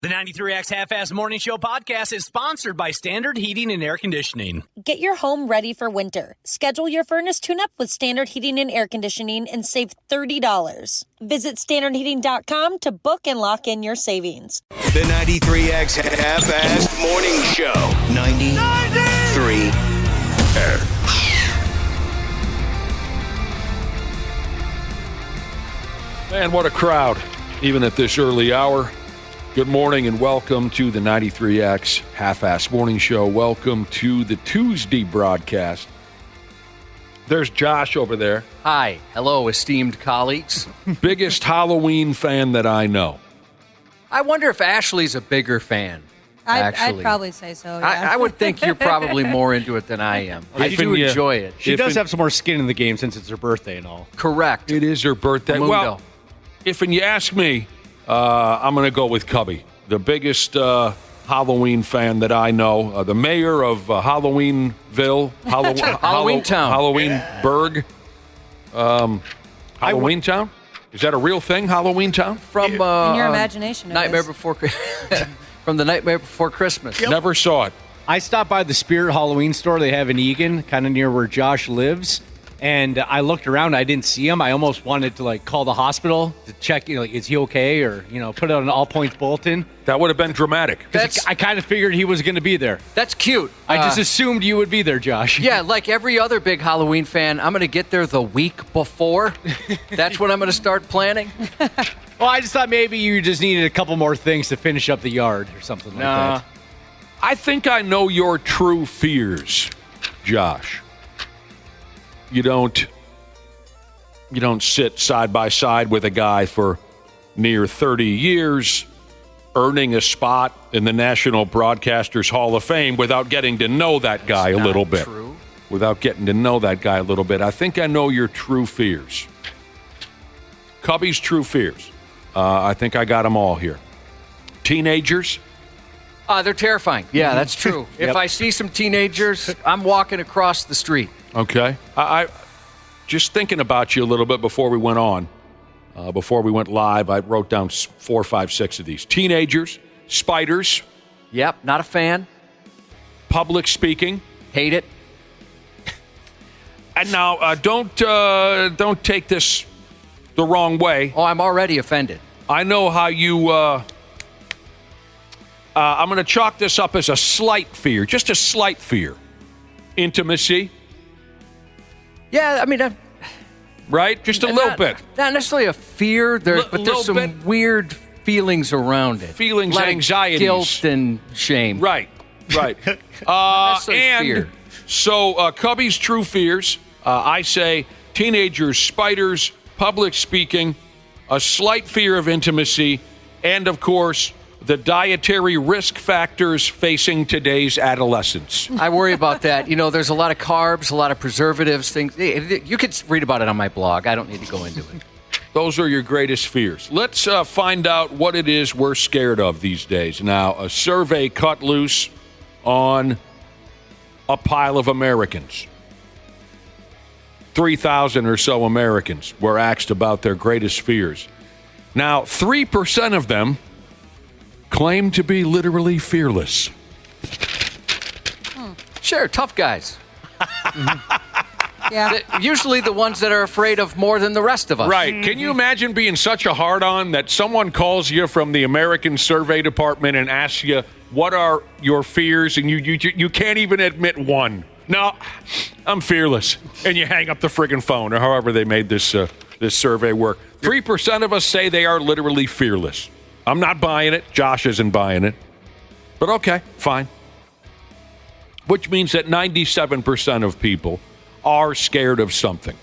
The 93X Half-Ass Morning Show podcast is sponsored by Standard Heating and Air Conditioning. Get your home ready for winter. Schedule your furnace tune-up with Standard Heating and Air Conditioning and save $30. Visit standardheating.com to book and lock in your savings. The 93X Half-Ass Morning Show. 93X. Man, what a crowd, even at this early hour. Good morning and welcome to the 93X Half-Ass Morning Show. Welcome to the Tuesday broadcast. There's Josh over there. Hi. Hello, esteemed colleagues. Biggest Halloween fan that I know. I wonder if Ashley's a bigger fan, actually. I'd probably say so, yeah. I would think you're probably more into it than I am. I do enjoy it. She does have some more skin in the game since it's her birthday and all. Correct. It is her birthday. Mundo. Well, if you ask me, I'm going to go with Cubby, the biggest Halloween fan that I know. The mayor of Halloweenville, Halloween Town. Halloweenburg, Halloween Town. Is that a real thing, Halloween Town? From In your imagination, it Nightmare is. Before from the Nightmare Before Christmas. Yep. Never saw it. I stopped by the Spirit Halloween store they have in Eagan, kind of near where Josh lives, and I looked around. I didn't see him. I almost wanted to call the hospital to check, is he okay, or put out an all points bulletin. That would have been dramatic. I kind of figured he was going to be there. That's cute. I just assumed you would be there, Josh. Yeah, like every other big Halloween fan, I'm going to get there the week before. That's when I'm going to start planning. Well, I just thought maybe you just needed a couple more things to finish up the yard or something like that. I think I know your true fears, Josh. You don't sit side by side with a guy for near 30 years, earning a spot in the National Broadcasters Hall of Fame without getting to know that guy a little bit. True. Without getting to know that guy a little bit. I think I know your true fears. Cubby's true fears. I think I got them all here. Teenagers. They're terrifying. Yeah, that's true. If I see some teenagers, I'm walking across the street. Okay. I just thinking about you a little bit before we went on, before we went live, I wrote down 4, 5, 6 of these. Teenagers, spiders. Yep, not a fan. Public speaking. Hate it. And now, don't take this the wrong way. Oh, I'm already offended. I know how you... I'm going to chalk this up as a slight fear, just a slight fear. Intimacy. Yeah, I mean... right? Just a little bit. Not necessarily a fear, but there's some bit. Weird feelings around it. Feelings, like anxieties. Guilt and shame. Right. And fear. So Cubby's true fears, I say teenagers, spiders, public speaking, a slight fear of intimacy, and, of course, the dietary risk factors facing today's adolescents. I worry about that. There's a lot of carbs, a lot of preservatives, things. You could read about it on my blog. I don't need to go into it. Those are your greatest fears. Let's find out what it is we're scared of these days. Now, a survey cut loose on a pile of Americans. 3,000 or so Americans were asked about their greatest fears. Now, 3% of them claim to be literally fearless. Sure, tough guys. Yeah. Usually the ones that are afraid of more than the rest of us. Right. Mm-hmm. Can you imagine being such a hard-on that someone calls you from the American Survey Department and asks you, what are your fears? And you can't even admit one. No, I'm fearless. And you hang up the friggin' phone, or however they made this survey work. 3% of us say they are literally fearless. I'm not buying it. Josh isn't buying it. But okay, fine. Which means that 97% of people are scared of something.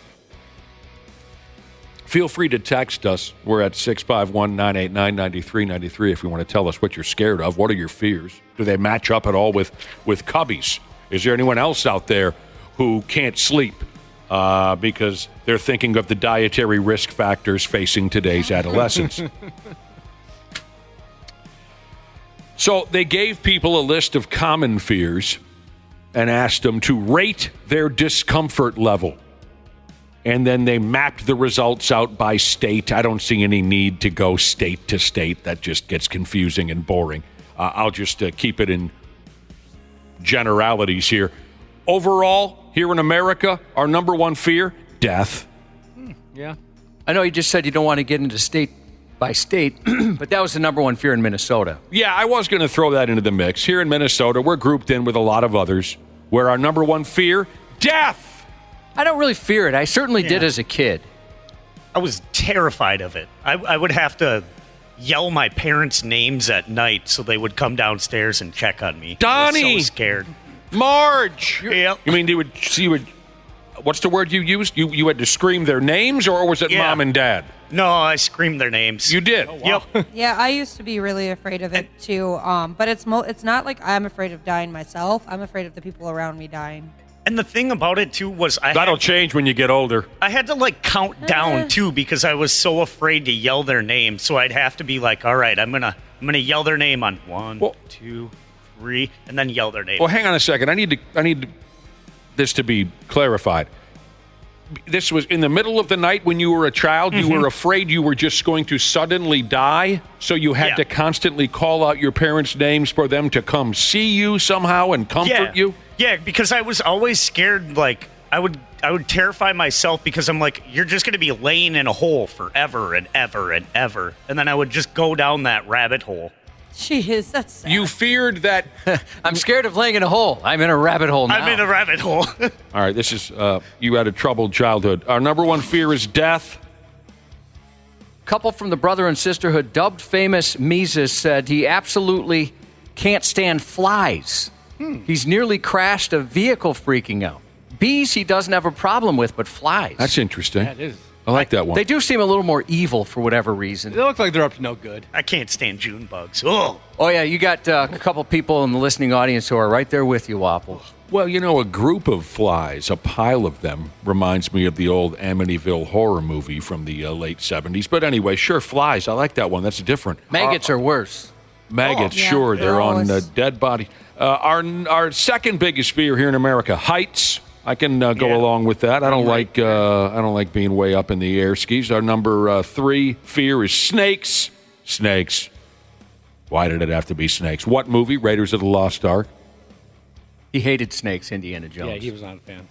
Feel free to text us. We're at 651-989-9393 if you want to tell us what you're scared of. What are your fears? Do they match up at all with Cubby's? Is there anyone else out there who can't sleep because they're thinking of the dietary risk factors facing today's adolescents? So they gave people a list of common fears and asked them to rate their discomfort level. and then they mapped the results out by state. I don't see any need to go state to state. That just gets confusing and boring. I'll just keep it in generalities here. Overall, here in America, our number one fear, death. Yeah. I know you just said you don't want to get into state by state, but that was the number one fear in Minnesota. Yeah, I was going to throw that into the mix. Here in Minnesota, we're grouped in with a lot of others where our number one fear, death. I don't really fear it. I certainly did as a kid. I was terrified of it. I would have to yell my parents' names at night so they would come downstairs and check on me. Donnie! I was so scared. Marge! Yep. You mean you would, what's the word you used? You had to scream their names, or was it mom and dad? No, I screamed their names. You did? Oh, wow. Yep. Yeah, I used to be really afraid of it too. But it's not like I'm afraid of dying myself. I'm afraid of the people around me dying. And the thing about it too was that'll change when you get older. I had to count down too because I was so afraid to yell their name. So I'd have to be like, all right, I'm gonna yell their name on 1, 2, 3, and then yell their name. Well, hang on a second. I need this to be clarified. This was in the middle of the night when you were a child. You were afraid you were just going to suddenly die, so you had to constantly call out your parents' names for them to come see you somehow and comfort you. Yeah, because I was always scared. I would terrify myself because I'm like, you're just going to be laying in a hole forever and ever and ever, and then I would just go down that rabbit hole. Jeez, that's sad. You feared that. I'm scared of laying in a hole. I'm in a rabbit hole now. I'm in a rabbit hole. All right, this is you had a troubled childhood. Our number one fear is death. Couple from the Brother and Sisterhood, dubbed famous Mises, said he absolutely can't stand flies. He's nearly crashed a vehicle freaking out. Bees he doesn't have a problem with, but flies. That's interesting. That is. I like that one. They do seem a little more evil for whatever reason. They look like they're up to no good. I can't stand June bugs. Oh yeah, you got a couple people in the listening audience who are right there with you, Waffle. Well, a group of flies, a pile of them, reminds me of the old Amityville horror movie from the late 70s. But anyway, sure, flies. I like that one. That's different. Maggots are worse. Maggots, yeah, sure. They're on gross. dead body. Our second biggest fear here in America, heights. I can go along with that. I don't like being way up in the air skis. Our number 3 fear is snakes. Snakes. Why did it have to be snakes? What movie? Raiders of the Lost Ark. He hated snakes, Indiana Jones. Yeah, he was not a fan.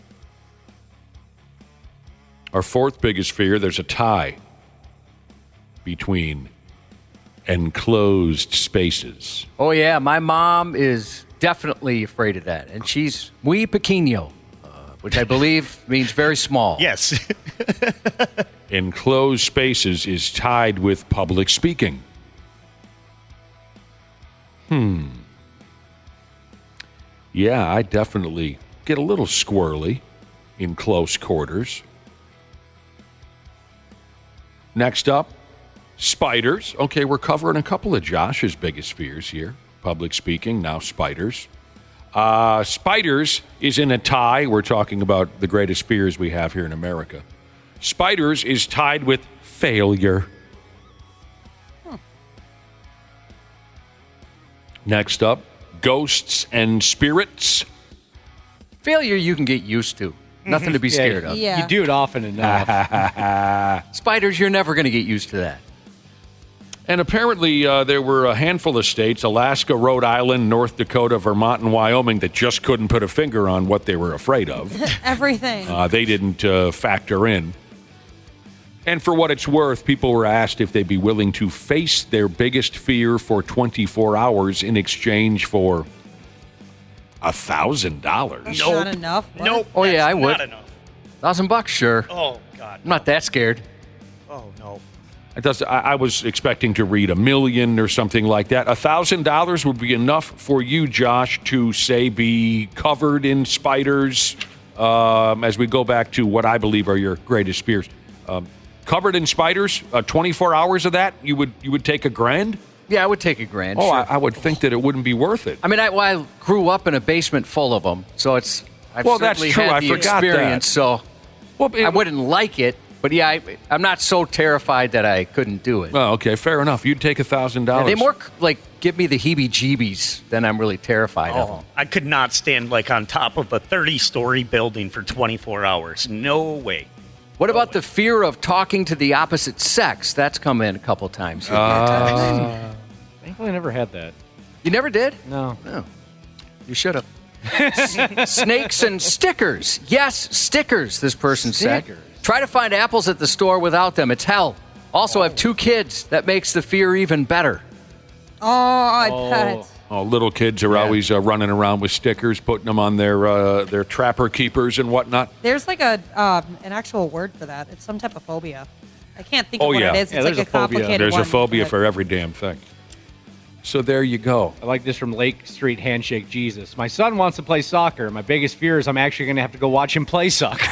Our fourth biggest fear, there's a tie between enclosed spaces. Oh, yeah, my mom is definitely afraid of that. And she's muy pequeño, which I believe means very small. yes. Enclosed spaces is tied with public speaking. Yeah, I definitely get a little squirrely in close quarters. Next up, spiders. Okay, we're covering a couple of Josh's biggest fears here. Public speaking, now spiders. Spiders is in a tie. We're talking about the greatest fears we have here in America. Spiders is tied with failure. Next up, ghosts and spirits. Failure you can get used to. Nothing to be scared of. Yeah. You do it often enough. Spiders, you're never going to get used to that. And apparently there were a handful of states, Alaska, Rhode Island, North Dakota, Vermont, and Wyoming, that just couldn't put a finger on what they were afraid of. Everything. They didn't factor in. And for what it's worth, people were asked if they'd be willing to face their biggest fear for 24 hours in exchange for $1,000. That's not enough. What? Nope. Oh, yeah, that's I would. Not enough. $1,000, sure. Oh, God. I'm not that scared. Oh, no. I was expecting to read $1 million or something like that. $1,000 would be enough for you, Josh, to, say, be covered in spiders as we go back to what I believe are your greatest fears. Covered in spiders, 24 hours of that, you would take $1,000? Yeah, I would take $1,000. Oh, sure. I would think that it wouldn't be worth it. I mean, I grew up in a basement full of them, so I've Well, that's certainly true. had I the forgot experience. that. So Well, I wouldn't like it, but yeah, I'm not so terrified that I couldn't do it. Well, okay, fair enough. You'd take $1,000. Yeah, they more give me the heebie-jeebies than I'm really terrified of them. I could not stand on top of a 30-story building for 24 hours. No way. What about the fear of talking to the opposite sex? That's come in a couple times. Thankfully, I never had that. You never did? No. No. You should have. Snakes and stickers. Yes, stickers, this person said. Try to find apples at the store without them. It's hell. Also, I have 2 kids. That makes the fear even better. Oh, I bet. Oh, little kids are always running around with stickers, putting them on their trapper keepers and whatnot. There's like an actual word for that. It's some type of phobia. I can't think of what it is. It's like there's a a phobia. complicated There's one. a phobia but- for every damn thing. So there you go. I like this from Lake Street Handshake Jesus. My son wants to play soccer. My biggest fear is I'm actually going to have to go watch him play soccer.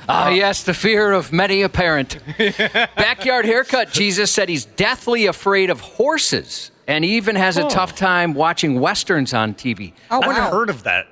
Yes, the fear of many a parent. Backyard Haircut Jesus said he's deathly afraid of horses and even has a tough time watching Westerns on TV. Oh, I've wow. heard of that.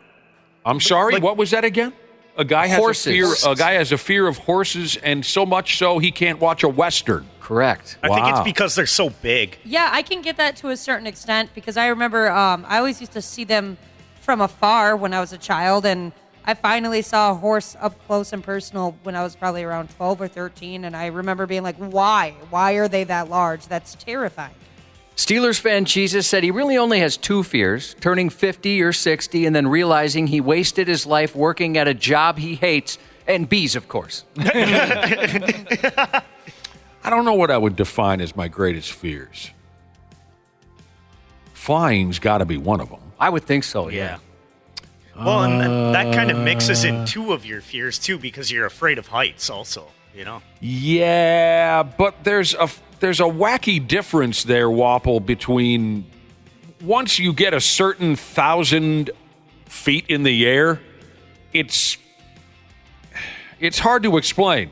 I'm sorry, what was that again? A guy has Horses. a guy has a fear of horses, and so much so he can't watch a Western. Correct. I think it's Wow. because they're so big. Yeah, I can get that to a certain extent because I remember I always used to see them from afar when I was a child, and I finally saw a horse up close and personal when I was probably around 12 or 13, and I remember being like, why? Why are they that large? That's terrifying. Steelers fan Jesus said he really only has 2 fears, turning 50 or 60 and then realizing he wasted his life working at a job he hates, and bees, of course. I don't know what I would define as my greatest fears. Flying's got to be one of them. I would think so, yeah. Well, and that kind of mixes in 2 of your fears, too, because you're afraid of heights also, you know? Yeah, but there's a wacky difference there, Wapple, between once you get a certain 1,000 feet in the air, it's hard to explain.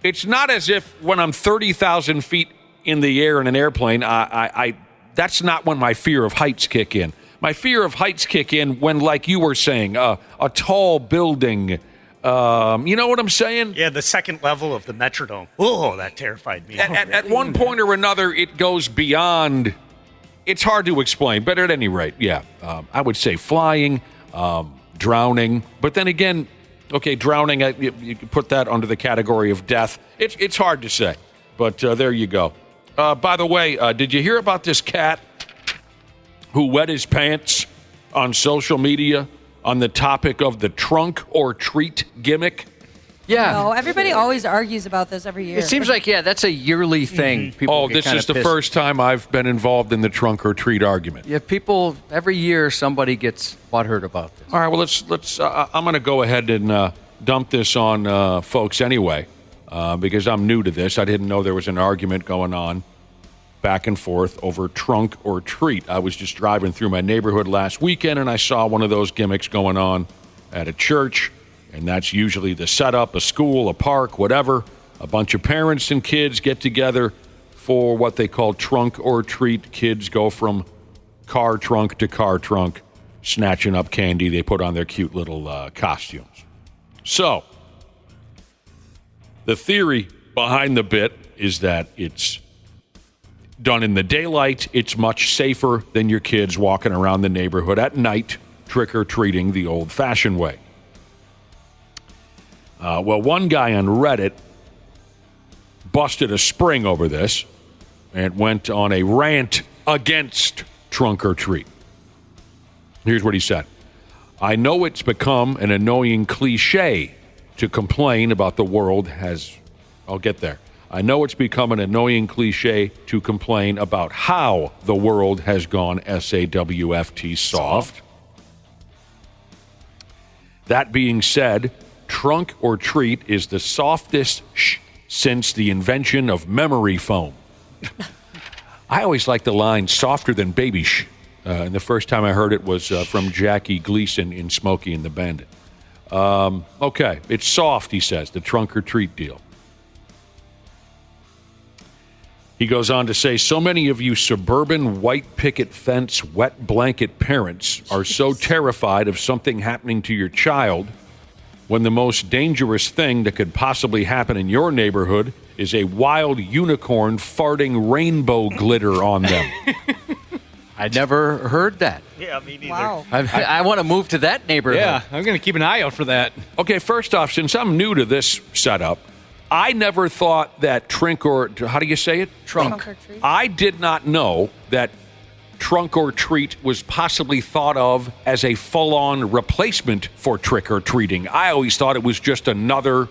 It's not as if when I'm 30,000 feet in the air in an airplane, I that's not when my fear of heights kick in. My fear of heights kick in when, like you were saying, a tall building. You know what I'm saying? Yeah, the second level of the Metrodome. Oh, that terrified me. At one point or another, it goes beyond. It's hard to explain, but at any rate, yeah, I would say flying, drowning. But then again, okay, drowning, you can put that under the category of death. It's hard to say, but there you go. By the way, did you hear about this cat who wet his pants on social media on the topic of the trunk or treat gimmick? Yeah. No, everybody always argues about this every year. It seems like, that's a yearly thing. People get This kinda is the pissed. first time I've been involved in the trunk or treat argument. Yeah, people, every year somebody gets butthurt about this. All right, well, let's. I'm going to go ahead and dump this on folks anyway, because I'm new to this. I didn't know there was an argument going on back and forth over trunk or treat. I was just driving through my neighborhood last weekend, and I saw one of those gimmicks going on at a church, and that's usually the setup, a school, a park, whatever. A bunch of parents and kids get together for what they call trunk or treat. Kids go from car trunk to car trunk, snatching up candy. They put on their cute little costumes. So, the theory behind the bit is that it's done in the daylight. It's much safer than your kids walking around the neighborhood at night, trick-or-treating the old-fashioned way. Well, one guy on Reddit busted a spring over this and went on a rant against trunk or treat. Here's what he said. I know it's become an annoying cliche to complain about the world has... I'll get there. I know it's become an annoying cliche to complain about how the world has gone SAWFT soft. That being said, trunk or treat is the softest since the invention of memory foam. I always like the line softer than baby and the first time I heard it was from Jackie Gleason in Smokey and the Bandit. Okay, it's soft, he says, the trunk or treat deal. He goes on to say, so many of you suburban white picket fence, wet blanket parents are so terrified of something happening to your child when the most dangerous thing that could possibly happen in your neighborhood is a wild unicorn farting rainbow glitter on them. I never heard that. Yeah, me neither. Wow. I want to move to that neighborhood. Yeah, I'm going to keep an eye out for that. Okay, first off, since I'm new to this setup, I never thought that how do you say it? Trunk or treat. I did not know that trunk or treat was possibly thought of as a full-on replacement for trick or treating. I always thought it was just another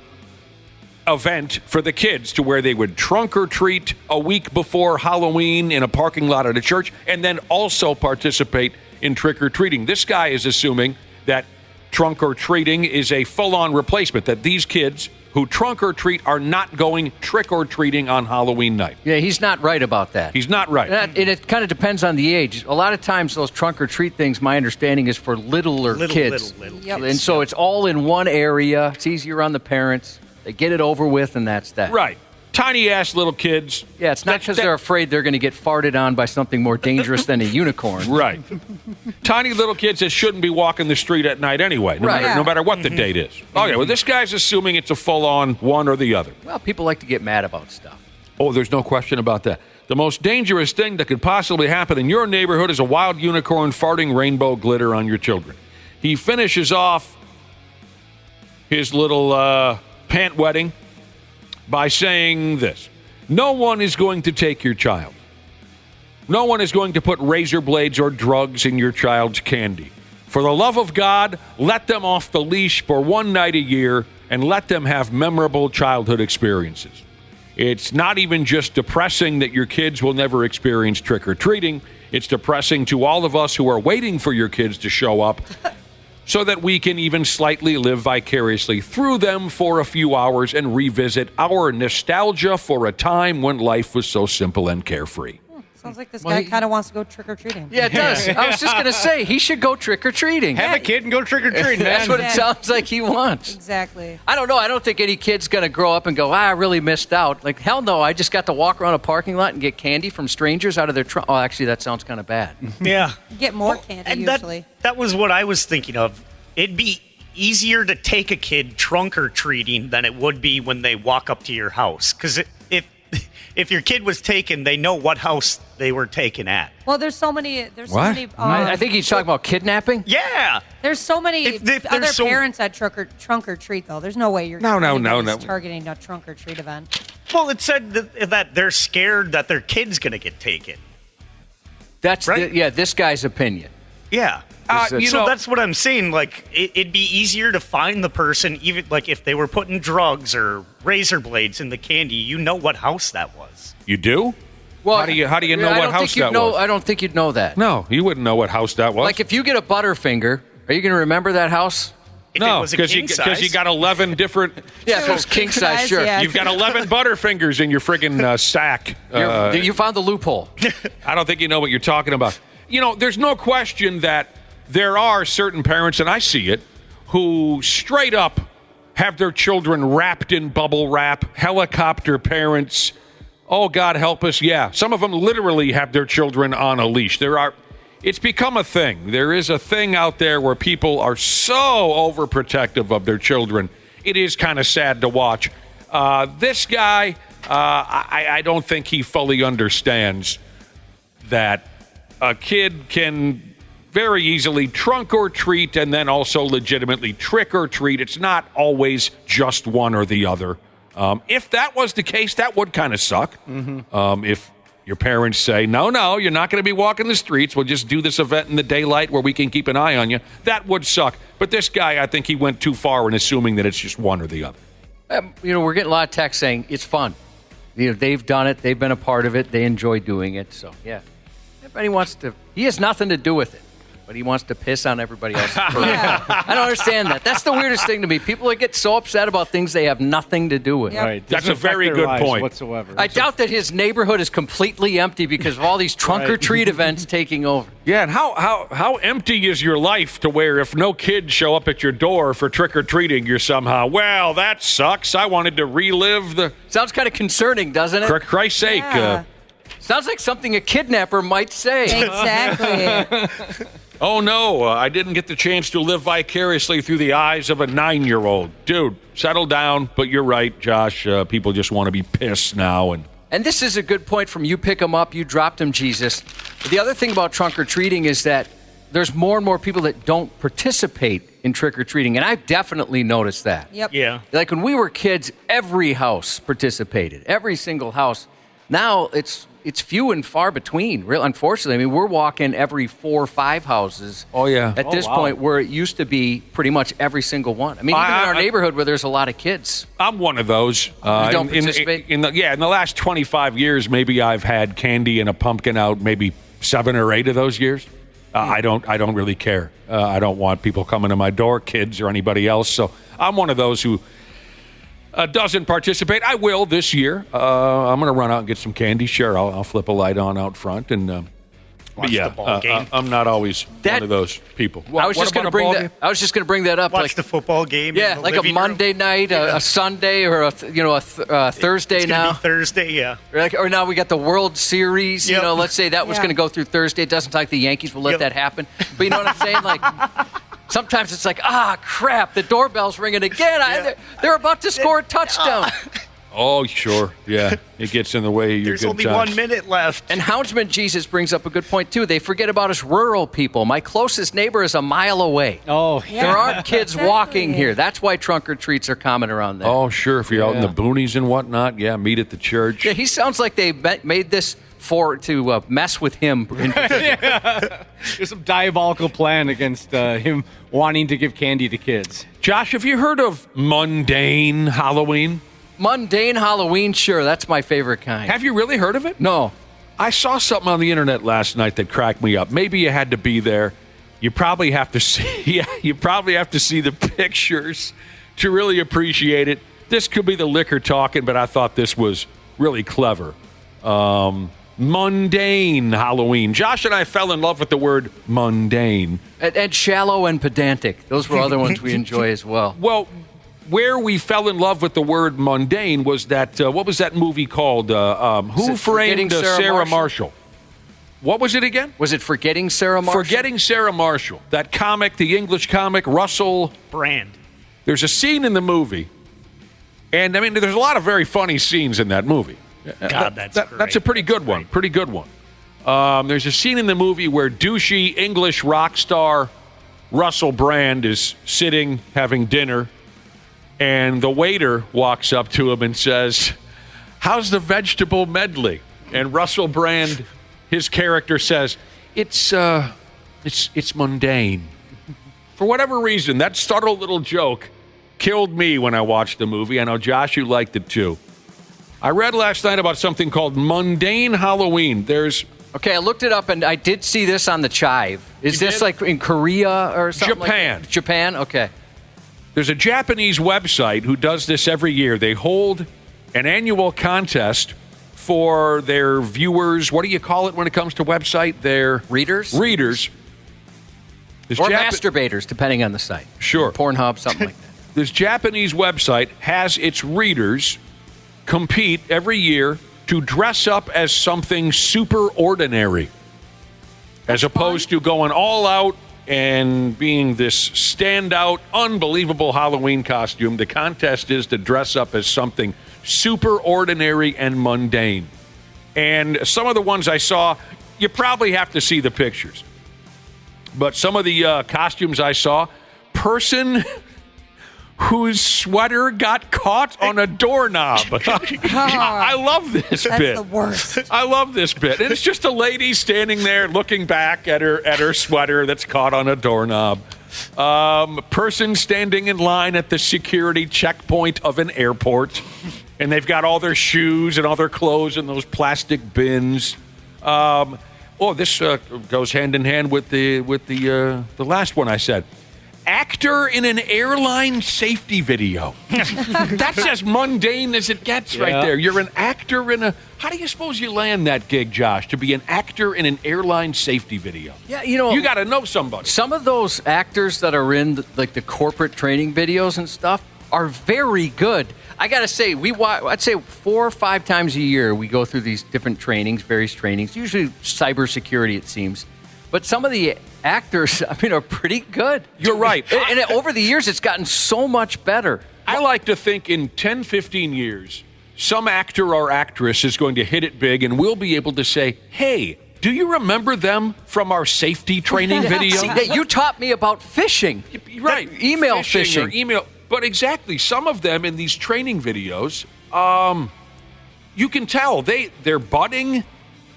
event for the kids to where they would trunk or treat a week before Halloween in a parking lot at a church and then also participate in trick or treating. This guy is assuming that trunk or treating is a full-on replacement, that these kids who trunk or treat are not going trick or treating on Halloween night. Yeah, he's not right about that. He's not right. And it kind of depends on the age. A lot of times those trunk or treat things, my understanding, is for littler kids. Little Yep. kids. And so it's all in one area. It's easier on the parents. They get it over with, and that's that. Right. Tiny-ass little kids. Yeah, it's not because they're afraid they're going to get farted on by something more dangerous than a unicorn. Right. Tiny little kids that shouldn't be walking the street at night anyway, no matter what the date is. Okay, well, this guy's assuming it's a full-on one or the other. Well, people like to get mad about stuff. Oh, there's no question about that. The most dangerous thing that could possibly happen in your neighborhood is a wild unicorn farting rainbow glitter on your children. He finishes off his little pant wetting by saying this: no one is going to take your child. No one is going to put razor blades or drugs in your child's candy. For the love of God, let them off the leash for one night a year and let them have memorable childhood experiences. It's not even just depressing that your kids will never experience trick-or-treating. It's depressing to all of us who are waiting for your kids to show up so that we can even slightly live vicariously through them for a few hours and revisit our nostalgia for a time when life was so simple and carefree. Sounds like this guy kind of wants to go trick-or-treating. Yeah, it does. I was just going to say, he should go trick-or-treating. Have a kid and go trick-or-treating, man. That's what it sounds like he wants. Exactly. I don't know. I don't think any kid's going to grow up and go, I really missed out. Like, hell no, I just got to walk around a parking lot and get candy from strangers out of their trunk. Oh, actually, that sounds kind of bad. Yeah. Get more candy, and usually. That was what I was thinking of. It'd be easier to take a kid trunk or treating than it would be when they walk up to your house. Because if your kid was taken, they know what house they were taken at. Well, there's so many. What? I think he's talking about kidnapping. Yeah. There's so many If other there's parents at trunk or treat, though. There's no way you're No. targeting a trunk or treat event. Well, it said that they're scared that their kid's going to get taken. That's Right? this guy's opinion. Yeah. So that's what I'm saying. Like, it'd be easier to find the person, even like if they were putting drugs or razor blades in the candy. You know what house that was. You do? Well, how do you know what house that was? I don't think you'd know that. No, you wouldn't know what house that was. Like if you get a Butterfinger, are you going to remember that house? If it no, was a because king size. you got 11 different. Yeah, if it was king size, sure. Yeah. You've got 11 Butterfingers in your friggin' sack. You found the loophole. I don't think you know what you're talking about. You know, there's no question that there are certain parents, and I see it, who straight up have their children wrapped in bubble wrap, helicopter parents. Oh, God help us. Yeah, some of them literally have their children on a leash. It's become a thing. There is a thing out there where people are so overprotective of their children. It is kind of sad to watch. This guy, I don't think he fully understands that a kid can very easily trunk or treat and then also legitimately trick or treat. It's not always just one or the other. If that was the case, that would kind of suck. Mm-hmm. If your parents say, no, you're not going to be walking the streets. We'll just do this event in the daylight where we can keep an eye on you. That would suck. But this guy, I think he went too far in assuming that it's just one or the other. We're getting a lot of texts saying it's fun. They've done it. They've been a part of it. They enjoy doing it. So, yeah. Everybody wants to. He has nothing to do with it, but he wants to piss on everybody else. Yeah. I don't understand that. That's the weirdest thing to me. People that get so upset about things they have nothing to do with. Yep. Right. That's Doesn't a very affect their good lives point. whatsoever. I doubt that his neighborhood is completely empty because of all these trunk or treat events taking over. Yeah, and how empty is your life to where if no kids show up at your door for trick-or-treating, you're somehow, well, that sucks. I wanted to relive the... Sounds kind of concerning, doesn't it? For Christ's sake. Yeah. Sounds like something a kidnapper might say. Exactly. Oh, no, I didn't get the chance to live vicariously through the eyes of a 9-year-old. Dude, settle down. But you're right, Josh. People just want to be pissed now. And this is a good point from You Pick 'Em Up, You Dropped 'Em, Jesus. The other thing about trunk or treating is that there's more and more people that don't participate in trick or treating, and I've definitely noticed that. Yep. Yeah. Like when we were kids, every house participated, every single house. Now it's few and far between. Real, unfortunately, I mean, we're walking every 4 or 5 houses. Oh, yeah. At this point, where it used to be pretty much every single one. I mean, even in our neighborhood where there's a lot of kids. I'm one of those. You don't participate? In the last 25 years, maybe I've had candy and a pumpkin out maybe 7 or 8 of those years. I don't really care. I don't want people coming to my door, kids or anybody else. So I'm one of those who doesn't participate. I will this year. I'm going to run out and get some candy. Sure, I'll flip a light on out front and Watch the ball game. I'm not always one of those people. I was just going to bring that up. Watch the football game. Yeah, like a Monday night, a Sunday, or a Thursday it's now. Be Thursday, yeah. Or now we got the World Series. Yep. Let's say that was going to go through Thursday. It doesn't like the Yankees will let that happen. But you know what I'm saying? Like sometimes it's like, crap, the doorbell's ringing again. They're about to score a touchdown. Oh, sure. Yeah. It gets in the way of your There's good only times. 1 minute left. And Houndsman Jesus brings up a good point, too. They forget about us rural people. My closest neighbor is a mile away. Oh, There aren't kids walking here. That's why trunk or treats are common around there. Oh, sure. If you're out in the boonies and whatnot, meet at the church. Yeah, he sounds like they made this to mess with him. There's some diabolical plan against him wanting to give candy to kids. Josh, have you heard of mundane Halloween? Mundane Halloween, sure. That's my favorite kind. Have you really heard of it? No. I saw something on the internet last night that cracked me up. Maybe you had to be there. You probably have to see. You probably have to see the pictures to really appreciate it. This could be the liquor talking, but I thought this was really clever. Mundane Halloween. Josh and I fell in love with the word mundane. And shallow and pedantic. Those were other ones we enjoy as well. Well, where we fell in love with the word mundane was that, what was that movie called? Who Framed Sarah Marshall? What was it again? Was it Forgetting Sarah Marshall? Forgetting Sarah Marshall. That comic, the English comic, Russell Brand. There's a scene in the movie, and I mean, there's a lot of very funny scenes in that movie. God, that's a pretty good one. Pretty good one. There's a scene in the movie where douchey English rock star Russell Brand is sitting having dinner, and the waiter walks up to him and says, "How's the vegetable medley?" And Russell Brand, his character, says, It's mundane. For whatever reason, that subtle little joke killed me when I watched the movie. I know, Josh, you liked it too. I read last night about something called mundane Halloween. Okay, I looked it up, and I did see this on the Chive. Is this like in Korea or something? Japan. Japan? Okay. There's a Japanese website who does this every year. They hold an annual contest for their viewers. What do you call it when it comes to website? Their readers? Readers. Or masturbators, depending on the site. Sure. Pornhub, something like that. This Japanese website has its readers compete every year to dress up as something super ordinary, as opposed to going all out and being this standout, unbelievable Halloween costume. The contest is to dress up as something super ordinary and mundane. And some of the ones I saw, you probably have to see the pictures. But some of the costumes I saw, person whose sweater got caught on a doorknob. I love this bit. That's the worst. I love this bit. And it's just a lady standing there looking back at her sweater that's caught on a doorknob. Person standing in line at the security checkpoint of an airport, and they've got all their shoes and all their clothes in those plastic bins. This goes hand in hand with the last one I said. Actor in an airline safety video. That's as mundane as it gets right there. You're an actor in a... How do you suppose you land that gig, Josh, to be an actor in an airline safety video? Yeah, you got to know somebody. Some of those actors that are in the corporate training videos and stuff are very good. I got to say, I'd say 4 or 5 times a year we go through these different trainings, various trainings, usually cybersecurity, it seems. But some of the actors, are pretty good. You're right. And over the years, it's gotten so much better. I like to think in 10, 15 years, some actor or actress is going to hit it big, and we'll be able to say, hey, Do you remember them from our safety training video? See, you taught me about phishing. Right. Email Or phishing. email. But exactly, some of them in these training videos, you can tell they're budding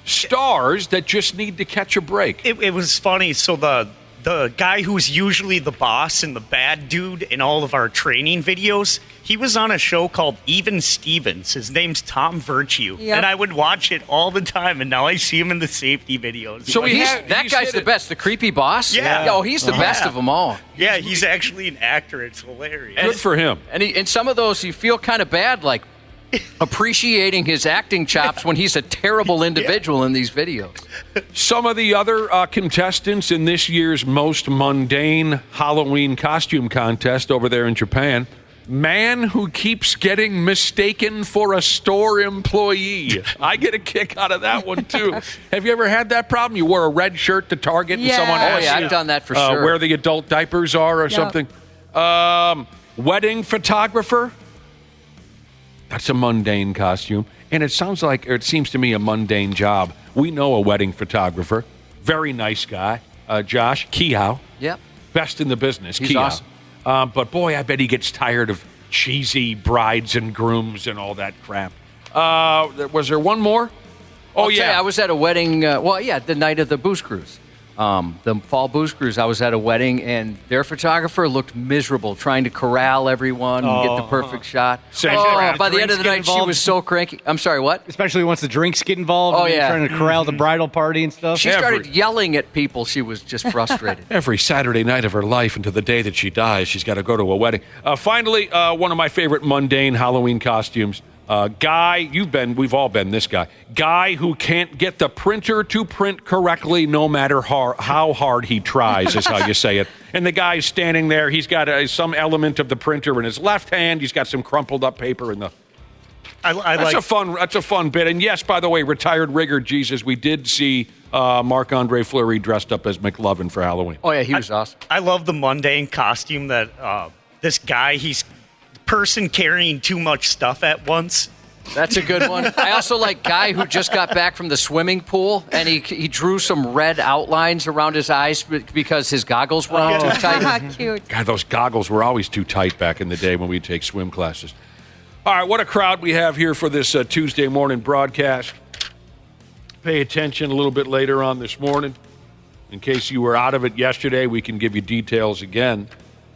stars that just need to catch a break. It was funny. So the guy who's usually the boss and the bad dude in all of our training videos, he was on a show called Even Stevens. His name's Tom Virtue. Yep. And I would watch it all the time, and now I see him in the safety videos. So That guy's the best. The creepy boss? Yeah. Oh, he's the best of them all. Yeah, he's actually an actor. It's hilarious. Good for him. And in some of those, you feel kind of bad, like appreciating his acting chops when he's a terrible individual in these videos. Some of the other contestants in this year's most mundane Halloween costume contest over there in Japan. Man who keeps getting mistaken for a store employee. I get a kick out of that one, too. Have you ever had that problem? You wore a red shirt to Target and someone Yeah. asked you I've done that for sure. where the adult diapers are or something. Wedding photographer. That's a mundane costume. And it seems to me, a mundane job. We know a wedding photographer. Very nice guy. Josh Kehoe. Yep. Best in the business. He's Kehoe. awesome. But boy, I bet he gets tired of cheesy brides and grooms and all that crap. Was there one more? I'll tell you, I was at a wedding, the night of the booze cruise. The fall booze cruise, I was at a wedding, and their photographer looked miserable trying to corral everyone and get the perfect shot. By the end of the night, she was so cranky. I'm sorry, what? Especially once the drinks get involved. Oh, and yeah. Trying to corral the bridal party and stuff. She started yelling at people. She was just frustrated. Every Saturday night of her life until the day that she dies, she's got to go to a wedding. Finally, one of my favorite mundane Halloween costumes. We've all been this guy. Guy who can't get the printer to print correctly no matter how hard he tries, is how you say it. And the guy's standing there. He's got some element of the printer in his left hand. He's got some crumpled up paper in the... That's a fun bit. And yes, by the way, retired rigger Jesus, we did see Marc-Andre Fleury dressed up as McLovin for Halloween. Oh, yeah, he was awesome. I love the mundane costume that this guy, he's person carrying too much stuff at once. That's a good one. I also like guy who just got back from the swimming pool, and he drew some red outlines around his eyes because his goggles were too tight. Cute. God, those goggles were always too tight back in the day when we'd take swim classes. All right, what a crowd we have here for this Tuesday morning broadcast. Pay attention a little bit later on this morning. In case you were out of it yesterday, we can give you details again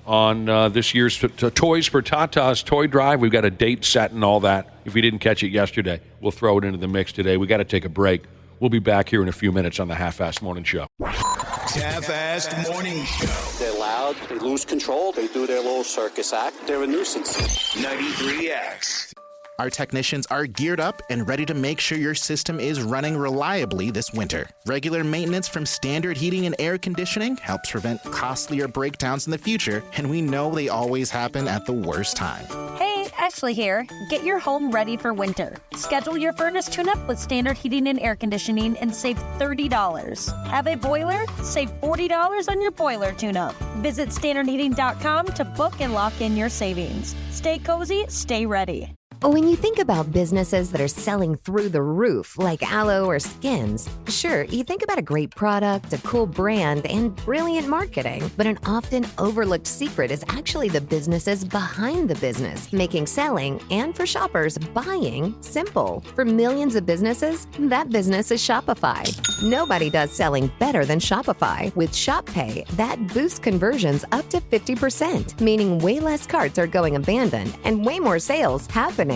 on this year's Toys for Tatas Toy Drive. We've got a date set and all that. If you didn't catch it yesterday, we'll throw it into the mix today. We got to take a break. We'll be back here in a few minutes on the Half-Assed Morning Show. Half-Assed Morning Show. They're loud, they lose control, they do their little circus act, they're a nuisance. 93X. Our technicians are geared up and ready to make sure your system is running reliably this winter. Regular maintenance from Standard Heating and Air Conditioning helps prevent costlier breakdowns in the future, and we know they always happen at the worst time. Hey, Ashley here. Get your home ready for winter. Schedule your furnace tune-up with Standard Heating and Air Conditioning and save $30. Have a boiler? Save $40 on your boiler tune-up. Visit standardheating.com to book and lock in your savings. Stay cozy, stay ready. When you think about businesses that are selling through the roof, like Aloe or Skims, sure, you think about a great product, a cool brand, and brilliant marketing. But an often overlooked secret is actually the businesses behind the business, making selling, and for shoppers, buying, simple. For millions of businesses, that business is Shopify. Nobody does selling better than Shopify. With Shop Pay, that boosts conversions up to 50%, meaning way less carts are going abandoned and way more sales happening.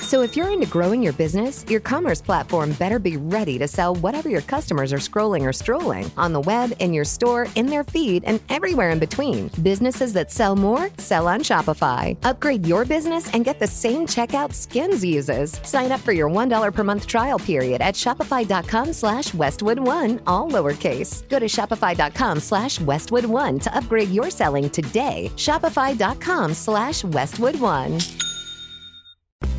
So if you're into growing your business, your commerce platform better be ready to sell whatever your customers are scrolling or strolling on the web, in your store, in their feed, and everywhere in between. Businesses that sell more, sell on Shopify. Upgrade your business and get the same checkout Skims uses. Sign up for your $1 per month trial period at shopify.com/Westwood1, all lowercase. Go to shopify.com/Westwood1 to upgrade your selling today. Shopify.com/Westwood1.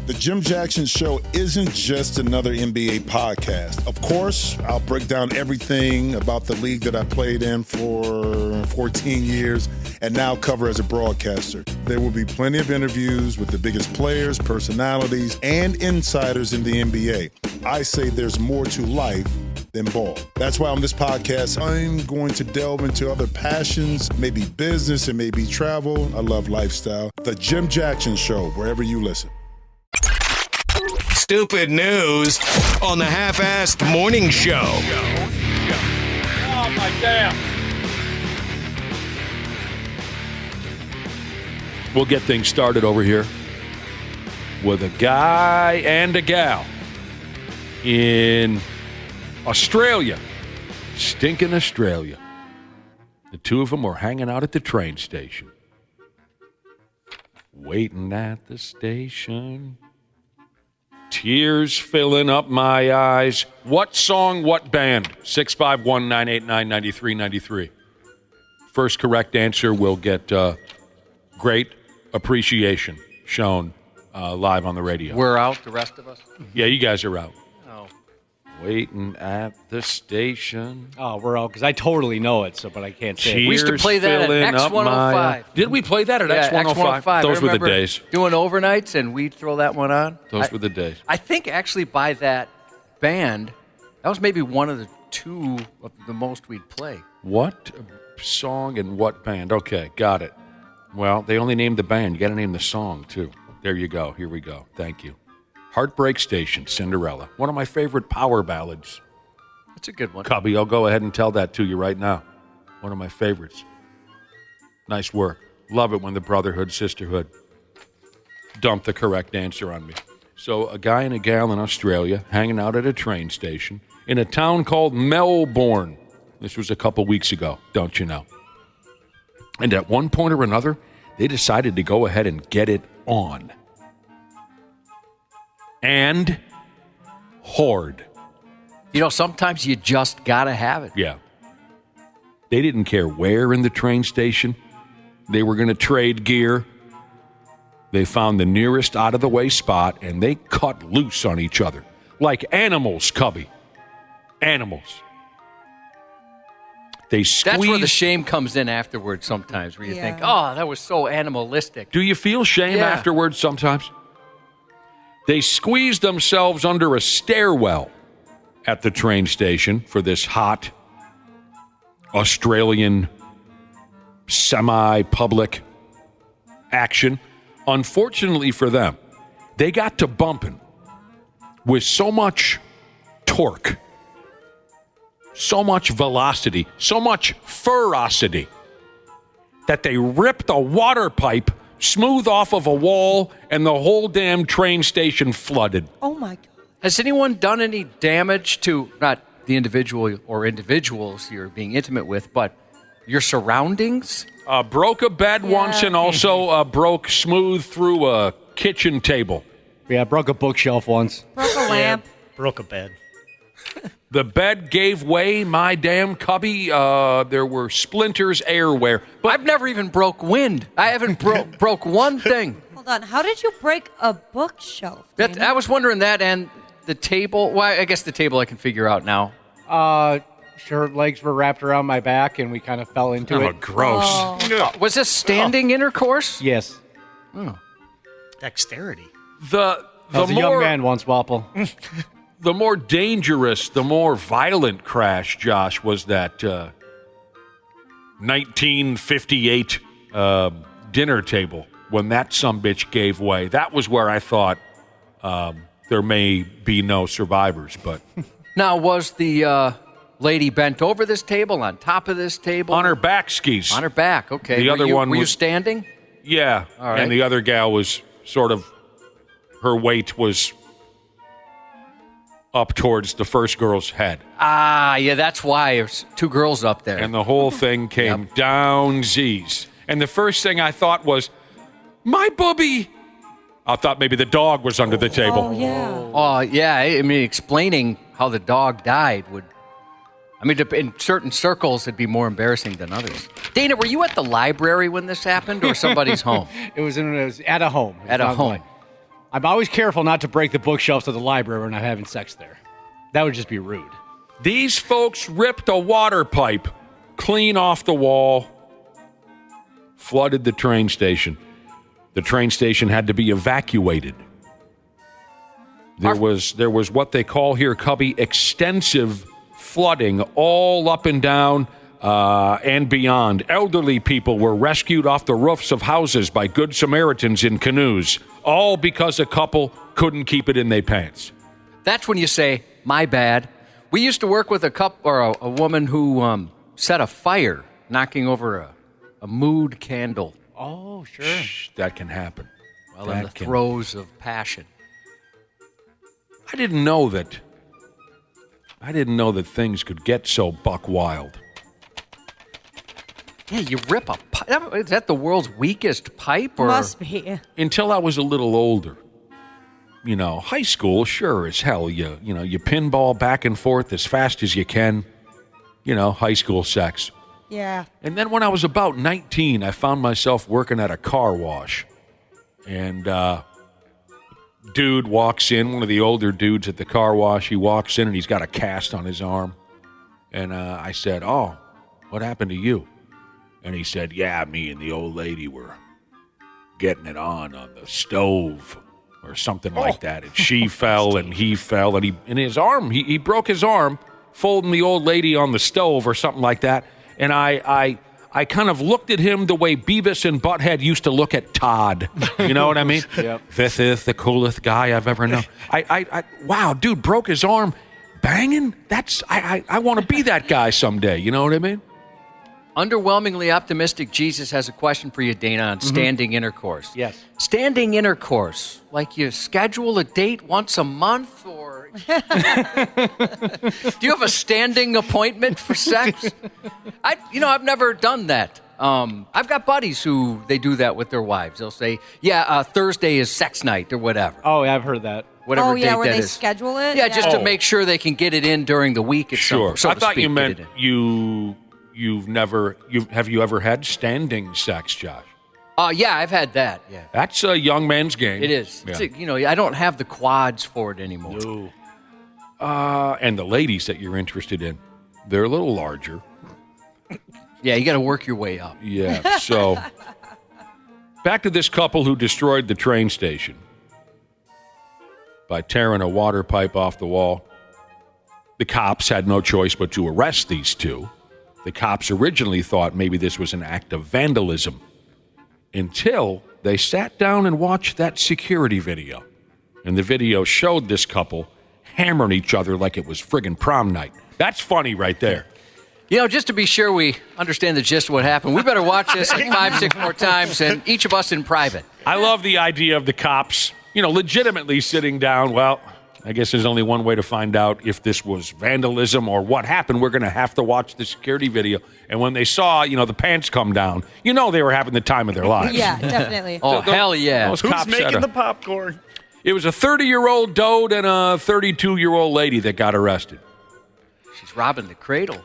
The Jim Jackson Show isn't just another NBA podcast. Of course, I'll break down everything about the league that I played in for 14 years and now cover as a broadcaster. There will be plenty of interviews with the biggest players, personalities, and insiders in the NBA. I say there's more to life than ball. That's why on this podcast, I'm going to delve into other passions, maybe business and maybe travel. I love lifestyle. The Jim Jackson Show, wherever you listen. Stupid news on the Half-Assed Morning Show. Oh, my damn. We'll get things started over here with a guy and a gal in Australia. Stinking Australia. The two of them were hanging out at the train station. Waiting at the station. Tears filling up my eyes. What song, what band? 651-989-9393. First correct answer will get great appreciation shown live on the radio. We're out, the rest of us? Yeah, you guys are out. Oh. Waiting at the station. Oh, we're out because I totally know it, but I can't say it. We used to play that at X105. Did we play that at X105? X105. Those were the days. Doing overnights, and we'd throw that one on. Those were the days. I think actually by that band, that was maybe one of the two of the most we'd play. What song and what band? Okay, got it. Well, they only named the band. You got to name the song, too. There you go. Here we go. Thank you. Heartbreak Station, Cinderella. One of my favorite power ballads. That's a good one. Cubby, I'll go ahead and tell that to you right now. One of my favorites. Nice work. Love it when the brotherhood, sisterhood dump the correct answer on me. So a guy and a gal in Australia hanging out at a train station in a town called Melbourne. This was a couple weeks ago, don't you know? And at one point or another, they decided to go ahead and get it on. And hoard. You know, sometimes you just got to have it. Yeah. They didn't care where in the train station they were going to trade gear. They found the nearest out-of-the-way spot, and they cut loose on each other. Like animals, Cubby. Animals. They squeezed. That's where the shame comes in afterwards sometimes, where you think, oh, that was so animalistic. Do you feel shame afterwards sometimes? They squeezed themselves under a stairwell at the train station for this hot Australian semi-public action. Unfortunately for them, they got to bumping with so much torque, so much velocity, so much ferocity that they ripped a water pipe smooth off of a wall and the whole damn train station flooded. Oh, my God. Has anyone done any damage to, not the individual or individuals you're being intimate with, but your surroundings? Broke a bed once and also broke smooth through a kitchen table. Yeah, broke a bookshelf once. Broke a lamp. Broke a bed. The bed gave way, my damn Cubby. There were splinters everywhere. But I've never even broke wind. I haven't broke one thing. Hold on. How did you break a bookshelf? I was wondering that, and the table. Well, I guess the table I can figure out now. Her legs were wrapped around my back, and we kind of fell into it. Oh, gross. Oh. Was this standing intercourse? Yes. Oh. Dexterity. I was a young man once, Wapple. The more dangerous, the more violent crash, Josh, was that 1958 dinner table when that sumbitch gave way. That was where I thought there may be no survivors. But now, was the lady bent over this table, on top of this table? On her back skis. On her back, okay. The other one were you was standing? Yeah. All right. And the other gal was sort of, her weight was up towards the first girl's head. Ah, yeah, that's why there's two girls up there. And the whole thing came down Z's. And the first thing I thought was, my booby. I thought maybe the dog was under the table. Oh, yeah. Oh, yeah. I mean, explaining how the dog died would, I mean, in certain circles, it'd be more embarrassing than others. Dana, were you at the library when this happened, or somebody's home? It was at a home. At a home. I'm always careful not to break the bookshelves of the library when I'm having sex there. That would just be rude. These folks ripped a water pipe clean off the wall, flooded the train station. The train station had to be evacuated. There was what they call here, Cubby, extensive flooding all up and down and beyond. Elderly people were rescued off the roofs of houses by Good Samaritans in canoes, all because a couple couldn't keep it in their pants. That's when you say, my bad. We used to work with a woman who set a fire, knocking over a mood candle. Oh, sure. Shh, that can happen. Well, in the throes of passion. I didn't know that things could get so buck wild. Yeah, you rip a pipe. Is that the world's weakest pipe? Or? Must be. Until I was a little older. You know, high school, sure as hell. You pinball back and forth as fast as you can. You know, high school sex. Yeah. And then when I was about 19, I found myself working at a car wash. And dude walks in, one of the older dudes at the car wash. He walks in and he's got a cast on his arm. And I said, "Oh, what happened to you?" And he said, "Yeah, me and the old lady were getting it on the stove or something like that. And she fell and he fell and he broke his arm folding the old lady on the stove or something like that." And I kind of looked at him the way Beavis and Butthead used to look at Todd. You know what I mean? Yep. This is the coolest guy I've ever known. Wow, dude broke his arm banging? I want to be that guy someday. You know what I mean? Underwhelmingly optimistic Jesus has a question for you, Dana, on standing intercourse. Yes. Standing intercourse, like you schedule a date once a month, or do you have a standing appointment for sex? I've never done that. I've got buddies who they do that with their wives. They'll say, Thursday is sex night or whatever. Oh, yeah, I've heard that. Whatever date where that they is. schedule it? Yeah, just to make sure they can get it in during the week at Sure. some, so I to thought speak, you meant get it in. have you ever had standing sex, Josh? Yeah, I've had that. Yeah, That's a young man's game. it is. Yeah. It's I don't have the quads for it anymore. No. And the ladies that you're interested in, they're a little larger. Yeah, you got to work your way up. Yeah, so back to this couple who destroyed the train station by tearing a water pipe off the wall. The cops had no choice but to arrest these two. The cops originally thought maybe this was an act of vandalism until they sat down and watched that security video. And the video showed this couple hammering each other like it was friggin' prom night. That's funny right there. Just to be sure we understand the gist of what happened, we better watch this like 5-6 more times, and each of us in private. I love the idea of the cops, legitimately sitting down. Well, I guess there's only one way to find out if this was vandalism or what happened. We're going to have to watch the security video. And when they saw, the pants come down, they were having the time of their lives. Yeah, definitely. Oh, hell yeah. Those Who's cops making the popcorn? It was a 30-year-old dode and a 32-year-old lady that got arrested. She's robbing the cradle.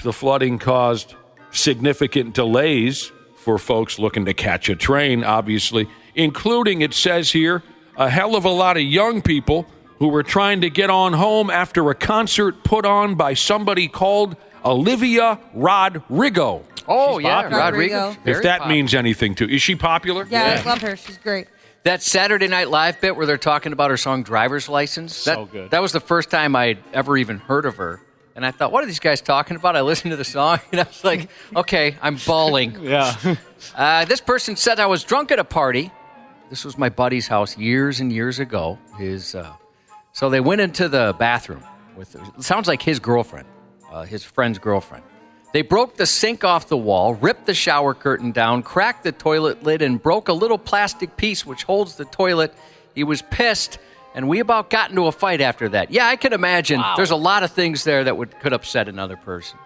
The flooding caused significant delays for folks looking to catch a train, obviously, including, it says here, a hell of a lot of young people who were trying to get on home after a concert put on by somebody called Olivia Rodrigo. Oh, She's yeah, popular. Rodrigo. If that means anything to you. Is she popular? Yeah, I love her. She's great. That Saturday Night Live bit where they're talking about her song Driver's License. So good. That was the first time I'd ever even heard of her. And I thought, what are these guys talking about? I listened to the song, and I was like, okay, I'm bawling. Yeah. This person said I was drunk at a party. This was my buddy's house years and years ago. So they went into the bathroom with, it sounds like his girlfriend, his friend's girlfriend. They broke the sink off the wall, ripped the shower curtain down, cracked the toilet lid, and broke a little plastic piece which holds the toilet. He was pissed, and we about got into a fight after that. Yeah, I can imagine. Wow. There's a lot of things there that could upset another person.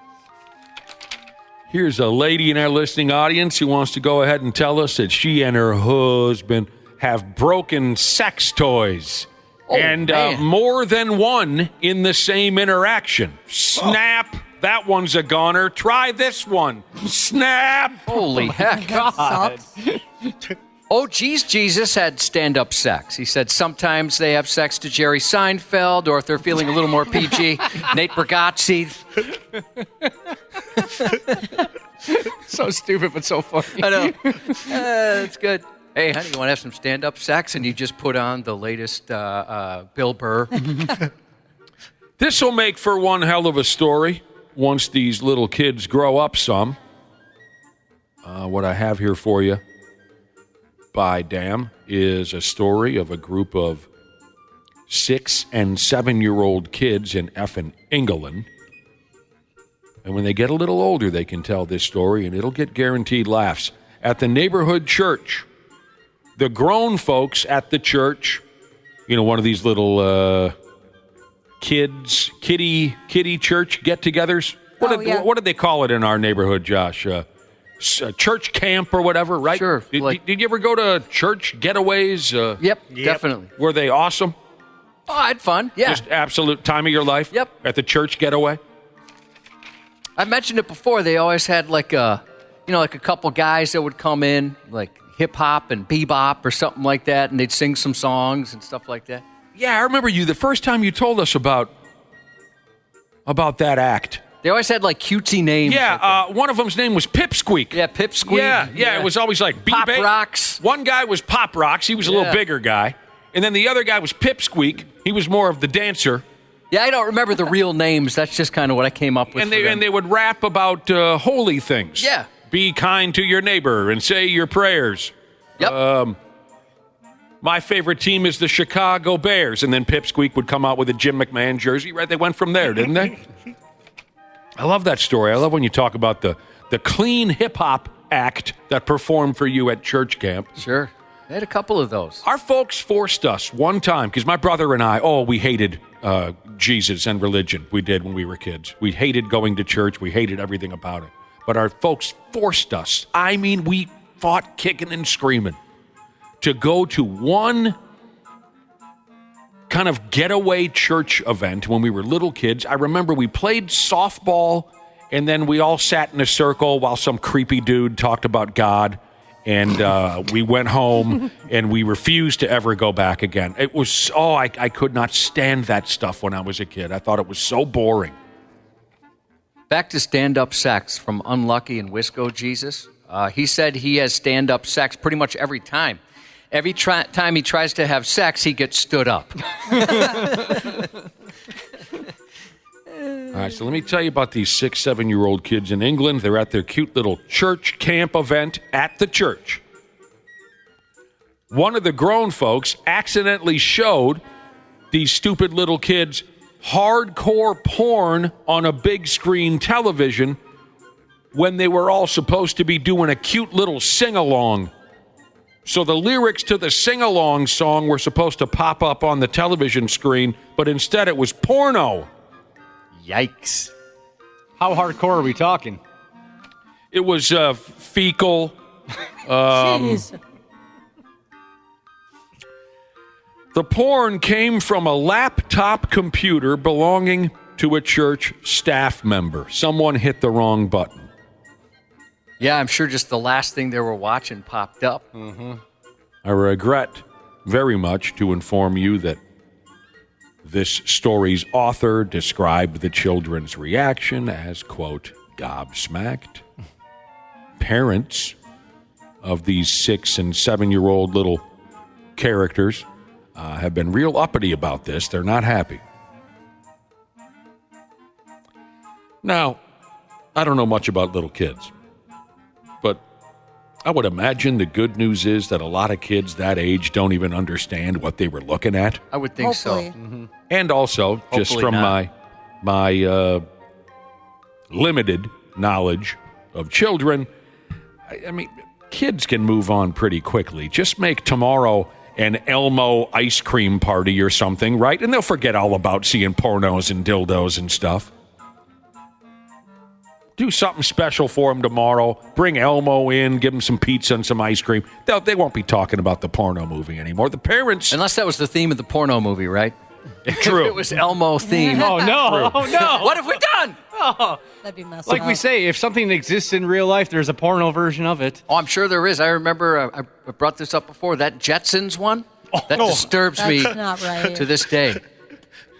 Here's a lady in our listening audience who wants to go ahead and tell us that she and her husband have broken sex toys. Oh, and more than one in the same interaction. Snap. Oh. That one's a goner. Try this one. Snap. Holy heck. God. Oh, geez, Jesus had stand-up sex. He said sometimes they have sex to Jerry Seinfeld, or if they're feeling a little more PG, Nate Bargatze. So stupid, but so funny. I know. It's good. Hey, honey, you want to have some stand-up sex? And you just put on the latest Bill Burr. This will make for one hell of a story once these little kids grow up some. What I have here for you, by damn, is a story of a group of 6- and 7-year-old kids in effing England. And when they get a little older, they can tell this story, and it'll get guaranteed laughs. At the neighborhood church, the grown folks at the church, one of these little kitty church get-togethers. What did they call it in our neighborhood, Josh? Church camp or whatever, right? Sure. Did you ever go to church getaways? Yep, definitely. Were they awesome? Oh, I had fun. Yeah. Just absolute time of your life? Yep. At the church getaway? I mentioned it before. They always had like a couple guys that would come in, like hip hop and bebop or something like that, and they'd sing some songs and stuff like that. Yeah, I remember you the first time you told us about that act. They always had like cutesy names. Yeah, one of them's name was Pipsqueak. Yeah, Pipsqueak. Yeah, it was always like Pop Rocks. One guy was Pop Rocks. He was a little bigger guy. And then the other guy was Pipsqueak. He was more of the dancer. Yeah, I don't remember the real names. That's just kind of what I came up with. And they would rap about holy things. Yeah. Be kind to your neighbor and say your prayers. Yep. My favorite team is the Chicago Bears. And then Pipsqueak would come out with a Jim McMahon jersey. Right? They went from there, didn't they? I love that story. I love when you talk about the clean hip-hop act that performed for you at church camp. Sure. They had a couple of those. Our folks forced us one time, because my brother and I, we hated Jesus and religion. We did when we were kids. We hated going to church. We hated everything about it. But our folks forced us. I mean, we fought kicking and screaming to go to one kind of getaway church event when we were little kids. I remember we played softball, and then we all sat in a circle while some creepy dude talked about God, and we went home, and we refused to ever go back again. It was, I could not stand that stuff when I was a kid. I thought it was so boring. Back to stand-up sex from Unlucky and Wisco Jesus. He said he has stand-up sex pretty much every time. Every time he tries to have sex, he gets stood up. All right, so let me tell you about these 6-, 7-year-old kids in England. They're at their cute little church camp event at the church. One of the grown folks accidentally showed these stupid little kids hardcore porn on a big screen television when they were all supposed to be doing a cute little sing-along. So the lyrics to the sing-along song were supposed to pop up on the television screen, but instead it was porno. Yikes. How hardcore are we talking? It was fecal. Jeez. The porn came from a laptop computer belonging to a church staff member. Someone hit the wrong button. Yeah, I'm sure just the last thing they were watching popped up. Mm-hmm. I regret very much to inform you that this story's author described the children's reaction as, quote, gobsmacked. Parents of these 6- and 7-year-old little characters have been real uppity about this. They're not happy. Now, I don't know much about little kids, but I would imagine the good news is that a lot of kids that age don't even understand what they were looking at. I would think Hopefully. so. Mm-hmm. And also, just Hopefully from not. my limited knowledge of children, I mean, kids can move on pretty quickly. Just make tomorrow an Elmo ice cream party or something, right? And they'll forget all about seeing pornos and dildos and stuff. Do something special for them tomorrow. Bring Elmo in, give him some pizza and some ice cream. They won't be talking about the porno movie anymore. The parents... Unless that was the theme of the porno movie, right? True. It was Elmo themed. Oh, no. Oh, no. What have we done? Oh. That'd be messed Like up. we say, if something exists in real life, there's a porno version of it. Oh, I'm sure there is. I remember I brought this up before. That Jetsons one, that disturbs me That's not right. to this day.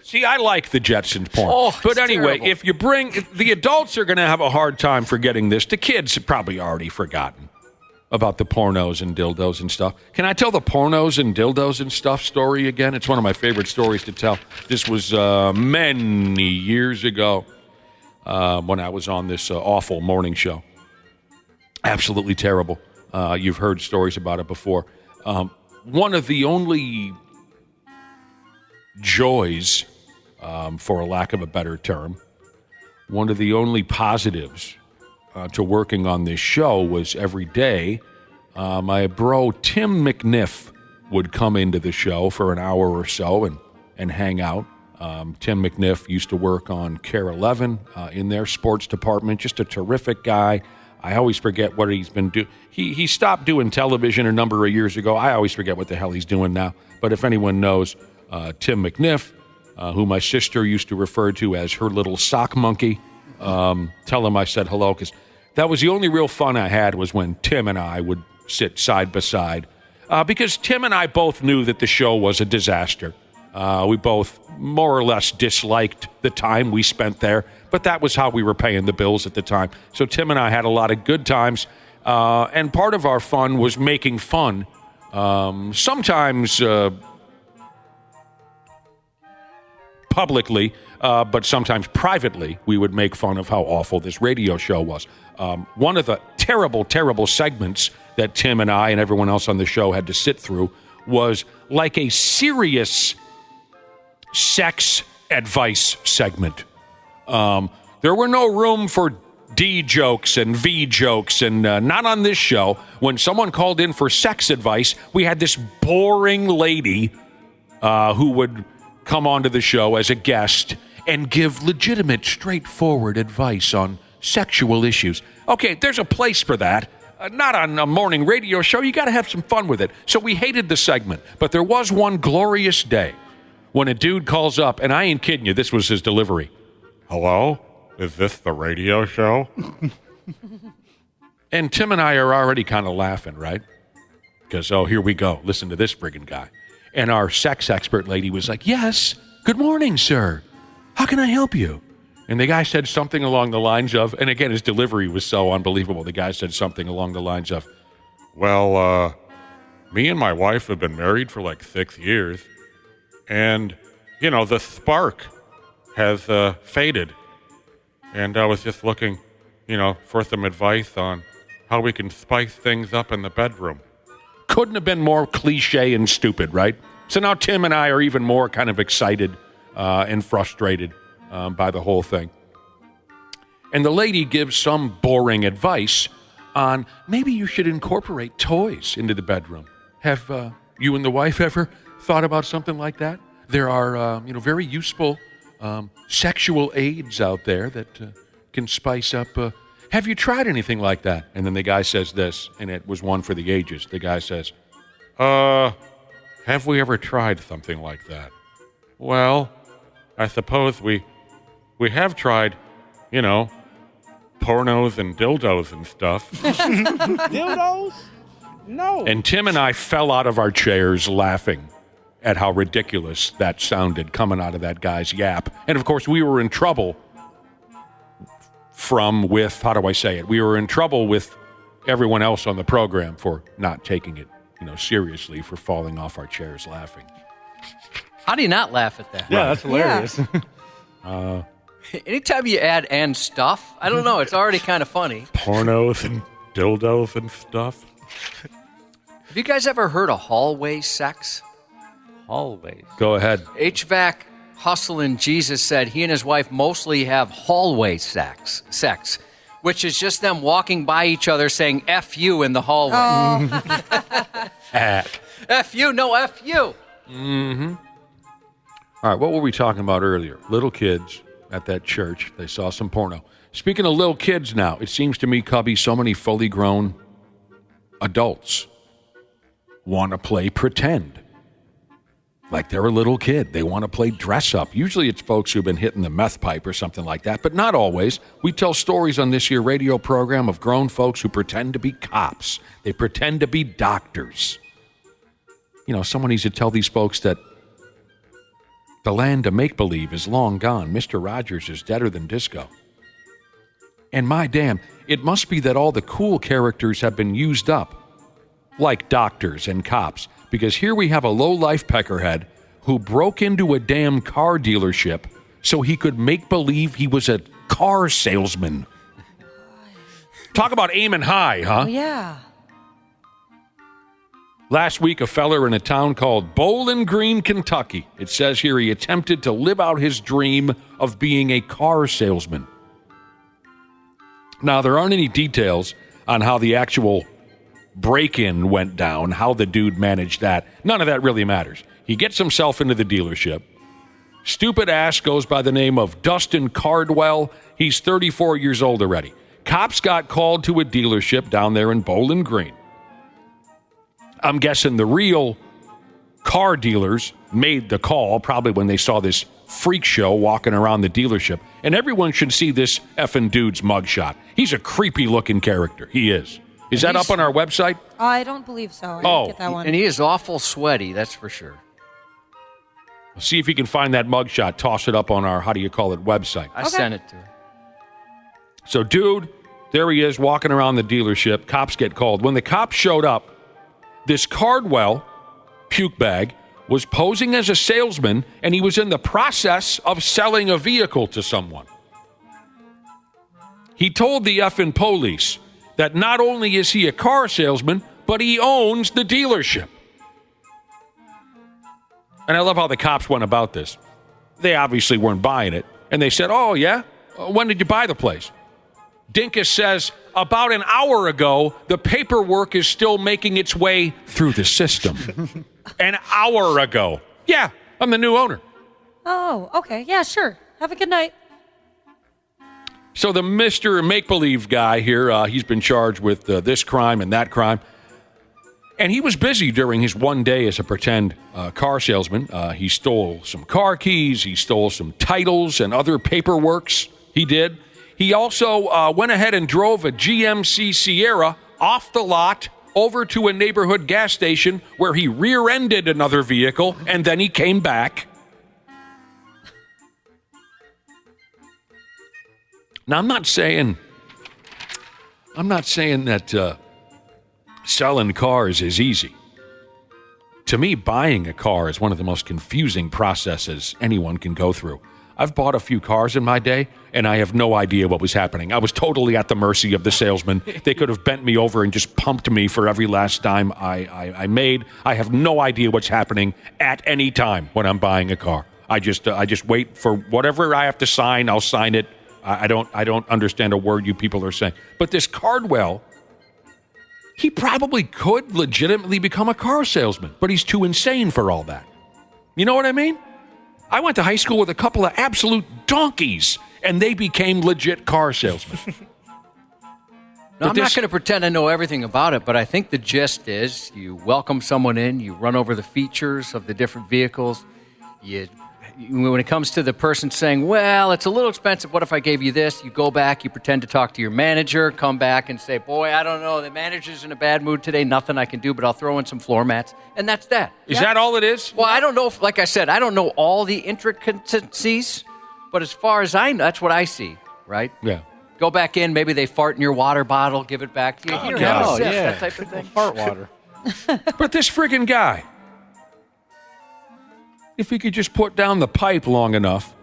See, I like the Jetsons porn. Oh, but it's anyway, terrible. if you bring... The adults are going to have a hard time forgetting this. The kids have probably already forgotten. about the pornos and dildos and stuff. Can I tell the pornos and dildos and stuff story again? It's one of my favorite stories to tell. This was many years ago when I was on this awful morning show. Absolutely terrible. You've heard stories about it before. One of the only joys, for a lack of a better term, one of the only positives to working on this show was every day my bro Tim McNiff would come into the show for an hour or so and hang out. Tim McNiff used to work on Care 11 in their sports department, just a terrific guy. I always forget what he's been doing. He stopped doing television a number of years ago. I always forget what the hell he's doing now. But if anyone knows Tim McNiff, who my sister used to refer to as her little sock monkey, tell him I said hello, because that was the only real fun I had was when Tim and I would sit side by side, because Tim and I both knew that the show was a disaster. We both more or less disliked the time we spent there, but that was how we were paying the bills at the time. So Tim and I had a lot of good times, and part of our fun was making fun. Sometimes publicly, but sometimes privately, we would make fun of how awful this radio show was. One of the terrible, terrible segments that Tim and I and everyone else on the show had to sit through was like a serious sex advice segment. There were no room for D jokes and V jokes, and not on this show. When someone called in for sex advice, we had this boring lady who would come onto the show as a guest and give legitimate, straightforward advice on sexual issues. Okay, there's a place for that. Not on a morning radio show. You got to have some fun with it. So we hated the segment. But there was one glorious day when a dude calls up, and I ain't kidding you, this was his delivery. Hello? Is this the radio show? And Tim and I are already kind of laughing, right? Because, oh, here we go. Listen to this friggin' guy. And our sex expert lady was like, yes, good morning, sir. How can I help you? And the guy said something along the lines of, and again, his delivery was so unbelievable. The guy said something along the lines of, well, me and my wife have been married for like 6 years. And, you know, the spark has faded. And I was just looking, you know, for some advice on how we can spice things up in the bedroom. Couldn't have been more cliche and stupid, right? So now Tim and I are even more kind of excited and frustrated by the whole thing. And the lady gives some boring advice on maybe you should incorporate toys into the bedroom. Have you and the wife ever thought about something like that? There are, very useful sexual aids out there that can spice up. Have you tried anything like that? And then the guy says this, and it was one for the ages. The guy says, have we ever tried something like that? Well, I suppose we have tried, you know, pornos and dildos and stuff. Dildos? No. And Tim and I fell out of our chairs laughing at how ridiculous that sounded coming out of that guy's yap. And, of course, we were in trouble we were in trouble with everyone else on the program for not taking it, seriously, for falling off our chairs laughing. How do you not laugh at that? Yeah, that's hilarious. Yeah. Anytime you add "and stuff," I don't know, it's already kind of funny. Pornos and dildos and stuff. Have you guys ever heard of hallway sex? Hallways. Go ahead. HVAC Hustlin' Jesus said he and his wife mostly have hallway sex, which is just them walking by each other saying F you in the hallway. Oh. F you, no F you. Mm-hmm. All right, what were we talking about earlier? Little kids at that church, they saw some porno. Speaking of little kids now, it seems to me, Cubby, so many fully grown adults want to play pretend. Like they're a little kid. They want to play dress up. Usually it's folks who've been hitting the meth pipe or something like that, but not always. We tell stories on this here radio program of grown folks who pretend to be cops. They pretend to be doctors. Someone needs to tell these folks that the land of make-believe is long gone. Mr. Rogers is deader than disco. And my damn, it must be that all the cool characters have been used up. like doctors and cops, because here we have a low-life peckerhead who broke into a damn car dealership so he could make believe he was a car salesman. Talk about aiming high, huh? Oh, yeah. Last week, a feller in a town called Bowling Green, Kentucky. It says here he attempted to live out his dream of being a car salesman. Now, there aren't any details on how the actual break-in went down, how the dude managed that. None of that really matters. He gets himself into the dealership. Stupid ass goes by the name of Dustin Cardwell. He's 34 years old already. Cops got called to a dealership down there in Bowling Green. I'm guessing the real car dealers made the call probably when they saw this freak show walking around the dealership. And everyone should see this effing dude's mugshot. He's a creepy-looking character. He is. Is that up on our website? I don't believe so. I didn't get that one. And he is awful sweaty, that's for sure. See if you can find that mugshot. Toss it up on our, website. I sent it to her. So, dude, there he is walking around the dealership. Cops get called. When the cops showed up, this Cardwell puke bag was posing as a salesman, and he was in the process of selling a vehicle to someone. He told the effing police that not only is he a car salesman, but he owns the dealership. And I love how the cops went about this. They obviously weren't buying it. And they said, oh, yeah? When did you buy the place? Dinkus says, about an hour ago, the paperwork is still making its way through the system. An hour ago. Yeah, I'm the new owner. Oh, okay. Yeah, sure. Have a good night. So the Mr. Make-Believe guy here, he's been charged with this crime and that crime. And he was busy during his one day as a pretend car salesman. He stole some car keys. He stole some titles and other paperworks he did. He also went ahead and drove a GMC Sierra off the lot over to a neighborhood gas station where he rear-ended another vehicle, and then he came back. Now, I'm not saying that selling cars is easy. To me, buying a car is one of the most confusing processes anyone can go through. I've bought a few cars in my day, and I have no idea what was happening. I was totally at the mercy of the salesman. They could have bent me over and just pumped me for every last dime I made. I have no idea what's happening at any time when I'm buying a car. I just wait for whatever I have to sign. I'll sign it. I don't understand a word you people are saying. But this Cardwell, he probably could legitimately become a car salesman, but he's too insane for all that. You know what I mean? I went to high school with a couple of absolute donkeys, and they became legit car salesmen. No, I'm not going to pretend I know everything about it, but I think the gist is you welcome someone in, you run over the features of the different vehicles. When it comes to the person saying, well, it's a little expensive, what if I gave you this? You go back, you pretend to talk to your manager, come back and say, boy, I don't know, the manager's in a bad mood today, nothing I can do, but I'll throw in some floor mats. And that's that. Is that all it is? Well, I don't know, like I said, I don't know all the intricacies, but as far as I know, that's what I see, right? Yeah. Go back in, maybe they fart in your water bottle, give it back to you. Here, have a sip, that type of thing. Fart water. But this friggin' guy, if he could just put down the pipe long enough,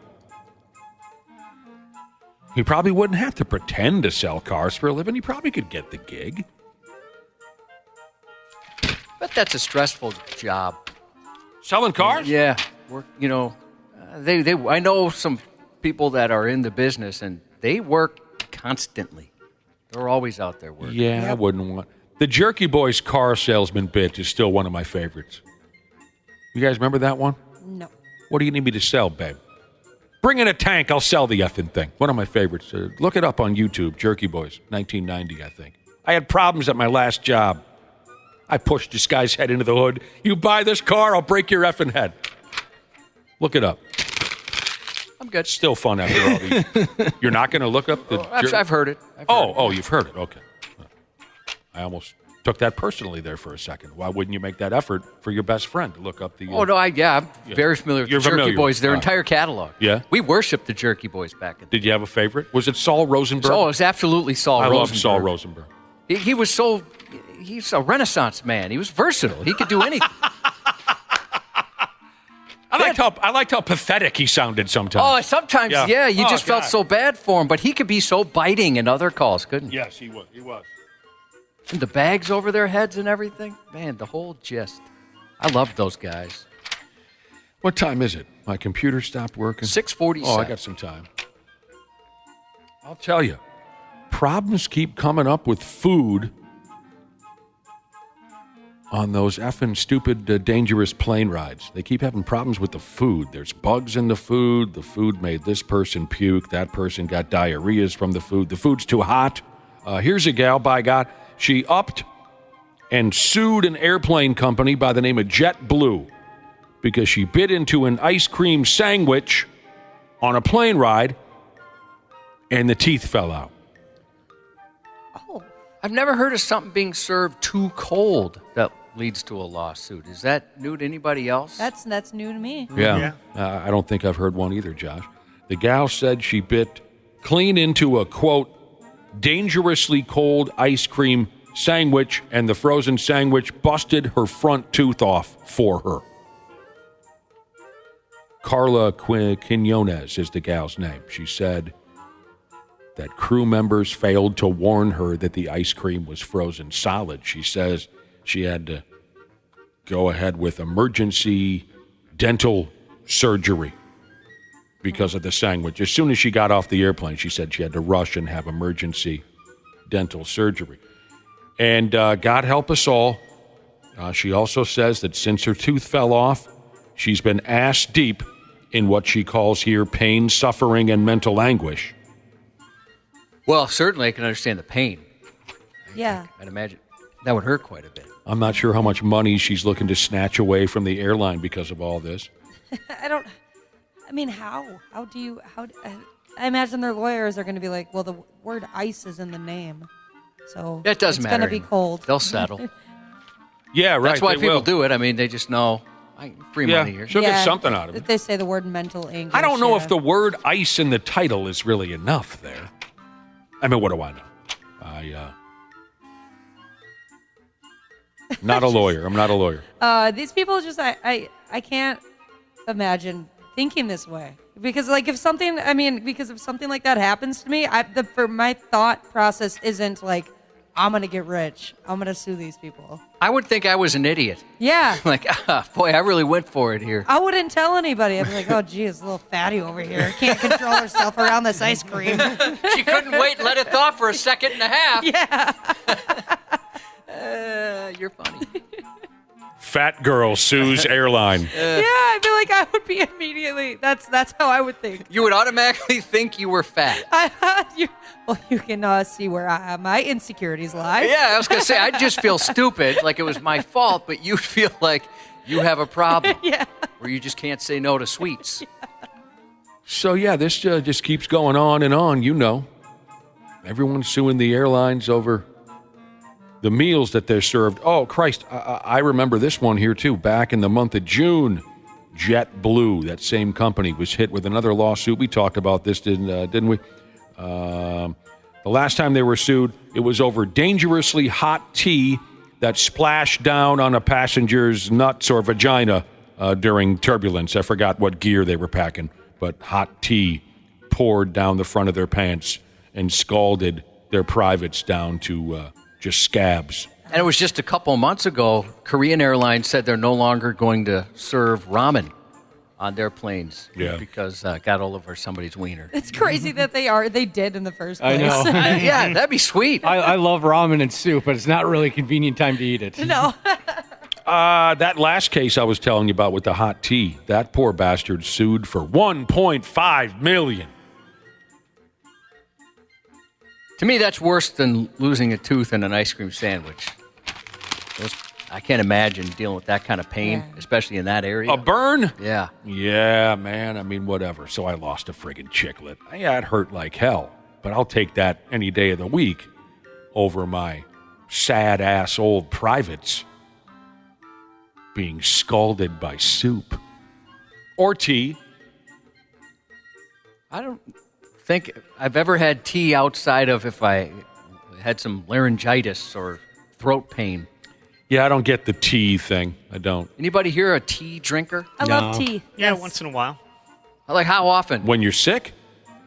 he probably wouldn't have to pretend to sell cars for a living. He probably could get the gig. But that's a stressful job. Selling cars? Yeah. I know some people that are in the business, and they work constantly. They're always out there working. Yeah, I wouldn't want... The Jerky Boys car salesman bit is still one of my favorites. You guys remember that one? No. What do you need me to sell, babe? Bring in a tank, I'll sell the effing thing. One of my favorites. Look it up on YouTube, Jerky Boys, 1990, I think. I had problems at my last job. I pushed this guy's head into the hood. You buy this car, I'll break your effing head. Look it up. I'm good. Still fun after all these. You're not going to look up the... I've heard it. You've heard it. Okay. I almost took that personally there for a second. Why wouldn't you make that effort for your best friend to look up the... I'm very familiar with the Jerky Boys, their entire catalog. Yeah? We worshiped the Jerky Boys back in the Did you have a favorite? Was it Saul Rosenberg? Oh, it was absolutely Saul Rosenberg. I love Saul Rosenberg. He was so... he's a Renaissance man. He was versatile. He could do anything. I liked how pathetic he sounded sometimes. Oh, sometimes, yeah. You just felt so bad for him, but he could be so biting in other calls, couldn't he? Yes, he was. He was. And the bags over their heads and everything. Man, the whole gist. I loved those guys. What time is it? My computer stopped working. 6:47. Oh, I got some time. I'll tell you, problems keep coming up with food on those effing stupid, dangerous plane rides. They keep having problems with the food. There's bugs in the food. The food made this person puke. That person got diarrheas from the food. The food's too hot. Here's a gal, by God. She upped and sued an airplane company by the name of JetBlue because she bit into an ice cream sandwich on a plane ride and the teeth fell out. Oh, I've never heard of something being served too cold that leads to a lawsuit. Is that new to anybody else? That's new to me. Yeah. I don't think I've heard one either, Josh. The gal said she bit clean into a, quote, dangerously cold ice cream sandwich, and the frozen sandwich busted her front tooth off for her. Carla Quinones is the gal's name. She said that crew members failed to warn her that the ice cream was frozen solid. She says she had to go ahead with emergency dental surgery because of the sandwich. As soon as she got off the airplane, she said she had to rush and have emergency dental surgery. And God help us all, she also says that since her tooth fell off, she's been ass deep in what she calls here pain, suffering, and mental anguish. Well, certainly I can understand the pain. Yeah. I'd imagine that would hurt quite a bit. I'm not sure how much money she's looking to snatch away from the airline because of all this. I imagine their lawyers are going to be like, well, the word ice is in the name. So that doesn't matter. It's going to be cold. They'll settle. Yeah, right. That's why people will do it. I mean, they just know free money here. She'll get something out of it. They say the word mental anguish. I don't know if the word ice in the title is really enough there. I mean, what do I know? Not a lawyer. I'm not a lawyer. These people just, I can't imagine thinking this way. Because if something like that happens to me, my thought process isn't like, I'm going to get rich. I'm going to sue these people. I would think I was an idiot. Yeah. Boy, I really went for it here. I wouldn't tell anybody. I'd be like, oh, geez, little fatty over here. Can't control herself around this ice cream. She couldn't wait and let it thaw for a second and a half. Yeah. You're funny. Fat girl sues airline. Yeah, I feel like I would be immediately. That's how I would think. You would automatically think you were fat. You can see where my insecurities lie. Yeah, I was going to say, I'd just feel stupid, like it was my fault, but you'd feel like you have a problem. Yeah. Where you just can't say no to sweets. Yeah. So, this just keeps going on and on, Everyone's suing the airlines over the meals that they're served. Oh, Christ, I remember this one here, too. Back in the month of June, JetBlue, that same company, was hit with another lawsuit. We talked about this, didn't we? The last time they were sued, it was over dangerously hot tea that splashed down on a passenger's nuts or vagina during turbulence. I forgot what gear they were packing, but hot tea poured down the front of their pants and scalded their privates down to just scabs. And it was just a couple months ago, Korean Airlines said they're no longer going to serve ramen on their planes because got all over somebody's wiener. It's crazy that they did in the first place. I know. Yeah, that'd be sweet. I love ramen and soup, but it's not really a convenient time to eat it. No. That last case I was telling you about with the hot tea, that poor bastard sued for $1.5 million. To me, that's worse than losing a tooth in an ice cream sandwich. I can't imagine dealing with that kind of pain, especially in that area. A burn? Yeah. Yeah, man. I mean, whatever. So I lost a friggin' chiclet. Yeah, it hurt like hell, but I'll take that any day of the week over my sad-ass old privates being scalded by soup or tea. I don't think I've ever had tea outside of if I had some laryngitis or throat pain. Yeah, I don't get the tea thing. I don't. Anybody here a tea drinker? I love tea. Yeah, Yes. once in a while. Like how often? When you're sick?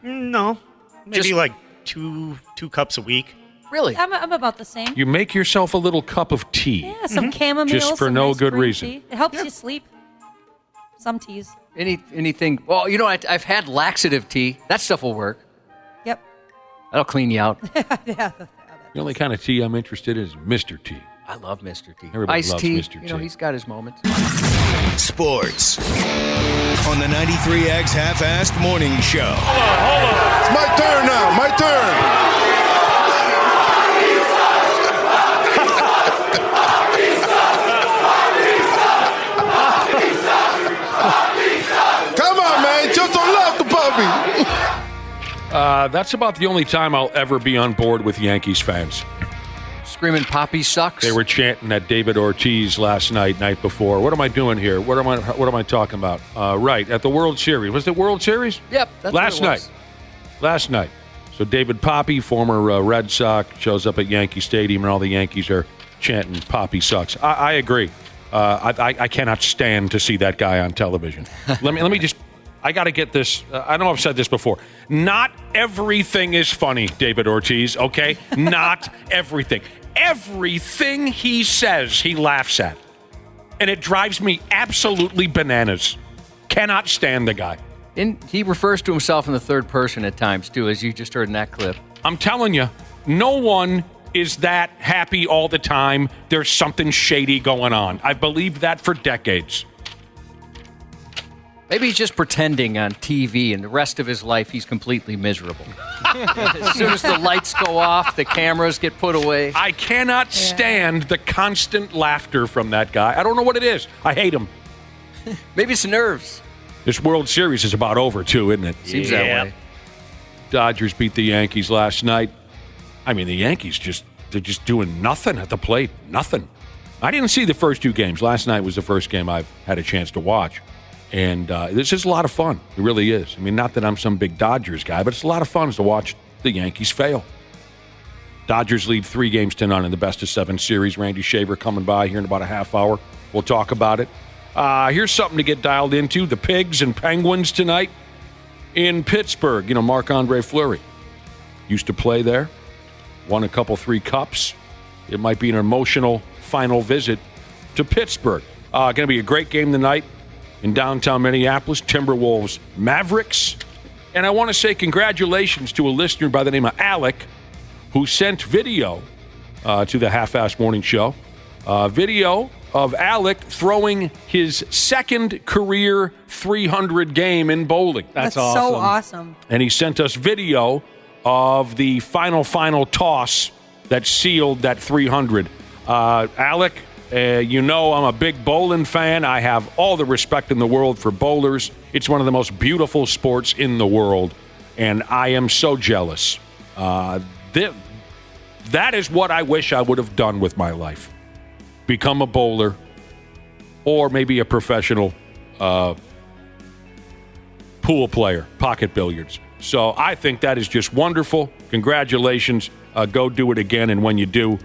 No, maybe Just- like two cups a week. Really? I'm about the same. You make yourself a little cup of tea. Yeah, some chamomile. Just for some no nice good green reason. tea. It helps you sleep. Some teas. Anything? Well, you know, I've had laxative tea. That stuff will work. Yep. That'll clean you out. Yeah. The only kind of tea I'm interested in is Mr. T. I love Mr. T. Everybody Iced loves tea. Mr. You know, T. he's got his moments. Sports on the 93X Half-Assed Morning Show. It's my turn now. My turn. Come on, man. Just don't love the puppy. That's about the only time I'll ever be on board with Yankees fans. Screaming Poppy sucks. They were chanting at David Ortiz last night before. What am I doing here? What am I talking about? Right, at the World Series. Was it World Series? Yep. That's Last what it night. was. Last night. So David Poppy, former Red Sox, shows up at Yankee Stadium, and all the Yankees are chanting Poppy sucks. I agree. I cannot stand to see that guy on television. Let me just. I got to get this. I know I've said this before. Not everything is funny, David Ortiz. Okay, not everything. Everything he says, he laughs at, and it drives me absolutely bananas. Cannot stand the guy. And he refers to himself in the third person at times too, as you just heard in that clip. I'm telling you, no one is that happy all the time. There's something shady going on. I believed that for decades. Maybe he's just pretending on TV, and the rest of his life he's completely miserable. As soon as the lights go off, the cameras get put away. I cannot stand the constant laughter from that guy. I don't know what it is. I hate him. Maybe it's nerves. This World Series is about over, too, isn't it? Seems that way. Dodgers beat the Yankees last night. I mean, the Yankees they're just doing nothing at the plate. Nothing. I didn't see the first two games. Last night was the first game I've had a chance to watch. And this is a lot of fun. It really is. I mean, not that I'm some big Dodgers guy, but it's a lot of fun to watch the Yankees fail. Dodgers lead 3-0 in the best-of-7 series. Randy Shaver coming by here in about a half hour. We'll talk about it. Here's something to get dialed into. The Pigs and Penguins tonight in Pittsburgh. You know, Marc-Andre Fleury used to play there. Won a couple 3 cups. It might be an emotional final visit to Pittsburgh. Going to be a great game tonight in downtown Minneapolis. Timberwolves, Mavericks. And I want to say congratulations to a listener by the name of Alec, who sent video to the Half-Assed Morning Show. Video of Alec throwing his second career 300 game in bowling. That's awesome. So awesome. And he sent us video of the final toss that sealed that 300. Alec, you know I'm a big bowling fan. I have all the respect in the world for bowlers. It's one of the most beautiful sports in the world, and I am so jealous. That is what I wish I would have done with my life. Become a bowler, or maybe a professional pool player, pocket billiards. So I think that is just wonderful. Congratulations. Go do it again, and when you do,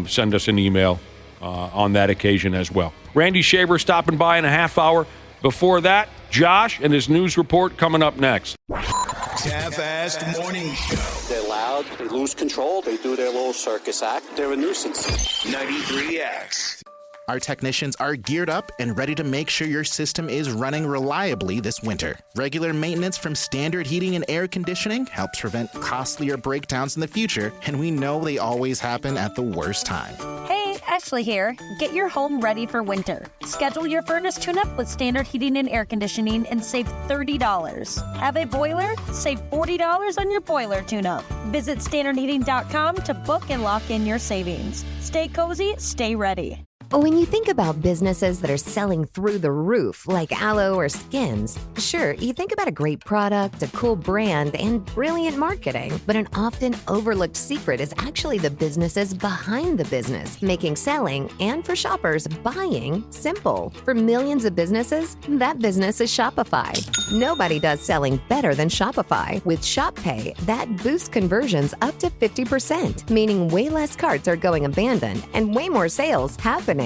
send us an email on that occasion as well. Randy Shaver stopping by in a half hour. Before that, Josh and his news report coming up next. Half-Assed Morning Show. They're loud, they lose control, they do their little circus act. They're a nuisance. 93X. Our technicians are geared up and ready to make sure your system is running reliably this winter. Regular maintenance from Standard Heating and Air Conditioning helps prevent costlier breakdowns in the future, and we know they always happen at the worst time. Hey, Ashley here. Get your home ready for winter. Schedule your furnace tune-up with Standard Heating and Air Conditioning and save $30. Have a boiler? Save $40 on your boiler tune-up. Visit standardheating.com to book and lock in your savings. Stay cozy, stay ready. When you think about businesses that are selling through the roof, like aloe or skins, sure, you think about a great product, a cool brand, and brilliant marketing. But an often overlooked secret is actually the businesses behind the business, making selling and for shoppers, buying simple. For millions of businesses, that business is Shopify. Nobody does selling better than Shopify. With Shop Pay, that boosts conversions up to 50%, meaning way less carts are going abandoned and way more sales happening.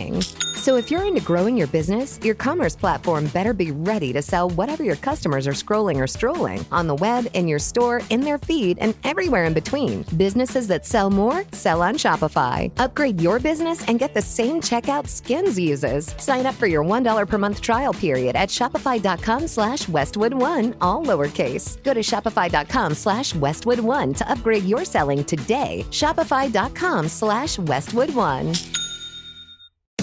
So if you're into growing your business, your commerce platform better be ready to sell whatever your customers are scrolling or strolling on the web, in your store, in their feed, and everywhere in between. Businesses that sell more, sell on Shopify. Upgrade your business and get the same checkout Skins uses. Sign up for your $1 per month trial period at shopify.com/Westwood1, all lowercase. Go to shopify.com/Westwood1 to upgrade your selling today. Shopify.com/Westwood1.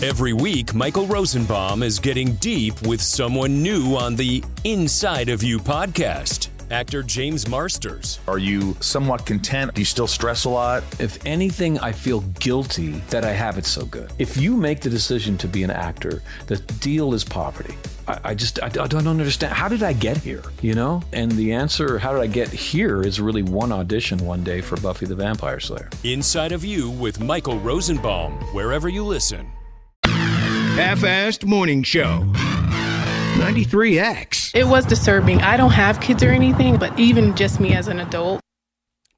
Every week, Michael Rosenbaum is getting deep with someone new on the Inside of You podcast. Actor James Marsters. Are you somewhat content? Do you still stress a lot? If anything, I feel guilty that I have it so good. If you make the decision to be an actor, the deal is poverty. I don't understand. How did I get here? You know? And the answer, how did I get here, is really one audition one day for Buffy the Vampire Slayer. Inside of You with Michael Rosenbaum, wherever you listen. Half-assed morning show. 93X. It was disturbing. I don't have kids or anything, but even just me as an adult.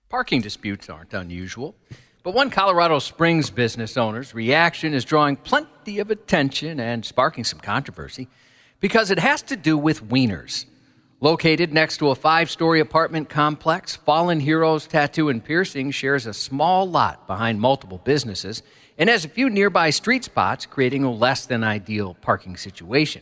Parking disputes aren't unusual, but one Colorado Springs business owner's reaction is drawing plenty of attention and sparking some controversy because it has to do with wieners. Located next to a 5-story apartment complex, Fallen Heroes Tattoo and Piercing shares a small lot behind multiple businesses and has a few nearby street spots, creating a less than ideal parking situation.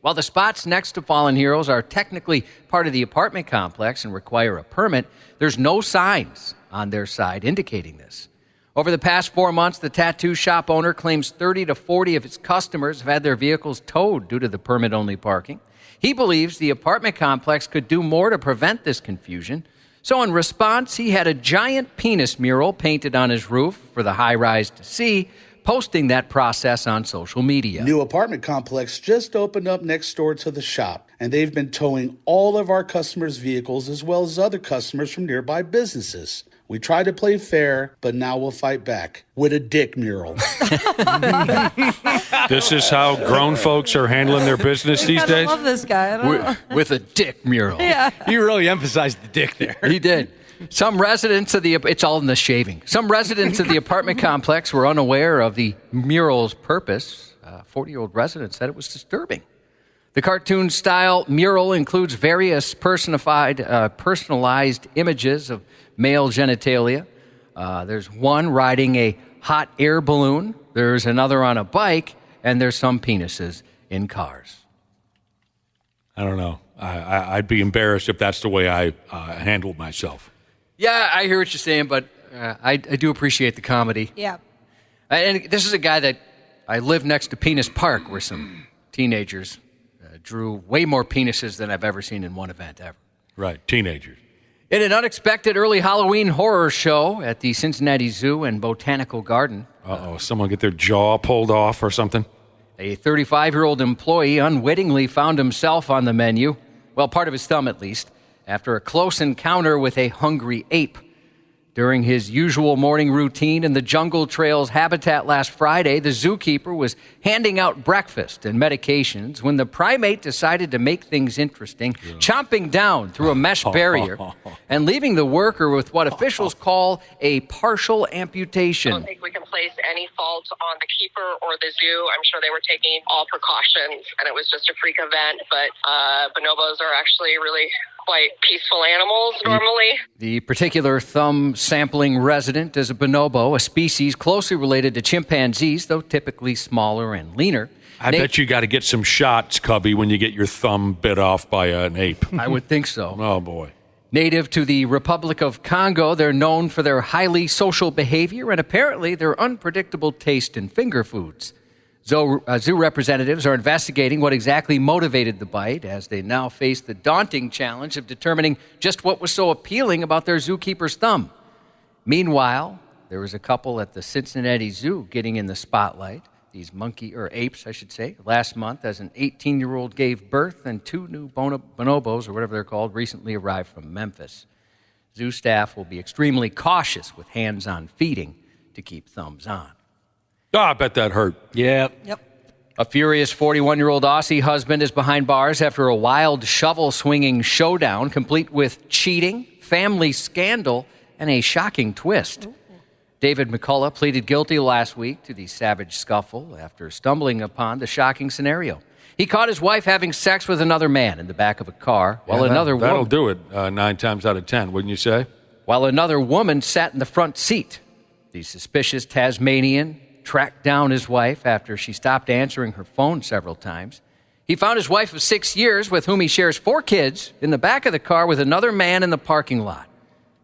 While the spots next to Fallen Heroes are technically part of the apartment complex and require a permit, there's no signs on their side indicating this. Over the past 4 months, the tattoo shop owner claims 30 to 40 of its customers have had their vehicles towed due to the permit-only parking. He believes the apartment complex could do more to prevent this confusion. So in response, he had a giant penis mural painted on his roof for the high-rise to see, posting that process on social media. New apartment complex just opened up next door to the shop, and they've been towing all of our customers' vehicles as well as other customers from nearby businesses. We tried to play fair, but now we'll fight back with a dick mural. This is how grown folks are handling their business these days? I love this guy. I don't know. With a dick mural. Yeah. You really emphasized the dick there. He did. Some residents of it's all in the shaving. Some residents of the apartment complex were unaware of the mural's purpose. 40-year-old resident said it was disturbing. The cartoon-style mural includes various personalized images of male genitalia. There's one riding a hot air balloon. There's another on a bike, and there's some penises in cars. I don't know. I'd be embarrassed if that's the way I handled myself. Yeah, I hear what you're saying, but I do appreciate the comedy. Yeah. And this is a guy that I live next to Penis Park, where some teenagers drew way more penises than I've ever seen in one event ever. Right, teenagers. In an unexpected early Halloween horror show at the Cincinnati Zoo and Botanical Garden. Someone get their jaw pulled off or something? A 35-year-old employee unwittingly found himself on the menu, well, part of his thumb at least, after a close encounter with a hungry ape. During his usual morning routine in the Jungle Trails habitat last Friday, the zookeeper was handing out breakfast and medications when the primate decided to make things interesting, chomping down through a mesh barrier and leaving the worker with what officials call a partial amputation. I don't think we can place any fault on the keeper or the zoo. I'm sure they were taking all precautions, and it was just a freak event, but bonobos are actually really quite peaceful animals normally. The particular thumb sampling resident is a bonobo, a species closely related to chimpanzees, though typically smaller and leaner. I bet you got to get some shots, Cubby, when you get your thumb bit off by an ape. I would think so. Oh, boy. Native to the Republic of Congo, they're known for their highly social behavior and apparently their unpredictable taste in finger foods. Zoo representatives are investigating what exactly motivated the bite as they now face the daunting challenge of determining just what was so appealing about their zookeeper's thumb. Meanwhile, there was a couple at the Cincinnati Zoo getting in the spotlight. these apes, I should say, last month as an 18-year-old gave birth and 2 new bonobos, or whatever they're called, recently arrived from Memphis. Zoo staff will be extremely cautious with hands-on feeding to keep thumbs on. Oh, I bet that hurt. Yep. A furious 41-year-old Aussie husband is behind bars after a wild shovel-swinging showdown, complete with cheating, family scandal, and a shocking twist. David McCullough pleaded guilty last week to the savage scuffle after stumbling upon the shocking scenario. He caught his wife having sex with another man in the back of a car, while that'll do it 9 times out of 10, wouldn't you say? While another woman sat in the front seat. The suspicious Tasmanian tracked down his wife after she stopped answering her phone several times. He found his wife of 6 years, with whom he shares 4 kids, in the back of the car with another man in the parking lot.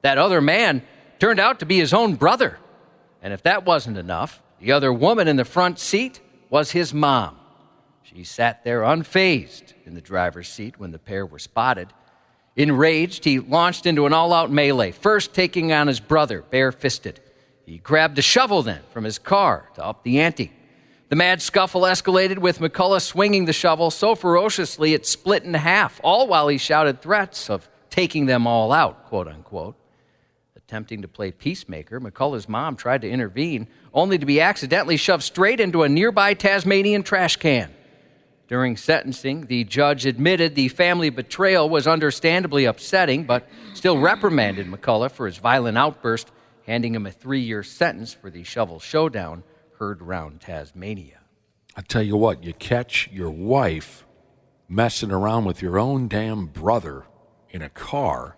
That other man turned out to be his own brother. And if that wasn't enough, the other woman in the front seat was his mom. She sat there unfazed in the driver's seat when the pair were spotted. Enraged, he launched into an all-out melee, first taking on his brother, bare-fisted. He grabbed a shovel then from his car to up the ante. The mad scuffle escalated with McCullough swinging the shovel so ferociously it split in half, all while he shouted threats of taking them all out, quote-unquote. Attempting to play peacemaker, McCullough's mom tried to intervene, only to be accidentally shoved straight into a nearby Tasmanian trash can. During sentencing, the judge admitted the family betrayal was understandably upsetting, but still reprimanded McCullough for his violent outburst, handing him a 3-year sentence for the shovel showdown heard around Tasmania. I tell you what, you catch your wife messing around with your own damn brother in a car,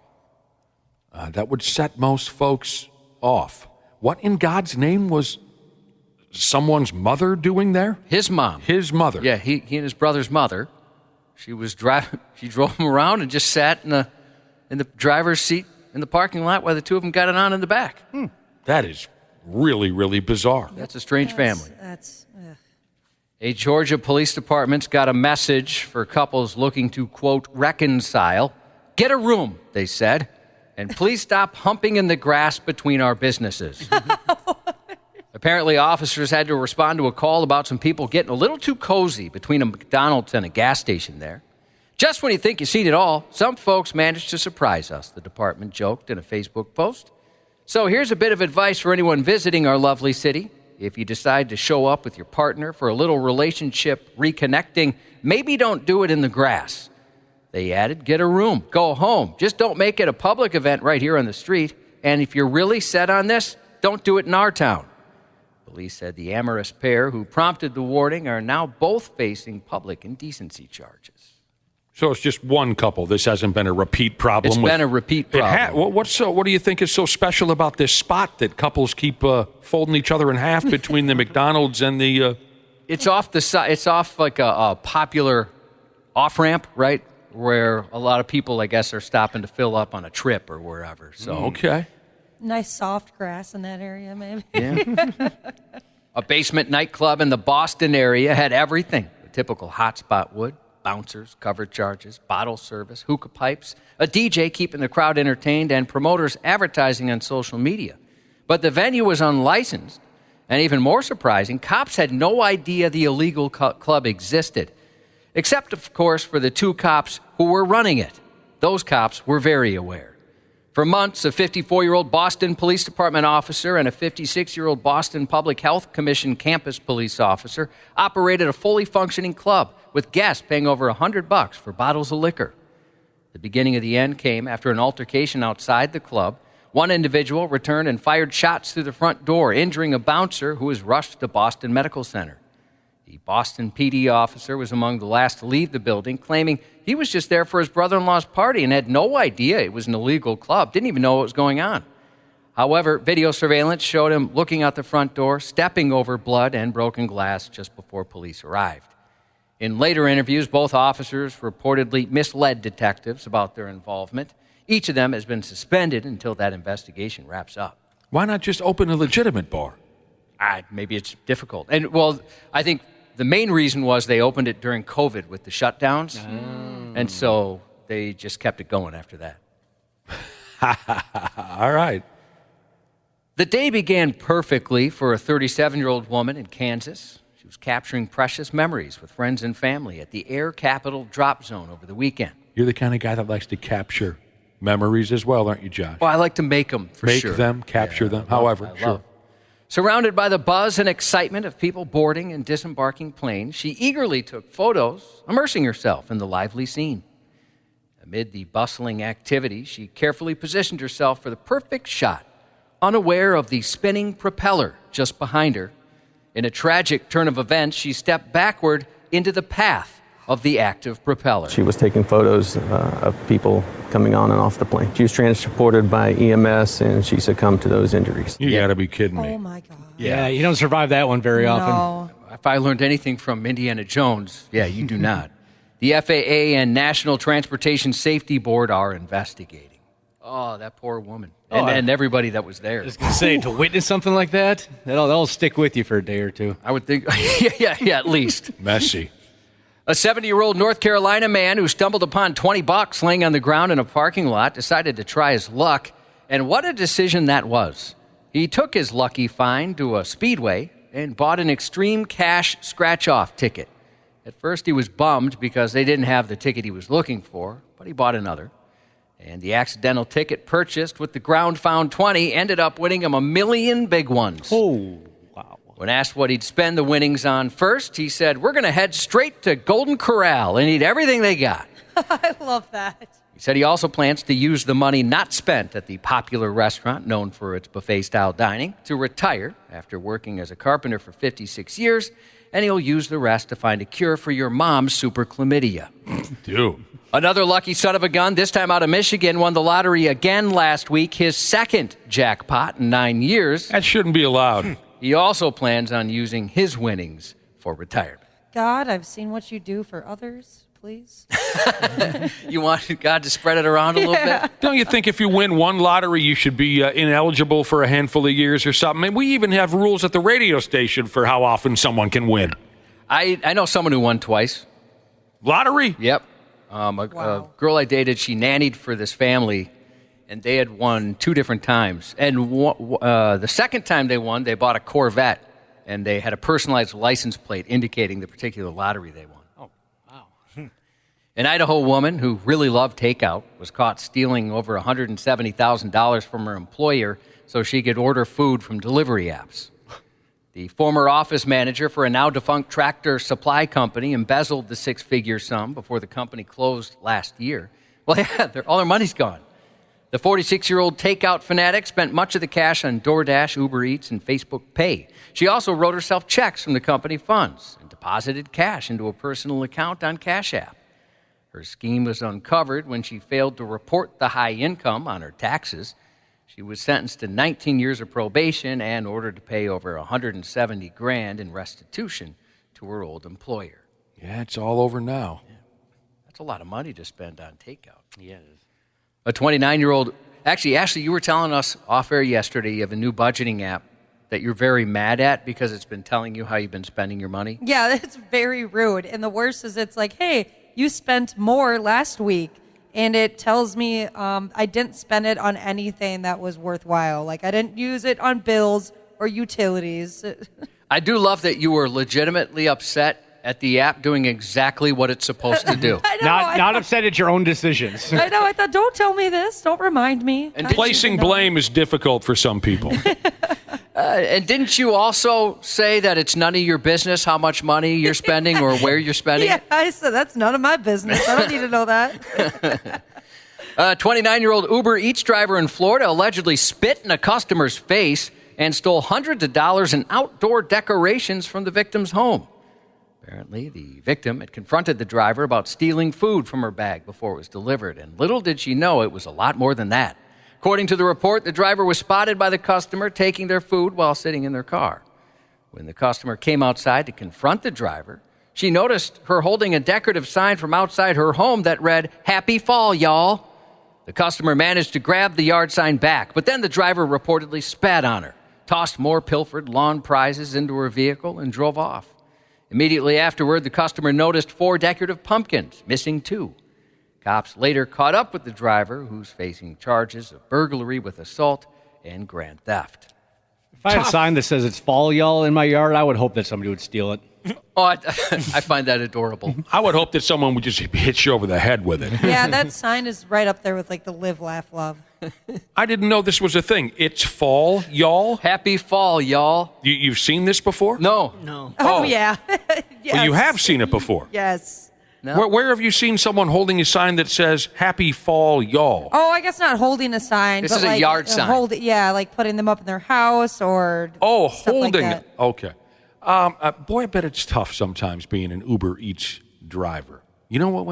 that would set most folks off. What in God's name was someone's mother doing there? His mom. His mother. Yeah, he and his brother's mother. She was driving. She drove him around and just sat in the driver's seat in the parking lot while the two of them got it on in the back. That is really, really bizarre. That's a strange family. That's A Georgia police department's got a message for couples looking to, quote, reconcile. Get a room, they said, and please stop humping in the grass between our businesses. Apparently, officers had to respond to a call about some people getting a little too cozy between a McDonald's and a gas station there. Just when you think you've seen it all, some folks managed to surprise us, the department joked in a Facebook post. So here's a bit of advice for anyone visiting our lovely city. If you decide to show up with your partner for a little relationship reconnecting, maybe don't do it in the grass. They added, get a room, go home. Just don't make it a public event right here on the street. And if you're really set on this, don't do it in our town. Police said the amorous pair who prompted the warning are now both facing public indecency charges. So it's just one couple. This hasn't been a repeat problem. It's been a repeat problem. What do you think is so special about this spot that couples keep folding each other in half between the McDonald's and the? It's off the side. It's off like a popular off ramp, right, where a lot of people, I guess, are stopping to fill up on a trip or wherever. So okay. nice soft grass in that area, maybe. Yeah. A basement nightclub in the Boston area had everything. The typical hotspot would. Bouncers, cover charges, bottle service, hookah pipes, a DJ keeping the crowd entertained, and promoters advertising on social media. But the venue was unlicensed, and even more surprising, cops had no idea the illegal club existed, except, of course, for the 2 cops who were running it. Those cops were very aware. For months, a 54-year-old Boston Police Department officer and a 56-year-old Boston Public Health Commission campus police officer operated a fully functioning club, with guests paying over $100 for bottles of liquor. The beginning of the end came after an altercation outside the club. One individual returned and fired shots through the front door, injuring a bouncer who was rushed to Boston Medical Center. The Boston PD officer was among the last to leave the building, claiming he was just there for his brother-in-law's party and had no idea it was an illegal club, didn't even know what was going on. However, video surveillance showed him looking out the front door, stepping over blood and broken glass just before police arrived. In later interviews, both officers reportedly misled detectives about their involvement. Each of them has been suspended until that investigation wraps up. Why not just open a legitimate bar? Maybe it's difficult. And, well, I think the main reason was they opened it during COVID with the shutdowns. And so they just kept it going after that. All right. The day began perfectly for a 37-year-old woman in Kansas. She was capturing precious memories with friends and family at the Air Capital Drop Zone over the weekend. You're the kind of guy that likes to capture memories as well, aren't you, Josh? Well, I like to make them, for sure. Make them, capture them, however, sure. Surrounded by the buzz and excitement of people boarding and disembarking planes, she eagerly took photos, immersing herself in the lively scene. Amid the bustling activity, she carefully positioned herself for the perfect shot, unaware of the spinning propeller just behind her. In a tragic turn of events, she stepped backward into the path of the active propeller. She was taking photos of people coming on and off the plane. She was transported by EMS, and she succumbed to those injuries. You got to be kidding me. Oh, my God. Yeah, you don't survive that one very often. If I learned anything from Indiana Jones, you do not. The FAA and National Transportation Safety Board are investigating. Oh, that poor woman. And everybody that was there. I was going to say, to witness something like that, that'll stick with you for a day or two. I would think, yeah, at least. Messy. A 70-year-old North Carolina man who stumbled upon $20 laying on the ground in a parking lot decided to try his luck. And what a decision that was. He took his lucky find to a speedway and bought an extreme cash scratch-off ticket. At first, he was bummed because they didn't have the ticket he was looking for, but he bought another. And the accidental ticket purchased with the ground-found 20 ended up winning him $1 million big ones. Oh, wow. When asked what he'd spend the winnings on first, he said, "We're going to head straight to Golden Corral and eat everything they got." I love that. He said he also plans to use the money not spent at the popular restaurant known for its buffet-style dining to retire after working as a carpenter for 56 years, and he'll use the rest to find a cure for your mom's super chlamydia. Dude. Another lucky son of a gun, this time out of Michigan, won the lottery again last week, his second jackpot in 9 years. That shouldn't be allowed. He also plans on using his winnings for retirement. God, I've seen what you do for others. Please. You want God to spread it around a little bit? Don't you think if you win one lottery, you should be ineligible for a handful of years or something? And we even have rules at the radio station for how often someone can win. I know someone who won twice. Lottery? Yep. A girl I dated, she nannied for this family, and they had won 2 different times. And the second time they won, they bought a Corvette, and they had a personalized license plate indicating the particular lottery they won. Oh, wow. An Idaho woman who really loved takeout was caught stealing over $170,000 from her employer so she could order food from delivery apps. The former office manager for a now-defunct tractor supply company embezzled the 6-figure sum before the company closed last year. Well, yeah, all their money's gone. The 46-year-old takeout fanatic spent much of the cash on DoorDash, Uber Eats, and Facebook Pay. She also wrote herself checks from the company funds and deposited cash into a personal account on Cash App. Her scheme was uncovered when she failed to report the high income on her taxes. She was sentenced to 19 years of probation and ordered to pay over $170,000 in restitution to her old employer. Yeah, it's all over now. Yeah. That's a lot of money to spend on takeout. Yeah, it is. A 29-year-old, actually, Ashley, you were telling us off-air yesterday you have a new budgeting app that you're very mad at because it's been telling you how you've been spending your money. Yeah, it's very rude. And the worst is it's like, hey, you spent more last week. And it tells me I didn't spend it on anything that was worthwhile. Like, I didn't use it on bills or utilities. I do love that you were legitimately upset at the app doing exactly what it's supposed to do. I know, Not upset at your own decisions. I know. I thought, don't tell me this. Don't remind me. And placing blame is difficult for some people. And didn't you also say that it's none of your business how much money you're spending or where you're spending it? I said that's none of my business. I don't need to know that. A 29-year-old Uber Eats driver in Florida allegedly spit in a customer's face and stole hundreds of dollars in outdoor decorations from the victim's home. Apparently, the victim had confronted the driver about stealing food from her bag before it was delivered, and little did she know it was a lot more than that. According to the report, the driver was spotted by the customer taking their food while sitting in their car. When the customer came outside to confront the driver, she noticed her holding a decorative sign from outside her home that read, "Happy Fall, y'all." The customer managed to grab the yard sign back, but then the driver reportedly spat on her, tossed more pilfered lawn prizes into her vehicle, and drove off. Immediately afterward, the customer noticed 4 decorative pumpkins, missing 2. Cops later caught up with the driver, who's facing charges of burglary with assault and grand theft. If I had a sign that says it's fall, y'all, in my yard, I would hope that somebody would steal it. Oh, I find that adorable. I would hope that someone would just hit you over the head with it. Yeah, that sign is right up there with like the live, laugh, love. I didn't know this was a thing. It's fall, y'all. Happy fall, y'all. You've seen this before? No. Oh, yeah. Yes. Well, you have seen it before. Yes. No. Where have you seen someone holding a sign that says "Happy Fall, y'all"? Oh, I guess not holding a sign. This but is a like, yard sign. Like putting them up in their house or stuff Holding like that. it. Okay. Boy, I bet it's tough sometimes being an Uber Eats driver. You know what?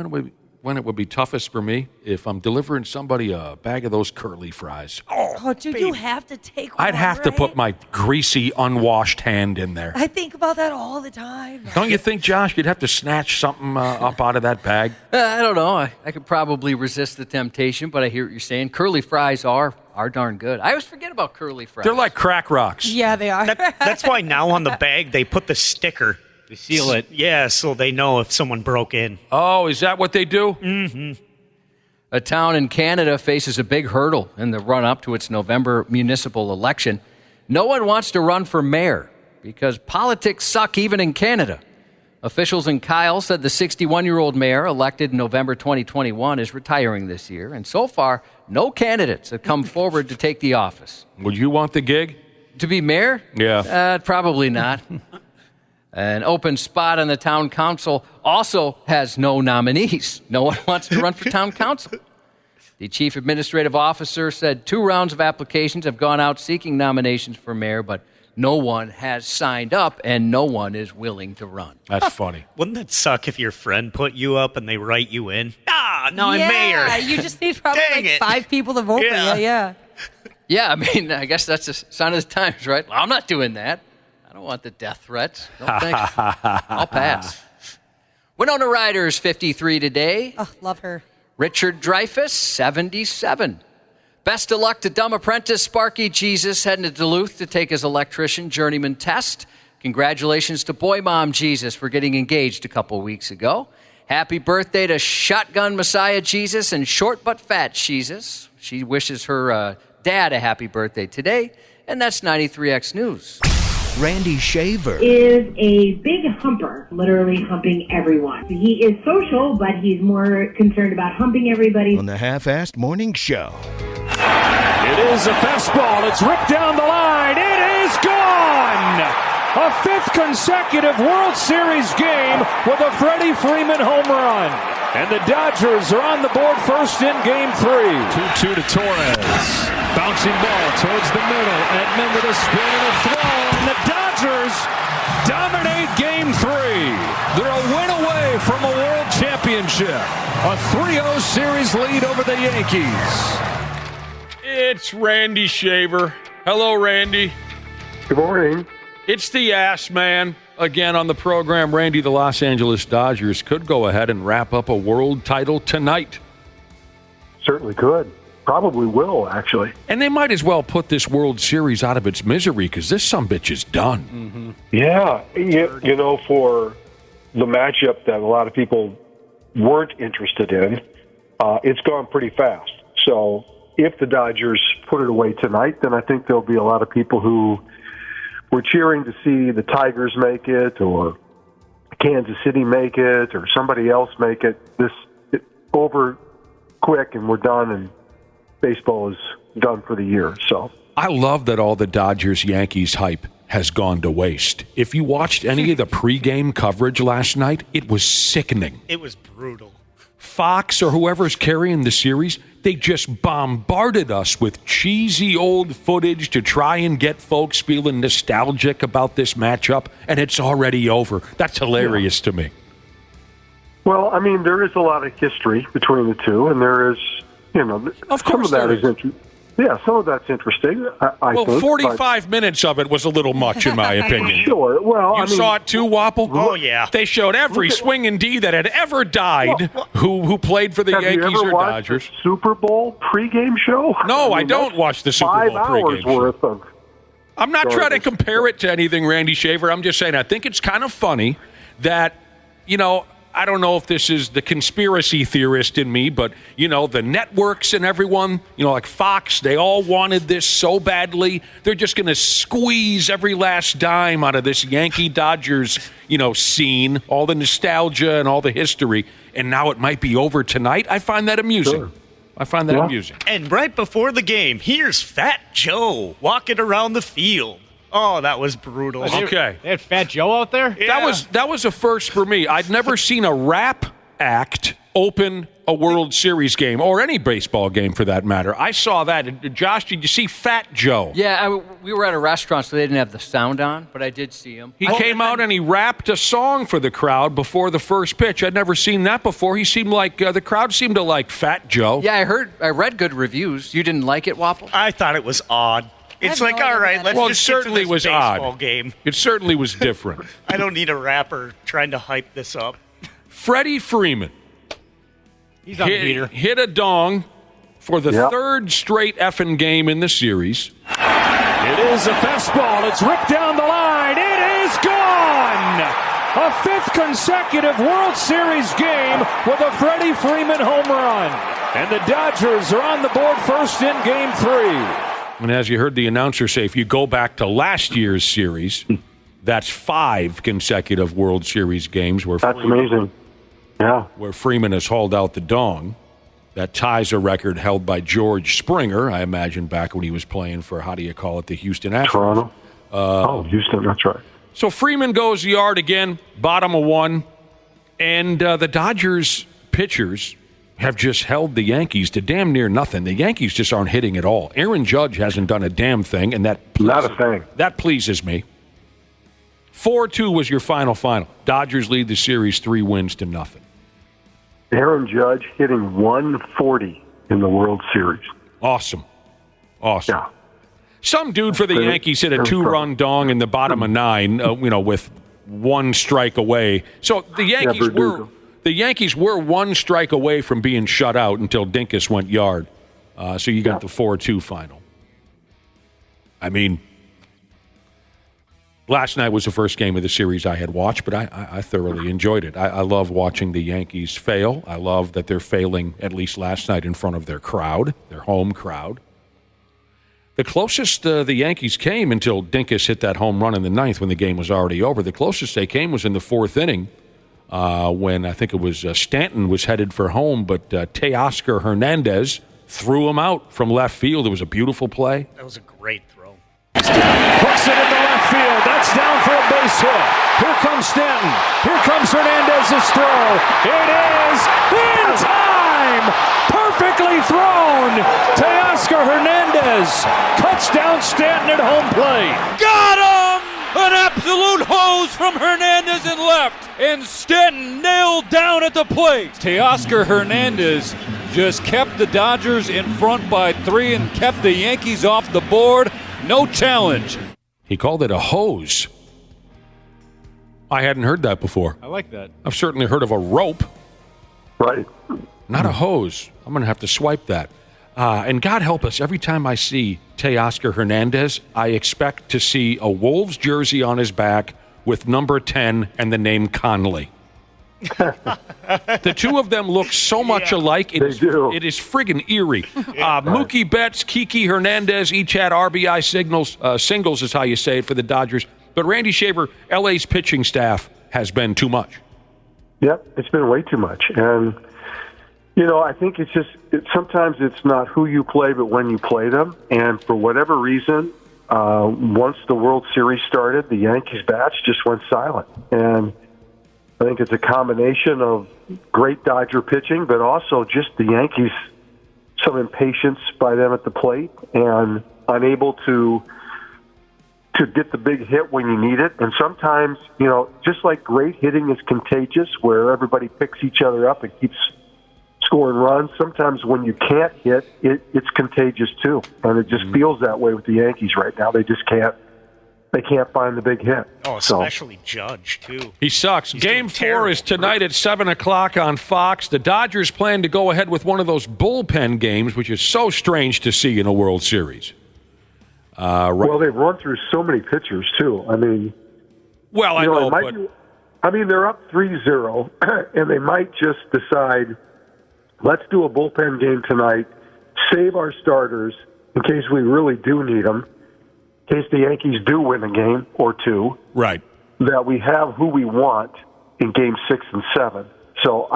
When it would be toughest for me? If I'm delivering somebody a bag of those curly fries. Oh, dude, you have to take one, I'd have to put my greasy, unwashed hand in there. I think about that all the time. Don't you think, Josh, you'd have to snatch something up out of that bag? I don't know. I could probably resist the temptation, but I hear what you're saying. Curly fries are darn good. I always forget about curly fries. They're like crack rocks. Yeah, they are. That's why now on the bag they put the sticker. They seal it. Yeah, so they know if someone broke in. Oh, is that what they do? Mm-hmm. A town in Canada faces a big hurdle in the run-up to its November municipal election. No one wants to run for mayor because politics suck even in Canada. Officials in Kyle said the 61-year-old mayor elected in November 2021 is retiring this year, and so far, no candidates have come forward to take the office. Would you want the gig? To be mayor? Yeah. Probably not. An open spot on the town council also has no nominees. No one wants to run for town council. The chief administrative officer said 2 rounds of applications have gone out seeking nominations for mayor, but no one has signed up and no one is willing to run. That's funny. Wouldn't that suck if your friend put you up and they write you in? No, I'm mayor. Yeah, you just need probably 5 people to vote for you. Yeah. Yeah, I mean, I guess that's a sign of the times, right? Well, I'm not doing that. I don't want the death threats. No, thanks. I'll pass. Winona Ryder's 53 today. Oh, love her. Richard Dreyfuss, 77. Best of luck to dumb apprentice Sparky Jesus heading to Duluth to take his electrician journeyman test. Congratulations to boy mom Jesus for getting engaged a couple weeks ago. Happy birthday to shotgun Messiah Jesus and short but fat Jesus. She wishes her dad a happy birthday today. And that's 93X News. Randy Shaver is a big humper, literally humping everyone. He is social, but he's more concerned about humping everybody. on the Half-Assed Morning Show. It is a fastball. It's ripped down the line. It is gone! A 5th consecutive World Series game with a Freddie Freeman home run. And the Dodgers are on the board first in Game 3. 2-2 to Torres. Bouncing ball towards the middle. Edman with a spin and a throw. And the Dodgers dominate Game 3. They're a win away from a World Championship. A 3-0 series lead over the Yankees. It's Randy Shaver. Hello, Randy. Good morning. It's the Ass Man. Again on the program, Randy, the Los Angeles Dodgers could go ahead and wrap up a world title tonight. Certainly could. Probably will, actually. And they might as well put this World Series out of its misery because this sumbitch is done. Mm-hmm. Yeah. You know, for the matchup that a lot of people weren't interested in, it's gone pretty fast. So if the Dodgers put it away tonight, then I think there'll be a lot of people who were cheering to see the Tigers make it or Kansas City make it or somebody else make it. Over quick and we're done, and baseball is done for the year. So I love that all the Dodgers-Yankees hype has gone to waste. If you watched any of the pregame coverage last night, it was sickening. It was brutal. Fox or whoever's carrying the series, they just bombarded us with cheesy old footage to try and get folks feeling nostalgic about this matchup, and it's already over. That's hilarious to me. Well, I mean, there is a lot of history between the two, and there is, you know, of course some of that is interesting. Yeah, some of that's interesting. I think, 45 minutes of it was a little much, in my opinion. Sure. Well, you saw it too, Wapple? Oh, yeah. They showed every swinging D that had ever died who played for the Yankees or Dodgers. The Super Bowl pregame show? No, I don't watch the Super Bowl pregame show. 5 hours worth of. I'm not trying to compare it to anything, Randy Shaver. I'm just saying I think it's kind of funny that, you know, I don't know if this is the conspiracy theorist in me, but, the networks and everyone, like Fox, they all wanted this so badly. They're just going to squeeze every last dime out of this Yankee-Dodgers, scene, all the nostalgia and all the history, and now it might be over tonight. I find that amusing. Sure. I find that amusing. And right before the game, here's Fat Joe walking around the field. Oh, that was brutal. Okay. They had Fat Joe out there? Yeah. That was a first for me. I'd never seen a rap act open a World Series game, or any baseball game for that matter. I saw that. Josh, did you see Fat Joe? Yeah, we were at a restaurant, so they didn't have the sound on, but I did see him. He came out and he rapped a song for the crowd before the first pitch. I'd never seen that before. He seemed like, the crowd seemed to like Fat Joe. Yeah, I read good reviews. You didn't like it, Wapple? I thought it was odd. It's like, all right, let's just get to this baseball game. It certainly was different. I don't need a rapper trying to hype this up. Freddie Freeman. He's on the heater. Hit a dong for the third straight effing game in the series. It is a fastball. It's ripped down the line. It is gone. A fifth consecutive World Series game with a Freddie Freeman home run. And the Dodgers are on the board first in Game 3. And as you heard the announcer say, if you go back to last year's series, that's 5 consecutive World Series games where amazing. Yeah. Where Freeman has hauled out the dong. That ties a record held by George Springer, I imagine, back when he was playing for, the Houston Astros. Toronto. Houston, that's right. So Freeman goes yard again, bottom of 1, and the Dodgers pitchers have just held the Yankees to damn near nothing. The Yankees just aren't hitting at all. Aaron Judge hasn't done a damn thing, and not a thing. That pleases me. 4-2 was your final. Dodgers lead the series 3-0. Aaron Judge hitting 140 in the World Series. Awesome. Yeah. Some dude for the Yankees hit a 2-run dong in the bottom of 9, with 1 strike away. So the Yankees were 1 strike away from being shut out until Dinkus went yard. So you got the 4-2 final. I mean, last night was the first game of the series I had watched, but I thoroughly enjoyed it. I love watching the Yankees fail. I love that they're failing, at least last night, in front of their crowd, their home crowd. The closest the Yankees came until Dinkus hit that home run in the 9th when the game was already over. The closest they came was in the 4th inning. When I think it was Stanton was headed for home, but Teoscar Hernandez threw him out from left field. It was a beautiful play. That was a great throw. Hooks it into left field. That's down for a base hit. Here comes Stanton. Here comes Hernandez's throw. It is in time. Perfectly thrown. Teoscar Hernandez cuts down Stanton at home plate. Got him! An absolute hose from Hernandez in left, and Stanton nailed down at the plate. Teoscar Hernandez just kept the Dodgers in front by 3 and kept the Yankees off the board. No challenge. He called it a hose. I hadn't heard that before. I like that. I've certainly heard of a rope. Right. Not a hose. I'm going to have to swipe that. And God help us, every time I see Teoscar Hernandez, I expect to see a Wolves jersey on his back with number 10 and the name Conley. The two of them look so much alike. It is friggin' eerie. Mookie Betts, Kiki Hernandez each had RBI singles is how you say it for the Dodgers. But Randy Shaver, LA's pitching staff has been too much. Yep, it's been way too much. And I think it's just sometimes it's not who you play, but when you play them. And for whatever reason, once the World Series started, the Yankees bats just went silent. And I think it's a combination of great Dodger pitching, but also just the Yankees, some impatience by them at the plate and unable to get the big hit when you need it. And sometimes, just like great hitting is contagious, where everybody picks each other up and keeps scoring runs, sometimes when you can't hit, it's contagious too. And it just feels that way with the Yankees right now. They just can't find the big hit. Oh, especially Judge, too. He sucks. Game 4 is tonight at 7 o'clock on Fox. The Dodgers plan to go ahead with one of those bullpen games, which is so strange to see in a World Series. Well, they've run through so many pitchers, too. I mean... Well, I know, but... I mean, they're up 3-0, and they might just decide, let's do a bullpen game tonight, save our starters in case we really do need them, in case the Yankees do win a game or two. Right. That we have who we want in game 6 and 7. So,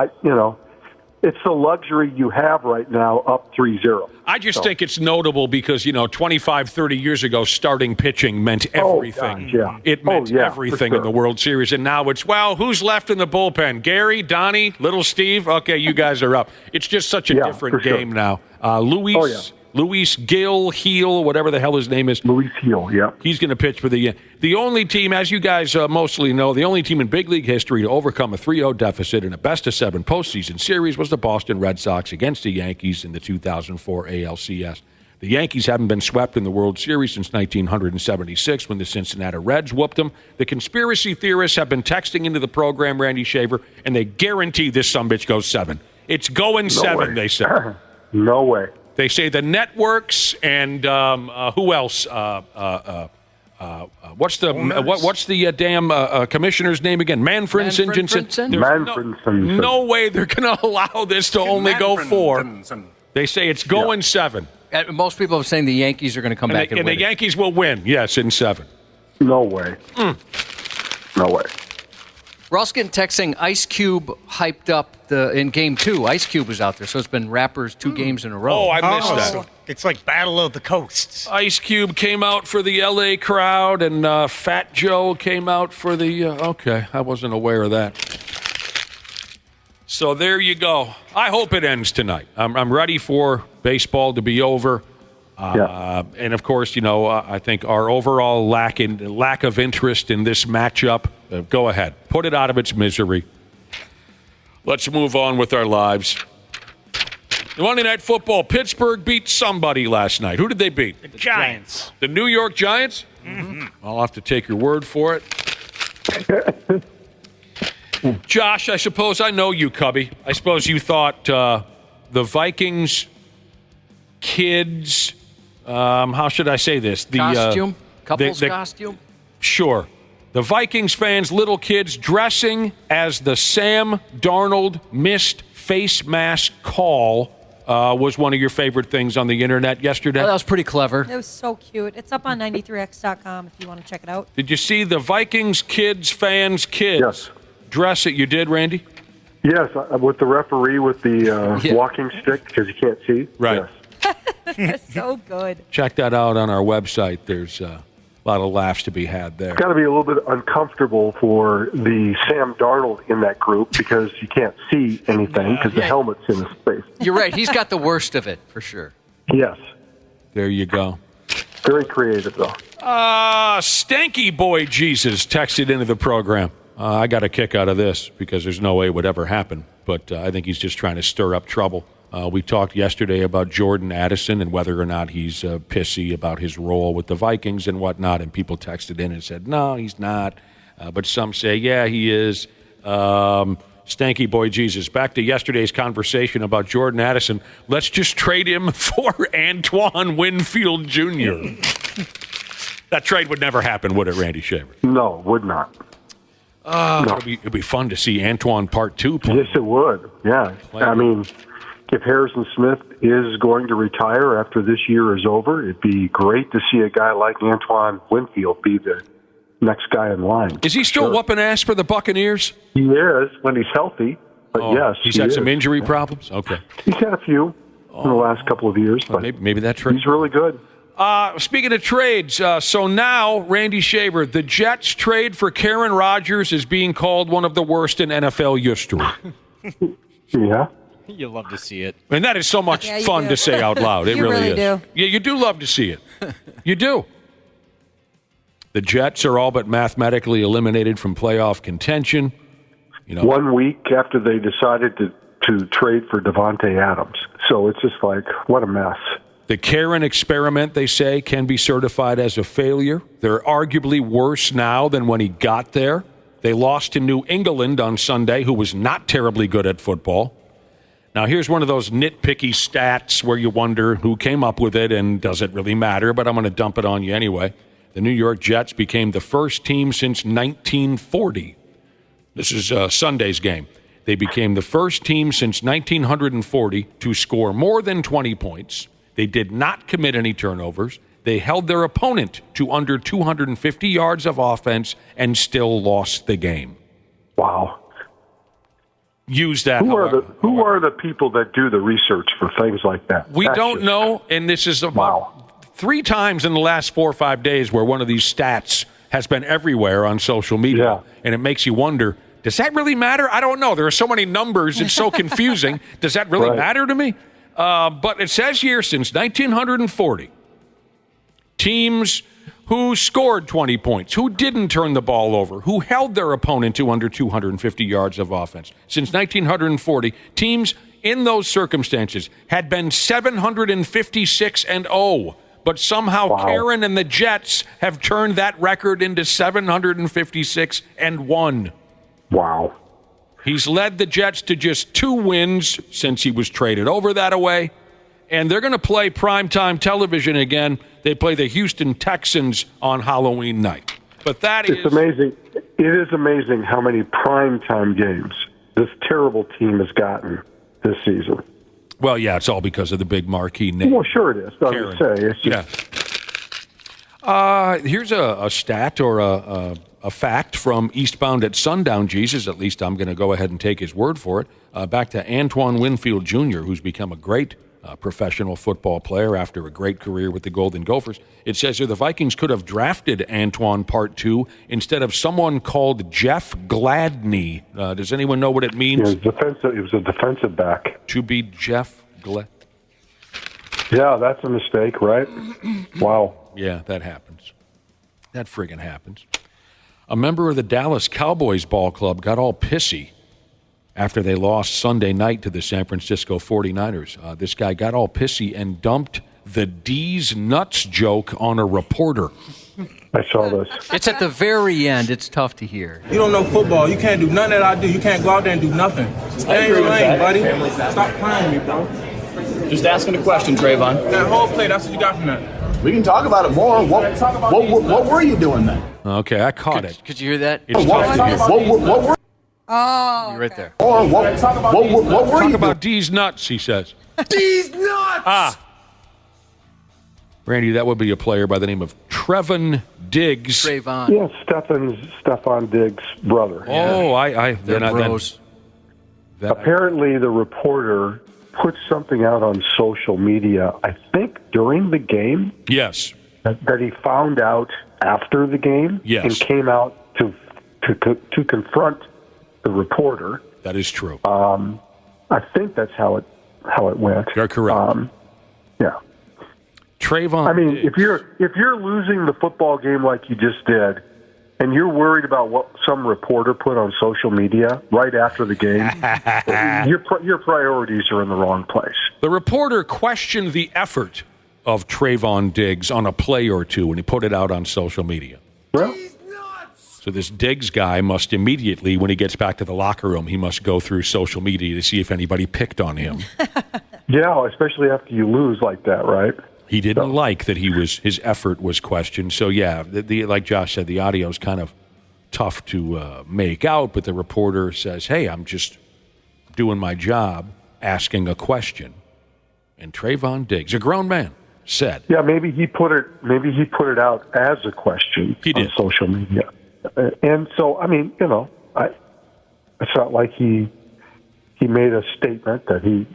it's the luxury you have right now, up 3-0. I just think it's notable because, 25, 30 years ago, starting pitching meant everything. It meant everything in the World Series. And now it's, who's left in the bullpen? Gary, Donnie, Little Steve? Okay, you guys are up. It's just such a different game now. Luis Gil, whatever the hell his name is. Luis Gil, yeah. He's going to pitch for the only team, as you guys mostly know, the only team in big league history to overcome a 3-0 deficit in a best-of-7 postseason series was the Boston Red Sox against the Yankees in the 2004 ALCS. The Yankees haven't been swept in the World Series since 1976 when the Cincinnati Reds whooped them. The conspiracy theorists have been texting into the program, Randy Shaver, and they guarantee this sumbitch goes 7. It's going 7, they say. No way. They say the networks and who else? What's the damn commissioner's name again? Manfred Sinjinson. No way they're going to allow this to only go 4. They say it's going 7. Most people are saying the Yankees are going to come back and win. And the Yankees will win, yes, in 7. No way. No way. We're also getting text saying Ice Cube hyped up in Game 2. Ice Cube was out there, so it's been rappers 2 games in a row. Oh, I missed that. It's like Battle of the Coasts. Ice Cube came out for the L.A. crowd, and Fat Joe came out for the... okay, I wasn't aware of that. So there you go. I hope it ends tonight. I'm ready for baseball to be over. And, of course, I think our overall lack of interest in this matchup, go ahead. Put it out of its misery. Let's move on with our lives. Monday Night Football, Pittsburgh beat somebody last night. Who did they beat? The Giants. The New York Giants? Mm-hmm. I'll have to take your word for it. Josh, I suppose I know you, Cubby. I suppose you thought the Vikings kids... how should I say this? The costume? Couple's costume? Sure. The Vikings fans' little kids dressing as the Sam Darnold missed face mask call was one of your favorite things on the internet yesterday. Oh, that was pretty clever. It was so cute. It's up on 93x.com if you want to check it out. Did you see the Vikings fans' kids dress it? You did, Randy? Yes, with the referee with the walking stick because you can't see. Right. Yes. So good. Check that out on our website. There's a lot of laughs to be had there. It's got to be a little bit uncomfortable for the Sam Darnold in that group because you can't see anything because the helmet's in his face. You're right. He's got the worst of it, for sure. Yes. There you go. Very creative, though. Stanky Boy Jesus texted into the program. I got a kick out of this because there's no way it would ever happen, but I think he's just trying to stir up trouble. We talked yesterday about Jordan Addison and whether or not he's pissy about his role with the Vikings and whatnot, and people texted in and said, no, he's not. But some say, yeah, he is. Stanky Boy Jesus. Back to yesterday's conversation about Jordan Addison. Let's just trade him for Antoine Winfield Jr. That trade would never happen, would it, Randy Shaver? No, would not. No. It'd be fun to see Antoine Part 2 play. Yes, it would. Yeah. I mean... If Harrison Smith is going to retire after this year is over, it'd be great to see a guy like Antoine Winfield be the next guy in line. Is he still whooping ass for the Buccaneers? He is when he's healthy, but yes. He's had some injury problems? Okay. He's had a few in the last couple of years, but maybe that's true. He's really good. Speaking of trades, so now, Randy Shaver, the Jets trade for Karen Rodgers is being called one of the worst in NFL history. Yeah. You love to see it. And that is so much fun to say out loud. It really is. Do. Yeah, you do love to see it. You do. The Jets are all but mathematically eliminated from playoff contention. 1 week after they decided to trade for Devontae Adams. So it's just like, what a mess. The Karen experiment, they say, can be certified as a failure. They're arguably worse now than when he got there. They lost to New England on Sunday, who was not terribly good at football. Now, here's one of those nitpicky stats where you wonder who came up with it and does it really matter, but I'm going to dump it on you anyway. The New York Jets became the first team since 1940 This is Sunday's game. They became the first team since 1940 to score more than 20 points. They did not commit any turnovers. They held their opponent to under 250 yards of offense and still lost the game. Wow. Use that. Who are the people that do the research for things like that? We don't know, and this is about 3 times in the last 4 or 5 days where one of these stats has been everywhere on social media, and it makes you wonder, does that really matter? I don't know. There are so many numbers. It's so confusing. Does that really matter to me? But it says here since 1940, teams who scored 20 points, who didn't turn the ball over, who held their opponent to under 250 yards of offense. Since 1940, teams in those circumstances had been 756-0, but somehow Karen and the Jets have turned that record into 756-1. Wow. He's led the Jets to just 2 wins since he was traded over that away. And they're going to play primetime television again. They play the Houston Texans on Halloween night. But it's amazing. It is amazing how many primetime games this terrible team has gotten this season. Well, yeah, it's all because of the big marquee name. Well, sure it is. Karen. It's just... Here's a stat or a fact from Eastbound at Sundown Jesus. At least I'm going to go ahead and take his word for it. Back to Antoine Winfield Jr., who's become a great professional football player after a great career with the Golden Gophers. It says here the Vikings could have drafted Antoine Part 2 instead of someone called Jeff Gladney. Does anyone know what it means? He was a defensive back. To be Jeff Gladney. Yeah, that's a mistake, right? Wow. Yeah, that happens. That friggin' happens. A member of the Dallas Cowboys ball club got all pissy after they lost Sunday night to the San Francisco 49ers. This guy got all pissy and dumped the D's nuts joke on a reporter. I saw this. It's at the very end. It's tough to hear. You don't know football. You can't do nothing that I do. You can't go out there and do nothing. Stay in your lane, buddy. Stop playing me, bro. Just asking a question, Trayvon. That whole play, that's what you got from that. We can talk about it more. What were you doing then? Okay, I caught it. Could you hear that? It's tough to hear. What were Oh, you're right there. Or what were Talk you about D's nuts, he says. D's nuts! Randy, that would be a player by the name of Trevon Diggs. Trayvon. Yeah, Stefan Diggs' brother. Oh, They're bros. Apparently, the reporter put something out on social media, I think during the game. Yes. That he found out after the game. Yes. And came out to confront the reporter. That is true. I think that's how it went. You're correct. Yeah. Trayvon. I mean, if you're losing the football game like you just did, and you're worried about what some reporter put on social media right after the game, your priorities are in the wrong place. The reporter questioned the effort of Trayvon Diggs on a play or two when he put it out on social media. Well, so this Diggs guy must immediately, when he gets back to the locker room, he must go through social media to see if anybody picked on him. Yeah, especially after you lose like that, right? He didn't like that his effort was questioned. So, yeah, like Josh said, the audio is kind of tough to make out, but the reporter says, hey, I'm just doing my job, asking a question. And Trayvon Diggs, a grown man, said. Yeah, maybe he put it out as a question on social media. And so, I mean, it's not like he made a statement that he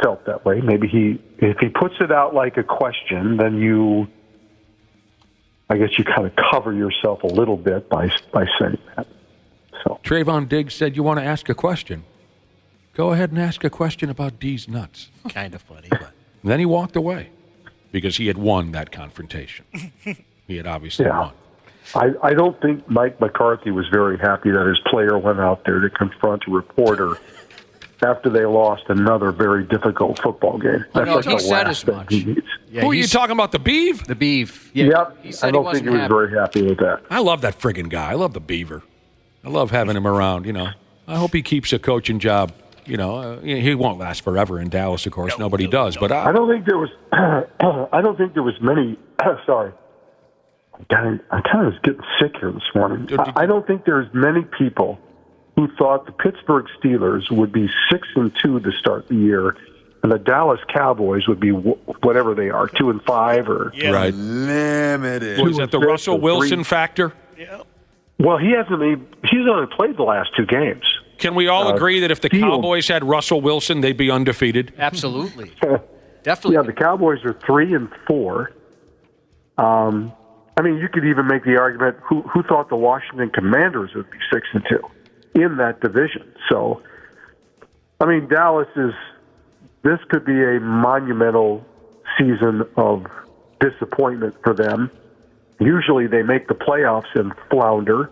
felt that way. Maybe if he puts it out like a question, then I guess you kind of cover yourself a little bit by saying that. So Trayvon Diggs said, you want to ask a question? Go ahead and ask a question about D's nuts. Kind of funny. But. Then he walked away because he had won that confrontation. He had obviously won. I don't think Mike McCarthy was very happy that his player went out there to confront a reporter after they lost another very difficult football game. That's no, like he the said last as thing much. he needs. Yeah, Who are you talking about, the Beav? The Beav. Yeah, yep. He said I don't think he was very happy with that. I love that friggin' guy. I love the Beaver. I love having him around, I hope he keeps a coaching job. He won't last forever in Dallas, of course. Nobody does. But I don't think there was. I don't think there was many. Sorry, I kind of was getting sick here this morning. I don't think there's many people who thought the Pittsburgh Steelers would be 6-2 to start the year, and the Dallas Cowboys would be whatever they are, 2-5 or Right. Limited. Was that the Russell Wilson factor? Yeah. Well, he's only played the last 2 games. Can we all agree that if the Cowboys had Russell Wilson, they'd be undefeated? Absolutely. Definitely. Yeah, the Cowboys are 3-4. I mean, you could even make the argument who thought the Washington Commanders would be 6-2 in that division. So, I mean, this could be a monumental season of disappointment for them. Usually they make the playoffs and flounder.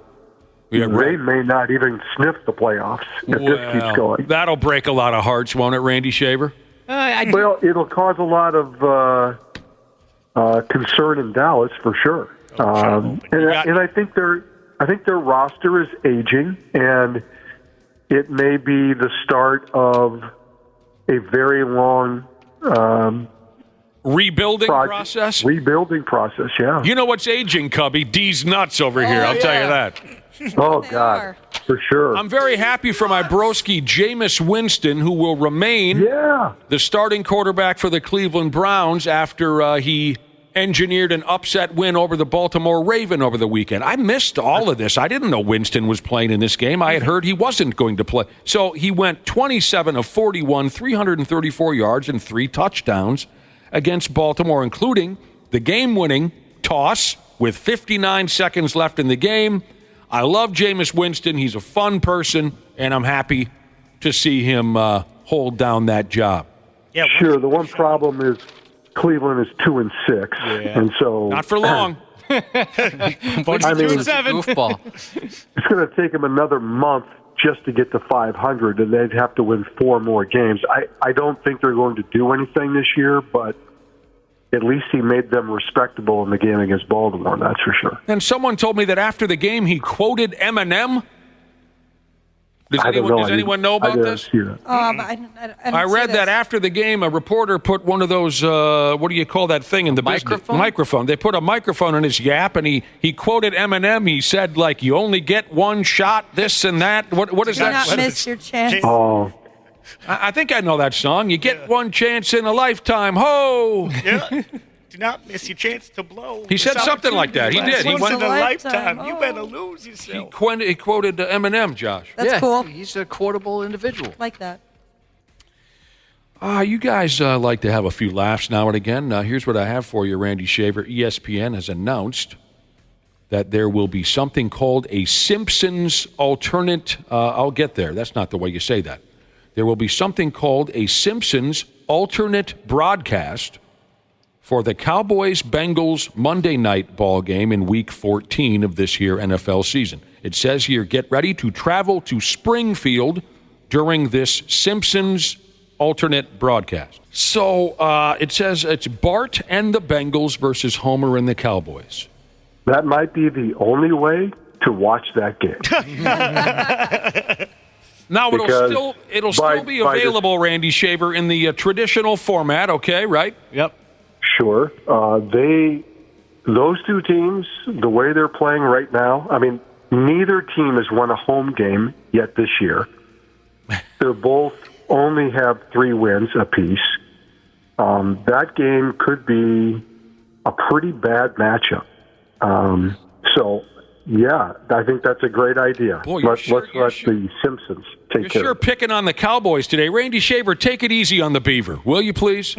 Yeah, right. They may not even sniff the playoffs if this keeps going. That'll break a lot of hearts, won't it, Randy Shaver? Well, it'll cause a lot of concern in Dallas for sure. And I think their roster is aging, and it may be the start of a very long rebuilding process. Rebuilding process, yeah. You know what's aging, Cubby? D's nuts over here. I'll tell you that. Oh, God, for sure. I'm very happy for my broski, Jameis Winston, who will remain the starting quarterback for the Cleveland Browns after he engineered an upset win over the Baltimore Raven over the weekend. I missed all of this. I didn't know Winston was playing in this game. I had heard he wasn't going to play. So he went 27 of 41, 334 yards, and 3 touchdowns against Baltimore, including the game-winning toss with 59 seconds left in the game. I love Jameis Winston. He's a fun person, and I'm happy to see him hold down that job. Yeah, sure. The one problem is Cleveland is 2-6, and so not for long. I mean, 2-7. Goofball. It's going to take them another month just to get to 500, and they'd have to win 4 more games. I don't think they're going to do anything this year, but at least he made them respectable in the game against Baltimore, that's for sure. And someone told me that after the game he quoted Eminem. Does anyone know about this? I read that after the game, a reporter put one of those, what do you call that thing in the business? Microphone. They put a microphone in his yap, and he quoted Eminem. He said, like, you only get one shot, this and that. What is that? Do not miss your chance. Oh. I think I know that song. You get one chance in a lifetime. Ho! Yeah. Do not miss your chance to blow. He said something like that. He did. He went in a lifetime. You better lose yourself. He quoted Eminem, Josh. That's cool. He's a quotable individual. Like that. You guys like to have a few laughs now and again. Here's what I have for you, Randy Shaver. ESPN has announced that there will be something called a Simpsons alternate. I'll get there. That's not the way you say that. There will be something called a Simpsons alternate broadcast for the Cowboys-Bengals Monday night ball game in Week 14 of this here NFL season. It says here, get ready to travel to Springfield during this Simpsons alternate broadcast. So it says it's Bart and the Bengals versus Homer and the Cowboys. That might be the only way to watch that game. Now, it'll still be available, Randy Shaver, in the traditional format, okay, right? Yep. Sure. Those two teams, the way they're playing right now, I mean, neither team has won a home game yet this year. They're both only have 3 wins apiece. That game could be a pretty bad matchup. So, yeah, I think that's a great idea. Boy, let's let the Simpsons take You're care sure of it. picking on the Cowboys today. Randy Shaver, take it easy on the Beaver, will you please?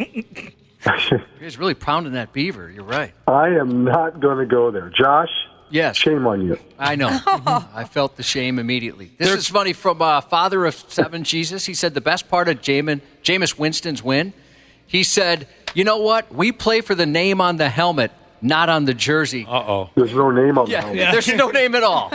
He's really pounding that beaver. You're right. I am not going to go there. Josh? Yes. Shame on you. I know. I felt the shame immediately. This is funny from Father of 7, Jesus. He said the best part of Jameis Winston's win, he said, you know what? We play for the name on the helmet, not on the jersey. Uh-oh. There's no name on the helmet. There's no name at all.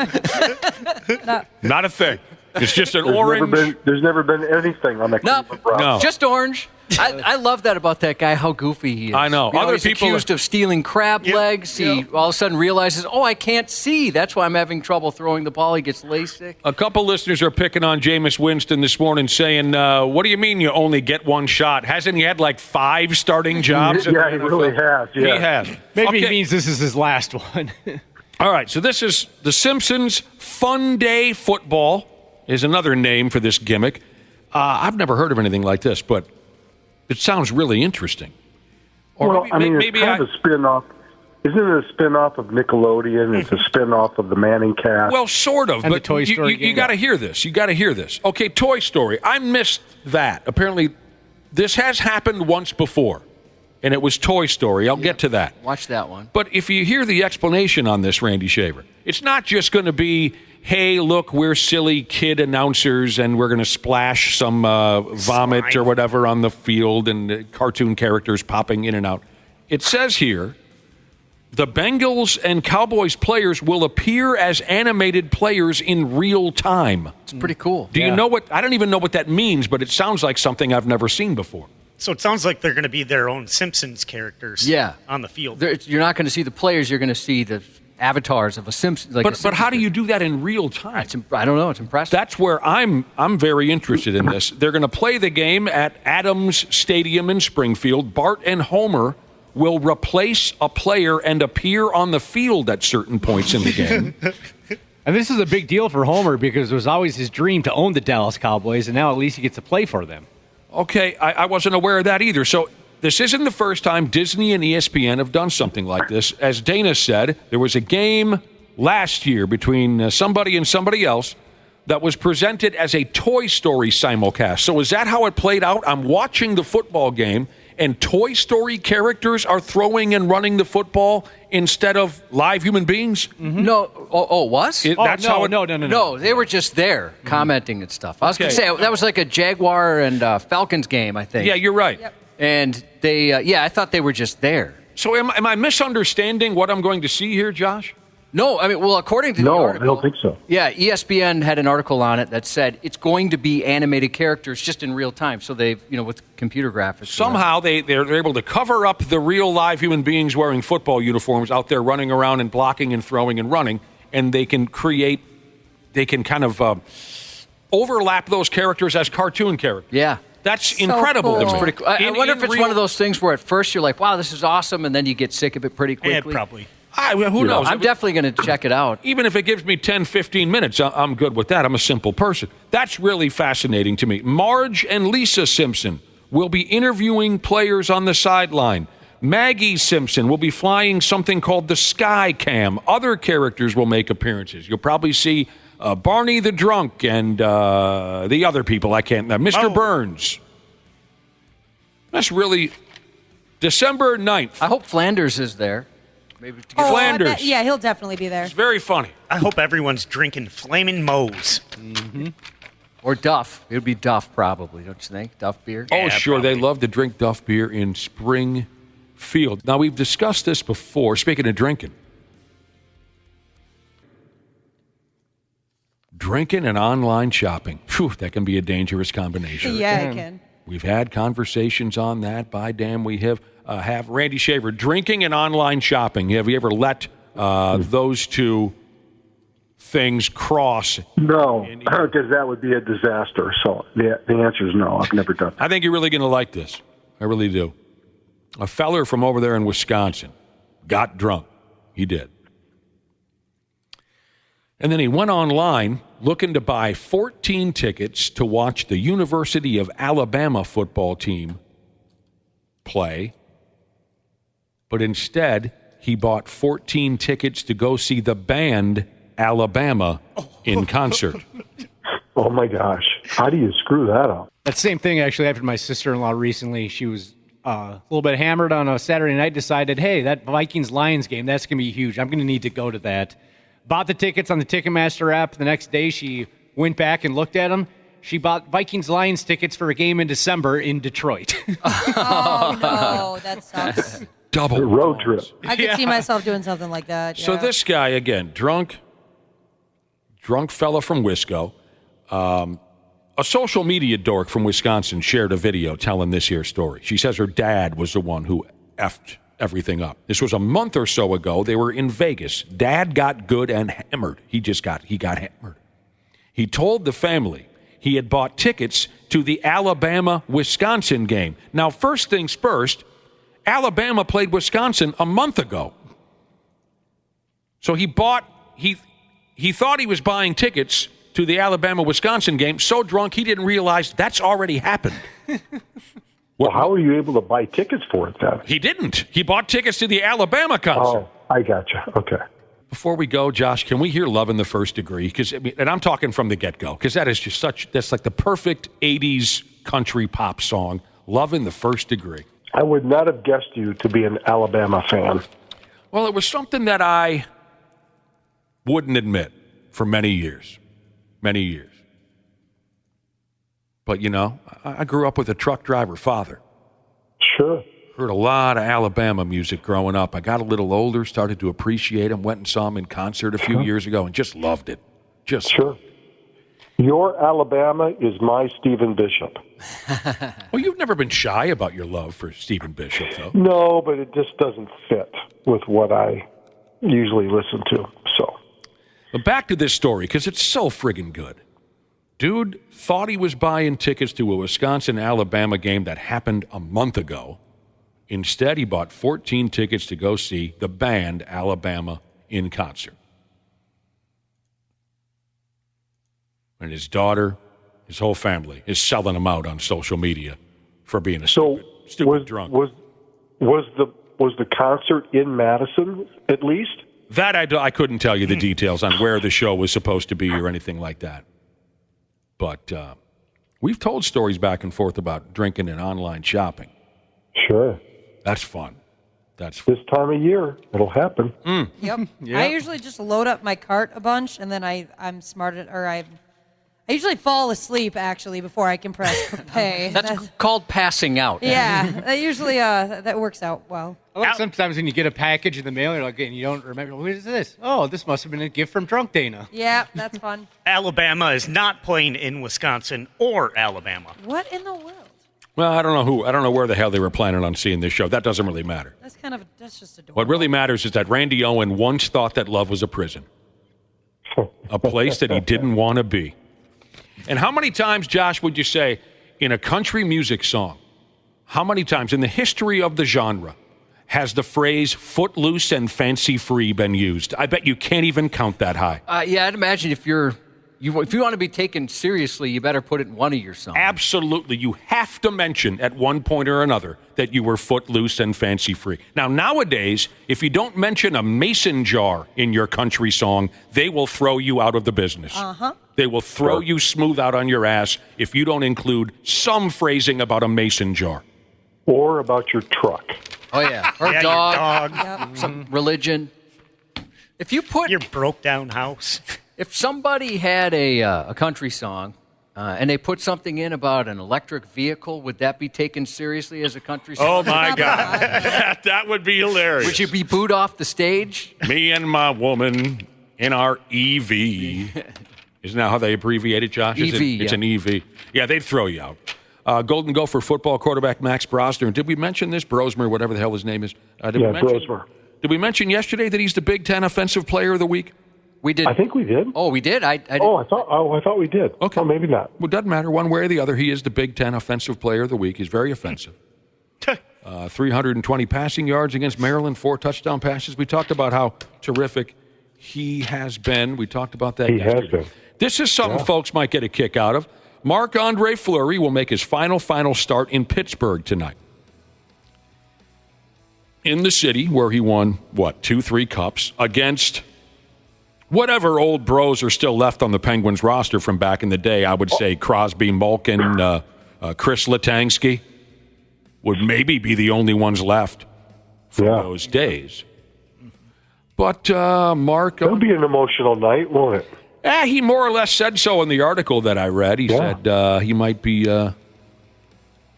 Not a thing. It's just an orange. There's never been anything on the Cleveland Browns. No. Just orange. I love that about that guy, how goofy he is. I know. You Other he's people accused of stealing crab legs. He all of a sudden realizes, I can't see. That's why I'm having trouble throwing the ball. He gets LASIK. A couple listeners are picking on Jameis Winston this morning, saying, what do you mean you only get one shot? Hasn't he had like 5 starting jobs? Yeah, he really has. Yeah. He has. Maybe he means this is his last one. All right, so this is the Simpsons Fun Day Football. is another name for this gimmick. I've never heard of anything like this, but it sounds really interesting. Or it's kind of a spin-off. Isn't it a spin-off of Nickelodeon? It's a spin-off of the Manning cast. Well, sort of, And but the Toy Story you got to hear this. You got to hear this. Okay, Toy Story. I missed that. Apparently, this has happened once before, and it was Toy Story. I'll get to that. Watch that one. But if you hear the explanation on this, Randy Shaver, it's not just going to be, hey, look, we're silly kid announcers, and we're going to splash some vomit or whatever on the field and cartoon characters popping in and out. It says here, the Bengals and Cowboys players will appear as animated players in real time. It's pretty cool. Do you know what? I don't even know what that means, but it sounds like something I've never seen before. So it sounds like they're going to be their own Simpsons characters on the field. You're not going to see the players. You're going to see the avatars of a Simpsons. But how do you do that in real time? I don't know. It's impressive. That's where I'm very interested in this. They're going to play the game at Adams Stadium in Springfield. Bart and Homer will replace a player and appear on the field at certain points in the game. And this is a big deal for Homer because it was always his dream to own the Dallas Cowboys, and now at least he gets to play for them. Okay, I wasn't aware of that either. So this isn't the first time Disney and ESPN have done something like this. As Dana said, there was a game last year between somebody and somebody else that was presented as a Toy Story simulcast. So is that how it played out? I'm watching the football game, and Toy Story characters are throwing and running the football instead of live human beings? Mm-hmm. No. Oh, it was? No, they were just there commenting and stuff. I was going to say, that was like a Jaguar and Falcons game, I think. Yeah, you're right. Yep. And they, I thought they were just there. So am I misunderstanding what I'm going to see here, Josh? No, I mean, well, according to the article. I don't think so. Yeah, ESPN had an article on it that said it's going to be animated characters just in real time. So they, with computer graphics. Somehow they're able to cover up the real live human beings wearing football uniforms out there running around and blocking and throwing and running, and they can kind of overlap those characters as cartoon characters. Yeah. That's incredible. Cool. That's pretty cool. I wonder if it's one of those things where at first you're like, wow, this is awesome, and then you get sick of it pretty quickly. Yeah, probably. Who knows? I'm definitely going to check it out. Even if it gives me 10, 15 minutes, I'm good with that. I'm a simple person. That's really fascinating to me. Marge and Lisa Simpson will be interviewing players on the sideline. Maggie Simpson will be flying something called the Sky Cam. Other characters will make appearances. You'll probably see Barney the Drunk and the other people. I can't. Mr. Burns. That's really December 9th. I hope Flanders is there. Maybe Flanders. Yeah, he'll definitely be there. It's very funny. I hope everyone's drinking Flamin' Moe's. Mm-hmm. Or Duff. It would be Duff probably, don't you think? Duff beer? Oh, sure. Probably. They love to drink Duff beer in Springfield. Now, we've discussed this before. Speaking of drinking. Drinking and online shopping. Phew, that can be a dangerous combination. Yeah, it can. We've had conversations on that. By damn, we have Randy Shaver. Drinking and online shopping. Have you ever let those two things cross? No, because that would be a disaster. So the answer is no. I've never done that. I think you're really going to like this. I really do. A feller from over there in Wisconsin got drunk. He did. And then he went online looking to buy 14 tickets to watch the University of Alabama football team play. But instead, he bought 14 tickets to go see the band Alabama in concert. Oh, my gosh. How do you screw that up? That same thing actually happened to my sister-in-law recently. She was a little bit hammered on a Saturday night, decided, hey, that Vikings-Lions game, that's going to be huge. I'm going to need to go to that. Bought the tickets on the Ticketmaster app. The next day, she went back and looked at them. She bought Vikings-Lions tickets for a game in December in Detroit. Oh, no, that sucks. Double road trip. I could see myself doing something like that. So this guy, again, drunk fella from Wisco, a social media dork from Wisconsin shared a video telling this here story. She says her dad was the one who effed everything up. This was a month or so ago. They were in Vegas. Dad got good and hammered. He got hammered. He told the family he had bought tickets to the Alabama-Wisconsin game. Now, first things first, Alabama played Wisconsin a month ago. So he thought he was buying tickets to the Alabama-Wisconsin game, so drunk he didn't realize that's already happened. Well, how were you able to buy tickets for it then? He didn't. He bought tickets to the Alabama concert. Oh, I gotcha. Okay. Before we go, Josh, can we hear Love in the First Degree? And I'm talking from the get-go, because that is just that's like the perfect 80s country pop song, Love in the First Degree. I would not have guessed you to be an Alabama fan. Well, it was something that I wouldn't admit for many years. Many years. But, you know, I grew up with a truck driver father. Sure. Heard a lot of Alabama music growing up. I got a little older, started to appreciate him, went and saw him in concert a few years ago, and just loved it. Just sure. Your Alabama is my Stephen Bishop. Well, you've never been shy about your love for Stephen Bishop, though. No, but it just doesn't fit with what I usually listen to. So, but back to this story, because it's so friggin' good. Dude thought he was buying tickets to a Wisconsin-Alabama game that happened a month ago. Instead, he bought 14 tickets to go see the band Alabama in concert. And his daughter, his whole family, is selling him out on social media for being a stupid drunk. Was the concert in Madison, at least? That I couldn't tell you the details on where the show was supposed to be or anything like that. But we've told stories back and forth about drinking and online shopping. Sure. That's fun. That's fun. This time of year, it'll happen. Yep. I usually just load up my cart a bunch, and then I usually fall asleep, actually, before I can press pay. That's called passing out. Yeah, that usually that works out well. I like sometimes when you get a package in the mail, you're like, and you don't remember, what is this? Oh, this must have been a gift from Drunk Dana. Yeah, that's fun. Alabama is not playing in Wisconsin or Alabama. What in the world? Well, I don't know where the hell they were planning on seeing this show. That doesn't really matter. That's just adorable. What really matters is that Randy Owen once thought that love was a prison, a place that he didn't want to be. And how many times, Josh, would you say in a country music song, how many times in the history of the genre has the phrase footloose and fancy free been used? I bet you can't even count that high. Yeah, I'd imagine if you want to be taken seriously, you better put it in one of your songs. Absolutely. You have to mention at one point or another that you were footloose and fancy free. Now, nowadays, if you don't mention a mason jar in your country song, they will throw you out of the business. Uh-huh. They will throw you smooth out on your ass if you don't include some phrasing about a mason jar. Or about your truck. Oh, yeah. Or yeah, dog. Your dog. Some religion. If you put your broke down house. If somebody had a country song and they put something in about an electric vehicle, would that be taken seriously as a country song? Oh, my God. That would be hilarious. Would you be booed off the stage? Me and my woman in our EV. Isn't that how they abbreviate it, Josh? EV, It's an EV. Yeah, they'd throw you out. Golden Gopher football quarterback Max Brosner. Did we mention this? Brosmer, whatever the hell his name is. Brosmer. Did we mention yesterday that he's the Big Ten Offensive Player of the Week? We did. I think we did. Oh, we did? I did. I thought we did. Okay. Oh, maybe not. Well, it doesn't matter. One way or the other, he is the Big Ten Offensive Player of the Week. He's very offensive. 320 passing yards against Maryland, 4 touchdown passes. We talked about how terrific he has been. We talked about that yesterday. He has been. This is something folks might get a kick out of. Marc-Andre Fleury will make his final start in Pittsburgh tonight. In the city where he won, 2-3 cups against whatever old bros are still left on the Penguins roster from back in the day. I would say Crosby, Malkin, Chris Letangski would maybe be the only ones left from those days. But Mark... It'll be an emotional night, won't it? He more or less said so in the article that I read. He said he might be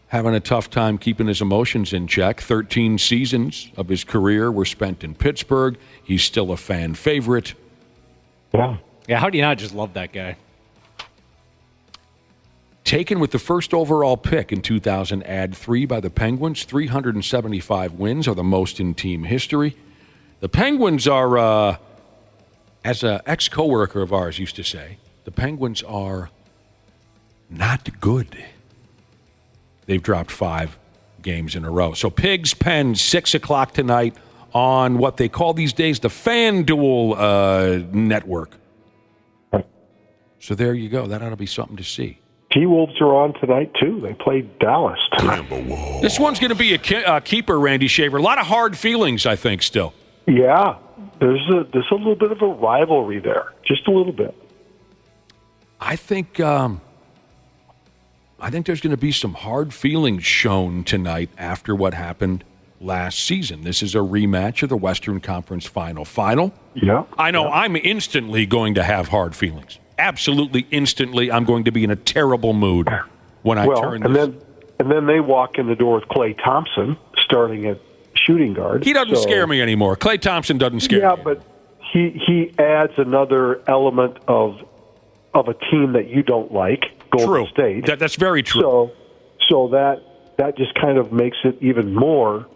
having a tough time keeping his emotions in check. 13 seasons of his career were spent in Pittsburgh. He's still a fan favorite. Yeah. Yeah, how do you not just love that guy? Taken with the first overall pick in 2000, add 3 by the Penguins. 375 wins are the most in team history. The Penguins are... as an ex-coworker of ours used to say, the Penguins are not good. They've dropped 5 games in a row. So Pigs, Pens, 6 o'clock tonight on what they call these days the FanDuel network. So there you go. That ought to be something to see. T-Wolves are on tonight, too. They played Dallas tonight. This one's going to be a keeper, Randy Shaver. A lot of hard feelings, I think, still. Yeah, there's a little bit of a rivalry there, just a little bit. I think there's going to be some hard feelings shown tonight after what happened last season. This is a rematch of the Western Conference Final. Yeah. I know I'm instantly going to have hard feelings. Absolutely instantly, I'm going to be in a terrible mood when I turn this. And then they walk in the door with Klay Thompson starting at shooting guard. He doesn't scare me anymore. Klay Thompson doesn't scare me. Yeah, but he adds another element of a team that you don't like, Golden State. That's very true. So that just kind of makes it even more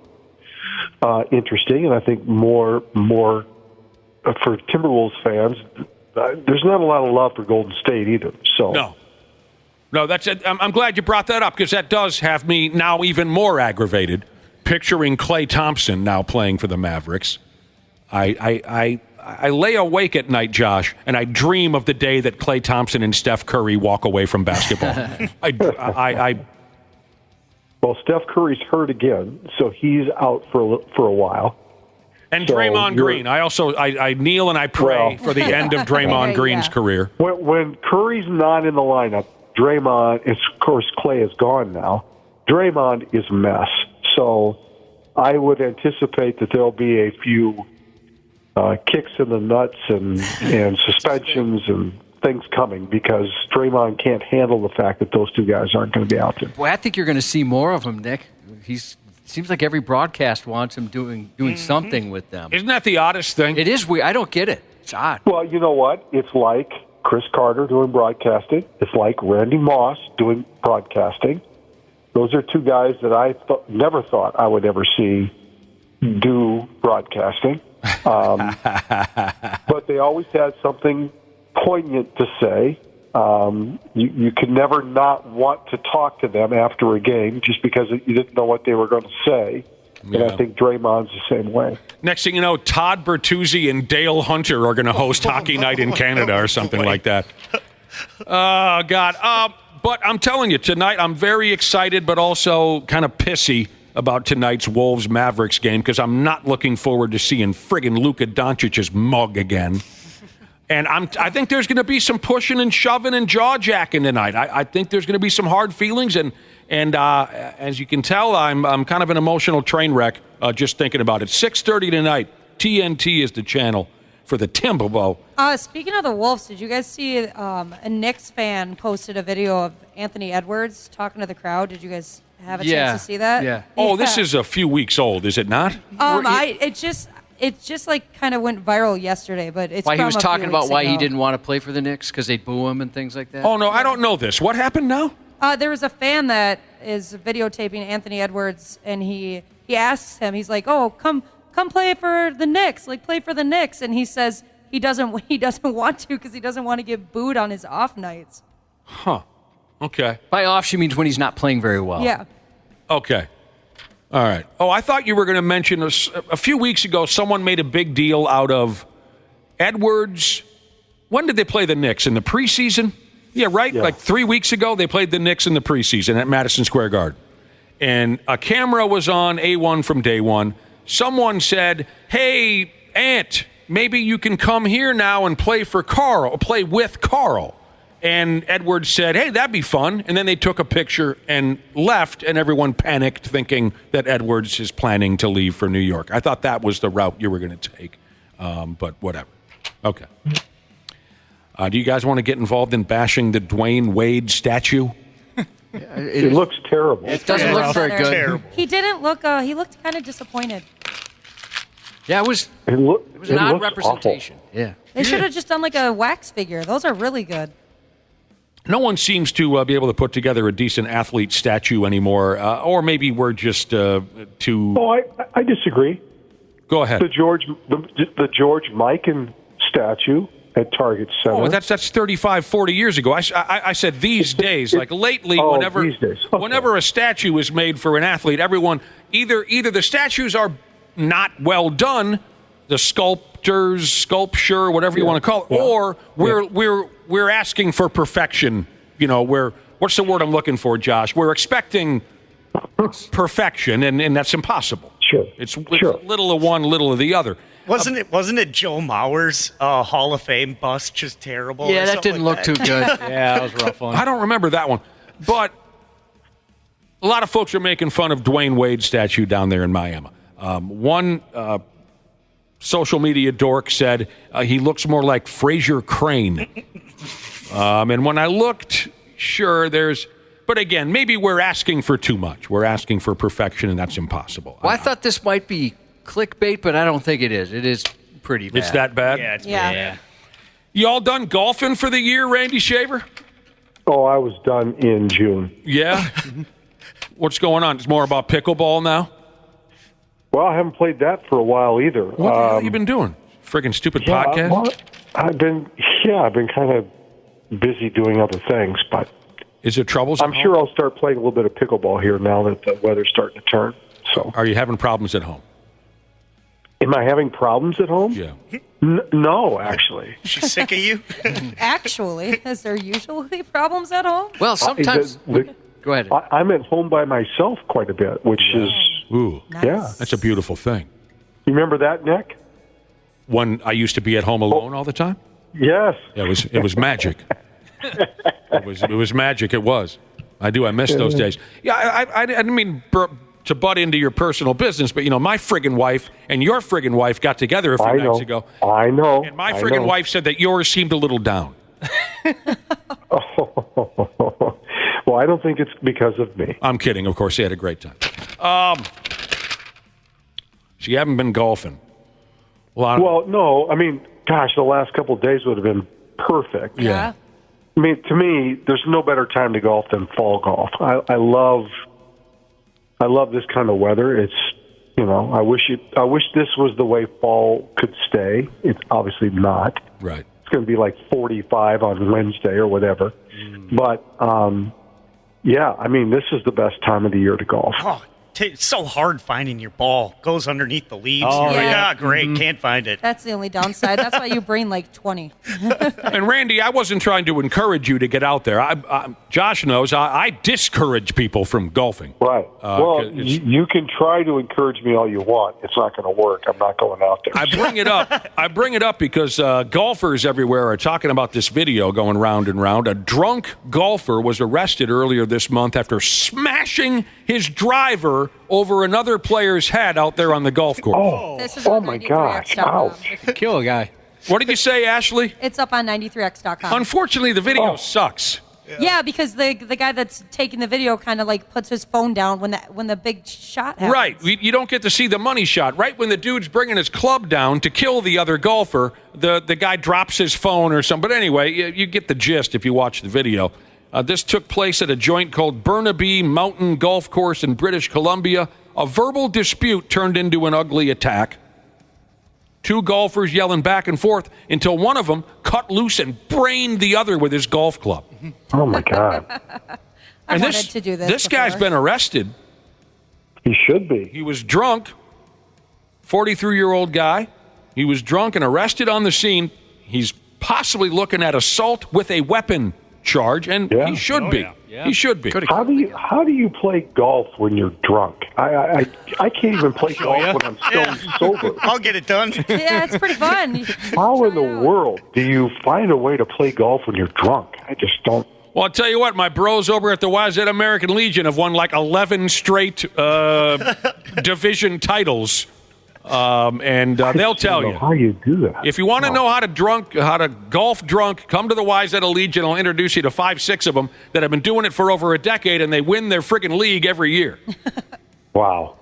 interesting, and I think more for Timberwolves fans. There's not a lot of love for Golden State either. So no, that's it. I'm glad you brought that up because that does have me now even more aggravated. Picturing Klay Thompson now playing for the Mavericks, I lay awake at night, Josh, and I dream of the day that Klay Thompson and Steph Curry walk away from basketball. Well, Steph Curry's hurt again, so he's out for a while. And Draymond Green. I kneel and I pray for the end of Draymond Green's career. When Curry's not in the lineup, Draymond, of course, Klay is gone now. Draymond is a mess. So I would anticipate that there'll be a few kicks in the nuts and suspensions and things coming because Draymond can't handle the fact that those two guys aren't going to be out there. Boy, I think you're going to see more of him, Nick. Seems like every broadcast wants him doing something with them. Isn't that the oddest thing? It is weird. I don't get it. It's odd. Well, you know what? It's like Chris Carter doing broadcasting. It's like Randy Moss doing broadcasting. Those are two guys that I never thought I would ever see do broadcasting. But they always had something poignant to say. You could never not want to talk to them after a game just because you didn't know what they were going to say. Yeah. And I think Draymond's the same way. Next thing you know, Todd Bertuzzi and Dale Hunter are going to host Hockey Night in Canada or something like that. Oh, God. But I'm telling you, tonight I'm very excited but also kind of pissy about tonight's Wolves-Mavericks game because I'm not looking forward to seeing friggin' Luka Doncic's mug again. And I think there's going to be some pushing and shoving and jaw-jacking tonight. I think there's going to be some hard feelings, and as you can tell, I'm kind of an emotional train wreck just thinking about it. 6:30 tonight, TNT is the channel for the Timberwolves. Speaking of the Wolves, did you guys see a Knicks fan posted a video of Anthony Edwards talking to the crowd? Did you guys have a chance to see that? Yeah. Oh, this is a few weeks old, is it not? It just like kind of went viral yesterday, but it's why he was talking about why he ago. didn't want to play for the Knicks because they'd boo him and things like that. Oh no, I don't know this. What happened now? There was a fan that is videotaping Anthony Edwards, and he asks him, he's like, "Oh, come play for the Knicks, like play for the Knicks," and he says he doesn't want to because he doesn't want to get booed on his off nights. Huh. Okay. By off, she means when he's not playing very well. Yeah. Okay. All right. Oh, I thought you were going to mention a few weeks ago someone made a big deal out of Edwards. When did they play the Knicks? In the preseason? Yeah, right? Yeah. Like 3 weeks ago, they played the Knicks in the preseason at Madison Square Garden. And a camera was on A1 from day one. Someone said, "Hey, Ant, maybe you can come here now and play with Carl." And Edwards said, "Hey, that'd be fun." And then they took a picture and left, and everyone panicked thinking that Edwards is planning to leave for New York. I thought that was the route you were going to take, but whatever. Okay. Do you guys want to get involved in bashing the Dwayne Wade statue? It looks terrible. It doesn't look very good. Terrible. He didn't look. He looked kind of disappointed. Yeah, it was an odd representation. Awful. Yeah. They should have just done like a wax figure. Those are really good. No one seems to be able to put together a decent athlete statue anymore, or maybe we're just too... Oh, I disagree. Go ahead. The George Mikan statue at Target Center. Oh, that's 35, 40 years ago. I said these days, like lately, whenever these days. Okay. Whenever a statue is made for an athlete, everyone, either the statues are not well done, the sculpture, whatever you want to call it, or we're asking for perfection. What's the word I'm looking for, Josh? We're expecting perfection, and that's impossible. Sure. It's little of one, little of the other. Wasn't it Joe Mauer's Hall of Fame bust just terrible? Yeah, that didn't look too good. Yeah, that was a rough one. I don't remember that one, but a lot of folks are making fun of Dwayne Wade's statue down there in Miami. One social media dork said he looks more like Fraser Crane. And when I looked, sure, but again, maybe we're asking for too much. We're asking for perfection, and that's impossible. Well, I thought this might be clickbait, but I don't think it is. It is pretty bad. It's that bad? Yeah, it's Yeah. You all done golfing for the year, Randy Shaver? Oh, I was done in June. Yeah? What's going on? It's more about pickleball now? Well, I haven't played that for a while either. What the hell have you been doing? Friggin' stupid podcast? Well, I've been kind of busy doing other things, but is there troubles? I'm sure I'll start playing a little bit of pickleball here now that the weather's starting to turn. So, are you having problems at home? Am I having problems at home? Yeah. No, actually. She's sick of you? Actually, is there usually problems at home? Well, sometimes. Go ahead. I'm at home by myself quite a bit, which is Nice. yeah. That's a beautiful thing. You remember that, Nick? When I used to be at home alone all the time? Yes. Yeah, it was magic. It was magic. It was. I miss those days. Yeah, I didn't mean to butt into your personal business, but my friggin' wife and your friggin' wife got together a few nights ago. I know. And my friggin' wife said that yours seemed a little down. Well, I don't think it's because of me. I'm kidding. Of course, they had a great time. So you haven't been golfing? Well, no. I mean, gosh, the last couple of days would have been perfect. Yeah. I mean, to me, there's no better time to golf than fall golf. I love this kind of weather. It's, I wish this was the way fall could stay. It's obviously not. Right. It's going to be like 45 on Wednesday or whatever. But, yeah, I mean, this is the best time of the year to golf. Oh, it's so hard finding your ball. Goes underneath the leaves. Oh, You're like, yeah. Great, can't find it. That's the only downside. That's why you bring like 20. And Randy, I wasn't trying to encourage you to get out there. Josh knows I discourage people from golfing. Right. Well, you can try to encourage me all you want. It's not going to work. I'm not going out there. I bring it up because golfers everywhere are talking about this video going round and round. A drunk golfer was arrested earlier this month after smashing his driver over another player's head out there on the golf course. Oh my gosh. Ouch. Kill a guy. What did you say, Ashley? It's up on 93x.com. Unfortunately, the video sucks. Yeah, because the guy that's taking the video kind of like puts his phone down when the big shot happens. Right. You don't get to see the money shot. Right when the dude's bringing his club down to kill the other golfer, the guy drops his phone or something. But anyway, you get the gist if you watch the video. This took place at a joint called Burnaby Mountain Golf Course in British Columbia. A verbal dispute turned into an ugly attack. Two golfers yelling back and forth until one of them cut loose and brained the other with his golf club. Oh, my God. I wanted to do this. This guy's been arrested. He should be. He was drunk, 43-year-old guy. He was drunk and arrested on the scene. He's possibly looking at assault with a weapon charge, and he should be. Yeah. He should be. How do you play golf when you're drunk? I can't even play golf when I'm stone sober. I'll get it done. Yeah, it's pretty fun. How in the world do you find a way to play golf when you're drunk? I just don't. Well, I'll tell you what, my bros over at the YZ American Legion have won like 11 straight division titles. And they'll tell you how you do that. If you want to know how to golf drunk, come to the YZ Legion. I'll introduce you to 5-6 of them that have been doing it for over a decade, and they win their friggin' league every year. Wow.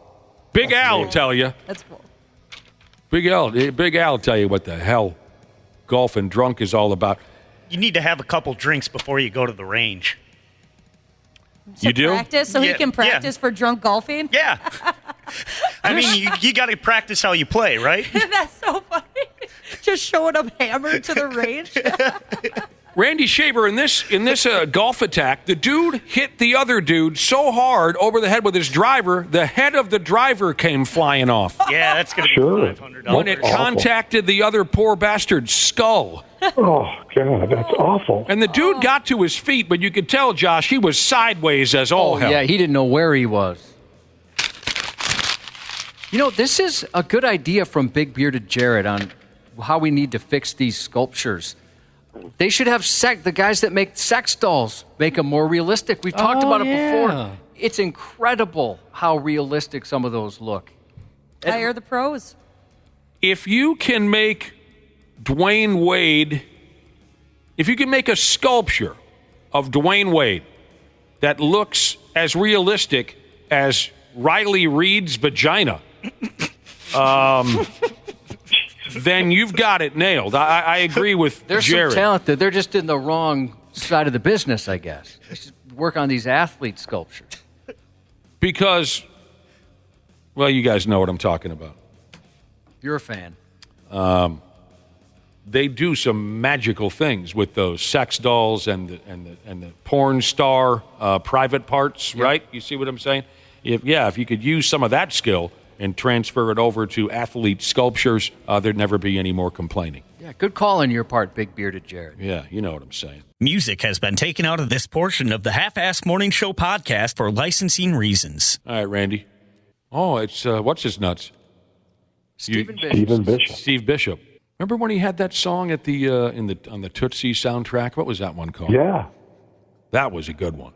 Big Al will tell you. That's cool. Big Al will tell you what the hell golfing drunk is all about. You need to have a couple drinks before you go to the range. You do? Practice so he can practice for drunk golfing? Yeah. I mean, you got to practice how you play, right? That's so funny. Just showing up hammered to the range. Randy Shaver, in this golf attack, the dude hit the other dude so hard over the head with his driver, the head of the driver came flying off. Yeah, that's going to be $500. When it contacted the other poor bastard's skull. Oh, God, that's awful. And the dude got to his feet, but you could tell, Josh, he was sideways as all hell. Yeah, he didn't know where he was. You know, this is a good idea from Big Bearded Jared on how we need to fix these sculptures. They should have the guys that make sex dolls make them more realistic. We've talked about it before. It's incredible how realistic some of those look. Hire the pros. If you can make Dwayne Wade, if you can make a sculpture of Dwayne Wade that looks as realistic as Riley Reid's vagina, then you've got it nailed. I agree with There's Jared. some talent there. They're just in the wrong side of the business, I guess. They should work on these athlete sculptures. Because, well, you guys know what I'm talking about. You're a fan. They do some magical things with those sex dolls and the porn star private parts, right? You see what I'm saying? If you could use some of that skill and transfer it over to athlete sculptures, there'd never be any more complaining. Yeah, good call on your part, Big Bearded Jared. Yeah, you know what I'm saying. Music has been taken out of this portion of the Half-Ass Morning Show podcast for licensing reasons. All right, Randy. Oh, it's, what's his nuts? Stephen Bishop. Steve Bishop. Remember when he had that song at the on the Tootsie soundtrack? What was that one called? Yeah. That was a good one.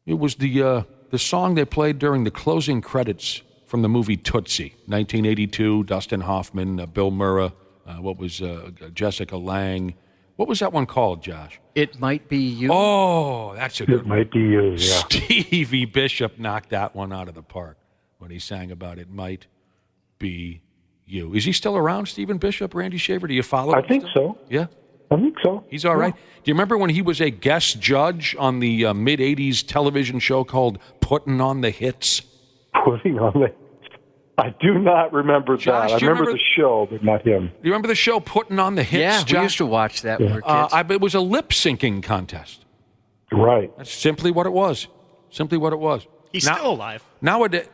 It was the song they played during the closing credits from the movie Tootsie, 1982. Dustin Hoffman, Bill Murray, Jessica Lange. What was that one called, Josh? It Might Be You. Oh, that's a good one. It Might Be You, yeah. Stevie Bishop knocked that one out of the park when he sang about It Might Be You. Is he still around, Stephen Bishop, Randy Shaver? Do you follow him? I think so. Yeah? I think so. He's all right. Do you remember when he was a guest judge on the mid-'80s television show called Puttin' on the Hits? Putting on the... I do not remember Josh, that. I remember the show, but not him. Do you remember the show Puttin' on the Hits, Yeah, Josh? we used to watch that when we were kids. It was a lip-syncing contest. Right. That's simply what it was. Simply what it was. He's still alive. Nowadays...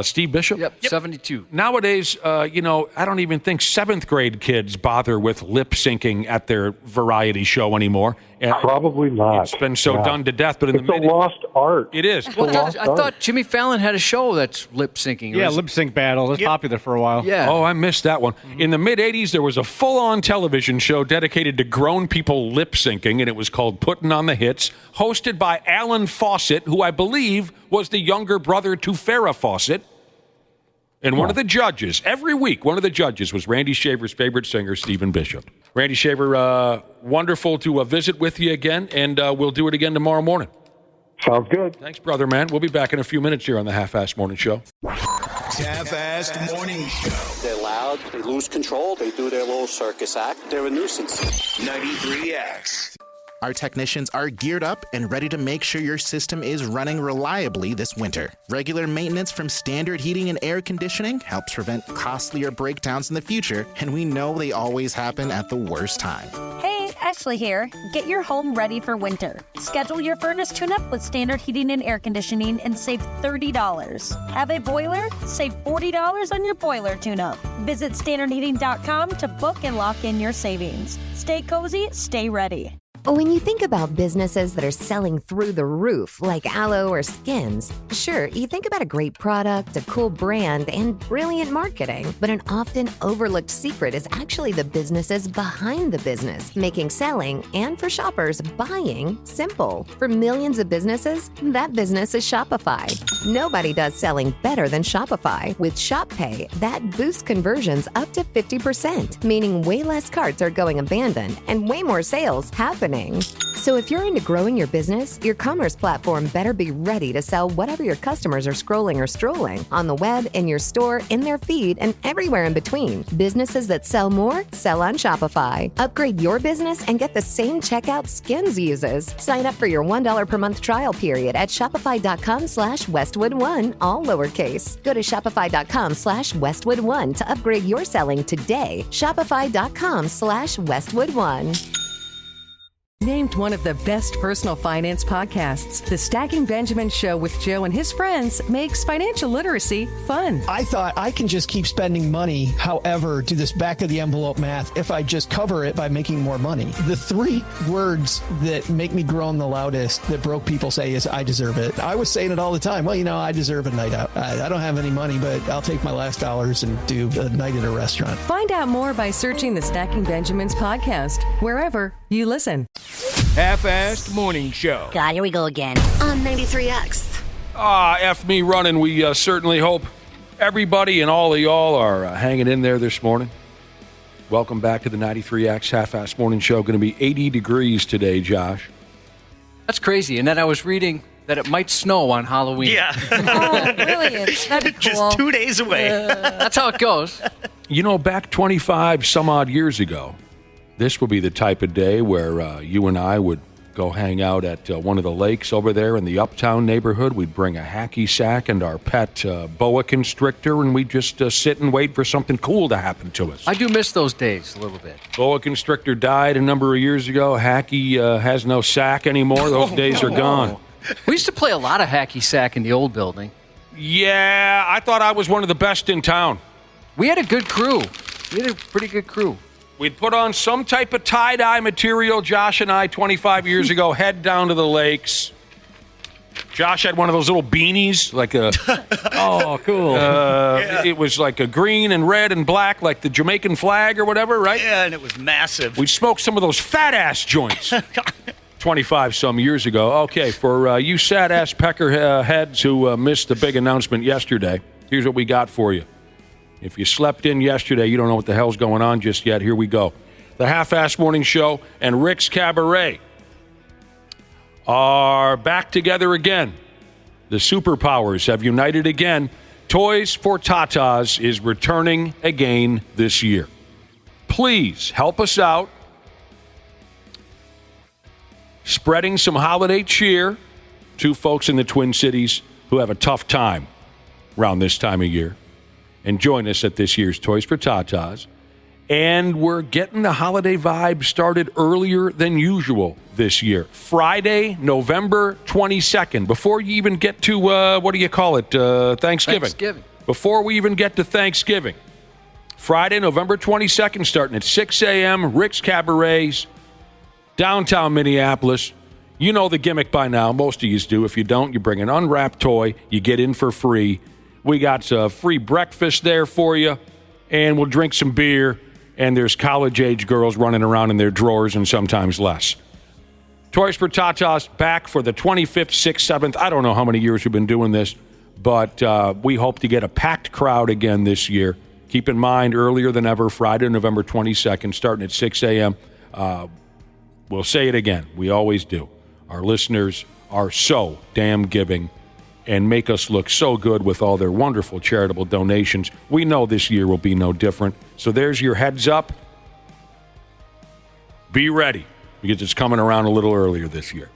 Steve Bishop? Yep, 72. Nowadays, I don't even think 7th grade kids bother with lip syncing at their variety show anymore. Probably not. It's been so done to death, but in it's a lost art. It is. Well, I thought Jimmy Fallon had a show that's lip syncing. Yeah, lip sync battle. It was popular for a while. Yeah. Oh, I missed that one. In the mid-'80s, there was a full-on television show dedicated to grown people lip syncing, and it was called Puttin' on the Hits, hosted by Alan Fawcett, who I believe was the younger brother to Farrah Fawcett. And one of the judges, every week, one of the judges was Randy Shaver's favorite singer, Stephen Bishop. Randy Shaver, wonderful to visit with you again, and we'll do it again tomorrow morning. Sounds good. Thanks, brother, man. We'll be back in a few minutes here on the Half-Assed Morning Show. Half-Assed Morning Show. They're loud, they lose control, they do their little circus act, they're a nuisance. 93X. Our technicians are geared up and ready to make sure your system is running reliably this winter. Regular maintenance from Standard Heating and Air Conditioning helps prevent costlier breakdowns in the future, and we know they always happen at the worst time. Hey, Ashley here. Get your home ready for winter. Schedule your furnace tune-up with Standard Heating and Air Conditioning and save $30. Have a boiler? Save $40 on your boiler tune-up. Visit standardheating.com to book and lock in your savings. Stay cozy, stay ready. When you think about businesses that are selling through the roof, like Aloe or Skims, sure, you think about a great product, a cool brand, and brilliant marketing. But an often overlooked secret is actually the businesses behind the business, making selling, and for shoppers, buying, simple. For millions of businesses, that business is Shopify. Nobody does selling better than Shopify. With Shop Pay, that boosts conversions up to 50%, meaning way less carts are going abandoned and way more sales happening. So if you're into growing your business, your commerce platform better be ready to sell whatever your customers are scrolling or strolling on the web, in your store, in their feed, and everywhere in between. Businesses that sell more, sell on Shopify. Upgrade your business and get the same checkout Skims uses. Sign up for your $1 per month trial period at shopify.com/Westwood1, all lowercase. Go to shopify.com/Westwood1 to upgrade your selling today. Shopify.com/Westwood1. Named one of the best personal finance podcasts, the Stacking Benjamin Show with Joe and his friends makes financial literacy fun. I thought I can just keep spending money, however, do this back of the envelope math if I just cover it by making more money. The 3 words that make me groan the loudest that broke people say is, I deserve it. I was saying it all the time. Well, I deserve a night out. I don't have any money, but I'll take my last dollars and do a night at a restaurant. Find out more by searching the Stacking Benjamins podcast, wherever you listen. Half-assed morning show. God, here we go again. On 93X. F me running. We certainly hope everybody and all of y'all are hanging in there this morning. Welcome back to the 93X Half-assed morning show. Going to be 80 degrees today, Josh. That's crazy. And then I was reading that it might snow on Halloween. Yeah. Oh, really? That'd be cool. Just 2 days away. That's how it goes. Back 25 some odd years ago, this would be the type of day where you and I would go hang out at one of the lakes over there in the Uptown neighborhood. We'd bring a hacky sack and our pet boa constrictor, and we'd just sit and wait for something cool to happen to us. I do miss those days a little bit. Boa constrictor died a number of years ago. Hacky has no sack anymore. Those days are gone. We used to play a lot of hacky sack in the old building. Yeah, I thought I was one of the best in town. We had a good crew. We had a pretty good crew. We'd put on some type of tie-dye material, Josh and I, 25 years ago, head down to the lakes. Josh had one of those little beanies, like a... Oh, cool. It was like a green and red and black, like the Jamaican flag or whatever, right? Yeah, and it was massive. We smoked some of those fat-ass joints 25 some years ago. Okay, for you sad-ass pecker heads who missed the big announcement yesterday, here's what we got for you. If you slept in yesterday, you don't know what the hell's going on just yet. Here we go. The Half-Assed Morning Show and Rick's Cabaret are back together again. The superpowers have united again. Toys for Tatas is returning again this year. Please help us out. Spreading some holiday cheer to folks in the Twin Cities who have a tough time around this time of year. And join us at this year's Toys for Tatas. And we're getting the holiday vibe started earlier than usual this year. Friday, November 22nd. Before you even get to, what do you call it, Thanksgiving. Before we even get to Thanksgiving. Friday, November 22nd, starting at 6 a.m., Rick's Cabarets, downtown Minneapolis. You know the gimmick by now. Most of you do. If you don't, you bring an unwrapped toy. You get in for free. We got free breakfast there for you, and we'll drink some beer, and there's college-age girls running around in their drawers and sometimes less. Toys for Tatas back for the 25th, 6th, 7th. I don't know how many years we've been doing this, but we hope to get a packed crowd again this year. Keep in mind, earlier than ever, Friday, November 22nd, starting at 6 a.m. We'll say it again. We always do. Our listeners are so damn giving and make us look so good with all their wonderful charitable donations. We know this year will be no different. So there's your heads up. Be ready, because it's coming around a little earlier this year.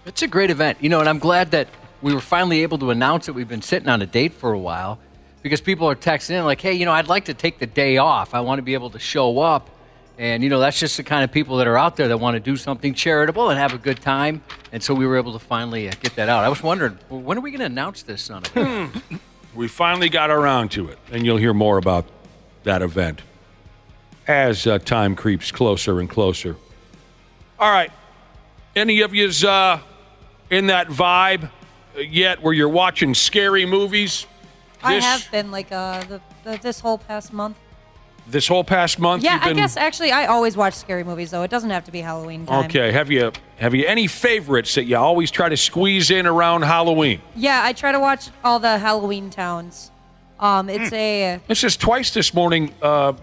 It's a great event. And I'm glad that we were finally able to announce that we've been sitting on a date for a while, because people are texting in like, hey, I'd like to take the day off. I want to be able to show up. And, that's just the kind of people that are out there that want to do something charitable and have a good time. And so we were able to finally get that out. I was wondering, when are we going to announce this son of a... We finally got around to it, and you'll hear more about that event as time creeps closer and closer. All right. Any of yous in that vibe yet where you're watching scary movies? I have been this whole past month. This whole past month? Yeah, I guess actually I always watch scary movies, though. It doesn't have to be Halloween time. Okay. Have you any favorites that you always try to squeeze in around Halloween? Yeah, I try to watch all the Halloween towns. It's just twice this morning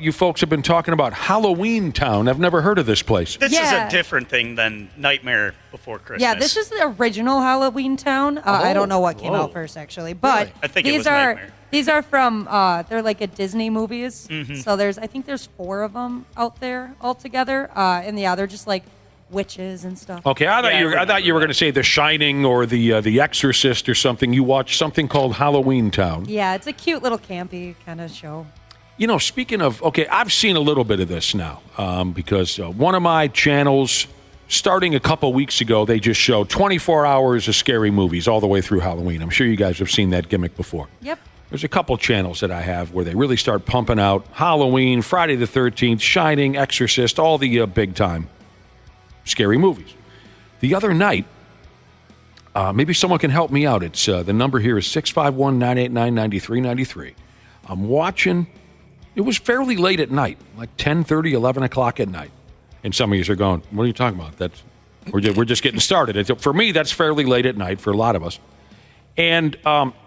you folks have been talking about Halloween Town. I've never heard of this place. This is a different thing than Nightmare Before Christmas. Yeah, this is the original Halloween Town. I don't know what came out first, actually. But really? I think it was Nightmare. These are from, they're like a Disney movies. Mm-hmm. So I think there's 4 of them out there altogether. And they're just like witches and stuff. Okay, I thought you were going to say The Shining or the Exorcist or something. You watched something called Halloween Town. Yeah, it's a cute little campy kind of show. Speaking of, okay, I've seen a little bit of this now because one of my channels, starting a couple weeks ago, they just showed 24 hours of scary movies all the way through Halloween. I'm sure you guys have seen that gimmick before. Yep. There's a couple channels that I have where they really start pumping out Halloween, Friday the 13th, Shining, Exorcist, all the big-time scary movies. The other night, maybe someone can help me out. It's the number here is 651-989-9393. I'm watching. It was fairly late at night, like 10:30, 11 o'clock at night. And some of you are going, what are you talking about? We're just getting started. For me, that's fairly late at night for a lot of us. And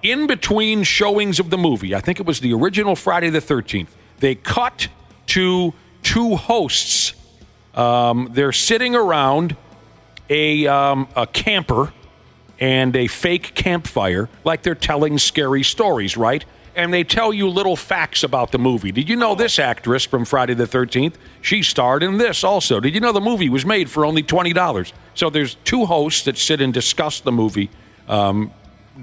in between showings of the movie, I think it was the original Friday the 13th, they cut to two hosts. They're sitting around a camper and a fake campfire like they're telling scary stories, right? And they tell you little facts about the movie. Did you know this actress from Friday the 13th? She starred in this also. Did you know the movie was made for only $20? So there's two hosts that sit and discuss the movie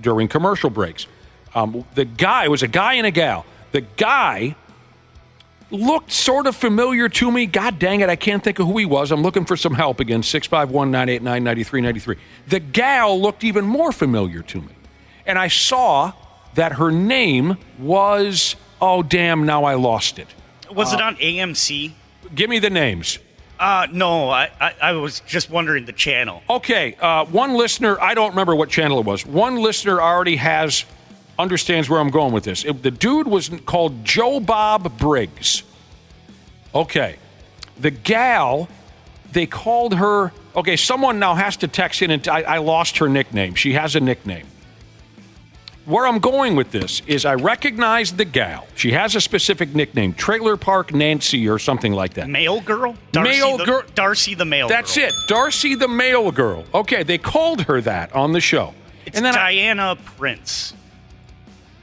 during commercial breaks. It was a guy and a gal. The guy looked sort of familiar to me. God dang it, I can't think of who he was. I'm looking for some help again, 651-989-9393. The gal looked even more familiar to me. And I saw that her name was, oh, damn, now I lost it. Was it on AMC? Give me the names. No, I was just wondering the channel. Okay, one listener, I don't remember what channel it was. One listener already understands where I'm going with this. The dude was called Joe Bob Briggs. Okay. The gal, they called her, okay, someone now has to text in, and I lost her nickname. She has a nickname. Where I'm going with this is I recognize the gal. She has a specific nickname, Trailer Park Nancy or something like that. Mail girl? Darcy the mail girl. That's it. Darcy the mail girl. Okay, they called her that on the show. It's Diana Prince.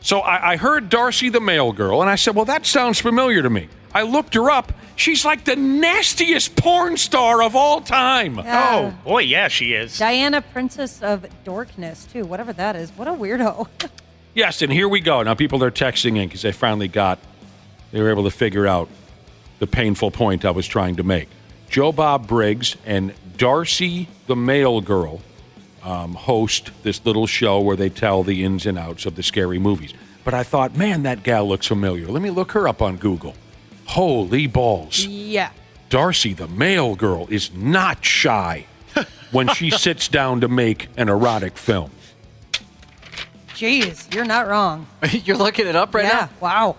So I heard Darcy the mail girl, and I said, well, that sounds familiar to me. I looked her up. She's like the nastiest porn star of all time. Oh, boy, yeah, she is. Diana, Princess of Dorkness, too. Whatever that is. What a weirdo. Yes, and here we go. Now people are texting in because they were able to figure out the painful point I was trying to make. Joe Bob Briggs and Darcy the mail girl host this little show where they tell the ins and outs of the scary movies. But I thought, man, that gal looks familiar. Let me look her up on Google. Holy balls. Yeah. Darcy, the mail girl, is not shy when she sits down to make an erotic film. Jeez, you're not wrong. You're looking it up right now? Yeah, wow.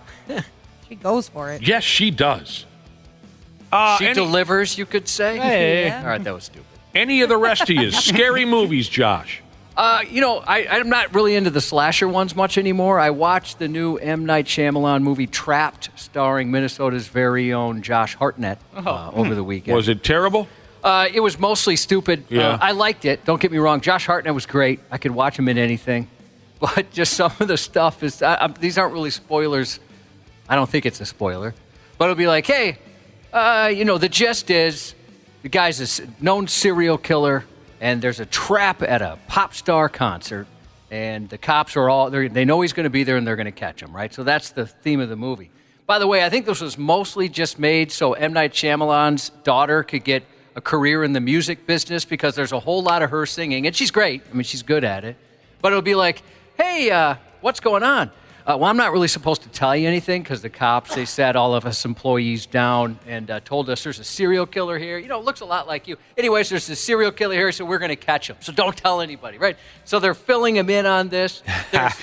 She goes for it. Yes, she does. She delivers, you could say? Hey. Yeah. All right, that was stupid. Any of the rest of you, scary movies, Josh? I'm not really into the slasher ones much anymore. I watched the new M. Night Shyamalan movie Trapped, starring Minnesota's very own Josh Hartnett over the weekend. Was it terrible? It was mostly stupid. Yeah. I liked it. Don't get me wrong. Josh Hartnett was great. I could watch him in anything. But just some of the stuff is... these aren't really spoilers. I don't think it's a spoiler. But it'll be like, hey, the gist is the guy's a known serial killer, and there's a trap at a pop star concert, and the cops are they know he's going to be there, and they're going to catch him, right? So that's the theme of the movie. By the way, I think this was mostly just made so M. Night Shyamalan's daughter could get a career in the music business because there's a whole lot of her singing, and she's great. I mean, she's good at it. But it'll be like, hey, what's going on? Well, I'm not really supposed to tell you anything because the cops, they sat all of us employees down and told us there's a serial killer here. It looks a lot like you. Anyways, there's a serial killer here, so we're going to catch him. So don't tell anybody, right? So they're filling him in on this. There's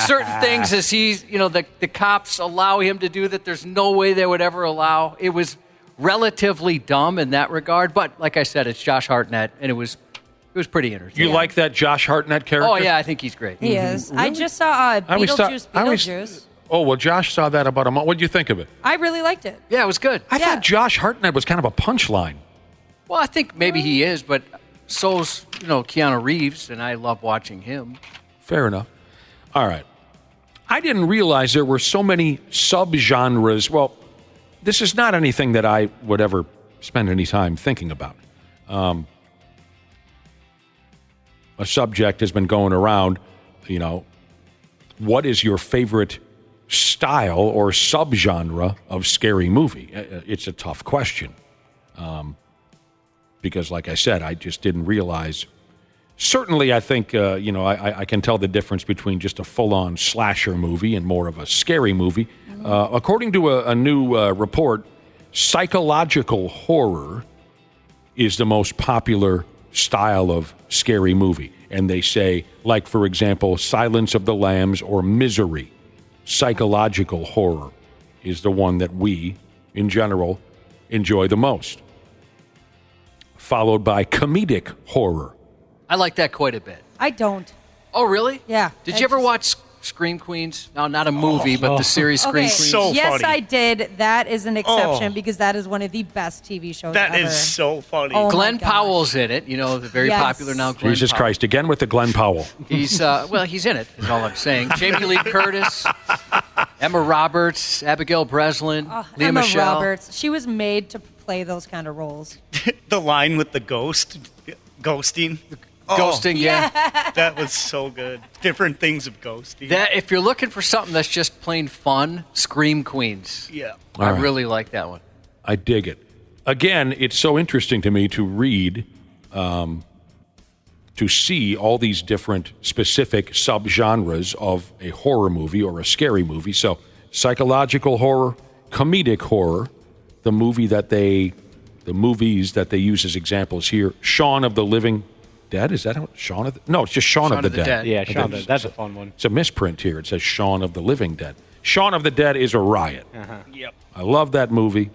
certain things as he's, the cops allow him to do that there's no way they would ever allow. It was relatively dumb in that regard. But like I said, it's Josh Hartnett, and it was pretty interesting. You like that Josh Hartnett character? Oh, yeah, I think he's great. He is. Really? I just saw Beetlejuice. Well, Josh saw that about a month. What did you think of it? I really liked it. Yeah, it was good. I thought Josh Hartnett was kind of a punchline. Well, I think maybe he is, but so's, Keanu Reeves, and I love watching him. Fair enough. All right. I didn't realize there were so many subgenres. Well, this is not anything that I would ever spend any time thinking about. A subject has been going around, what is your favorite style or subgenre of scary movie? It's a tough question. Because, like I said, I just didn't realize. Certainly, I think, I can tell the difference between just a full-on slasher movie and more of a scary movie. According to a new report, psychological horror is the most popular style of scary movie. And they say, like, for example, Silence of the Lambs or Misery. Psychological horror is the one that we, in general, enjoy the most. Followed by comedic horror. I like that quite a bit. I don't. Oh, really? Yeah. Did you ever watch Scream Queens? No, not a movie, but the series Scream Queens. So yes, funny. I did. That is an exception because that is one of the best TV shows That ever. is so funny. Oh, Glenn my gosh. Powell's in it. The very Yes. popular now Glenn Jesus Powell. Christ, again with the Glenn Powell. He's, he's in it, is all I'm saying. Jamie Lee Curtis, Emma Roberts, Abigail Breslin, Leah Emma Michele. Roberts. She was made to play those kind of roles. The line with the ghosting. Ghosting, yeah. That was so good. Different things of ghosting. That if you're looking for something that's just plain fun, Scream Queens. Yeah. All I right. really like that one. I dig it. Again, it's so interesting to me to read, to see all these different specific subgenres of a horror movie or a scary movie. So, psychological horror, comedic horror, the movies that they use as examples here, Shaun of the Living Dead. Is that how Shaun of the, no, it's just Shaun of the Dead. Yeah, Shaun of the Dead. That's a fun one. It's a misprint here. It says Shaun of the Living Dead. Shaun of the Dead is a riot. Yep. I love that movie.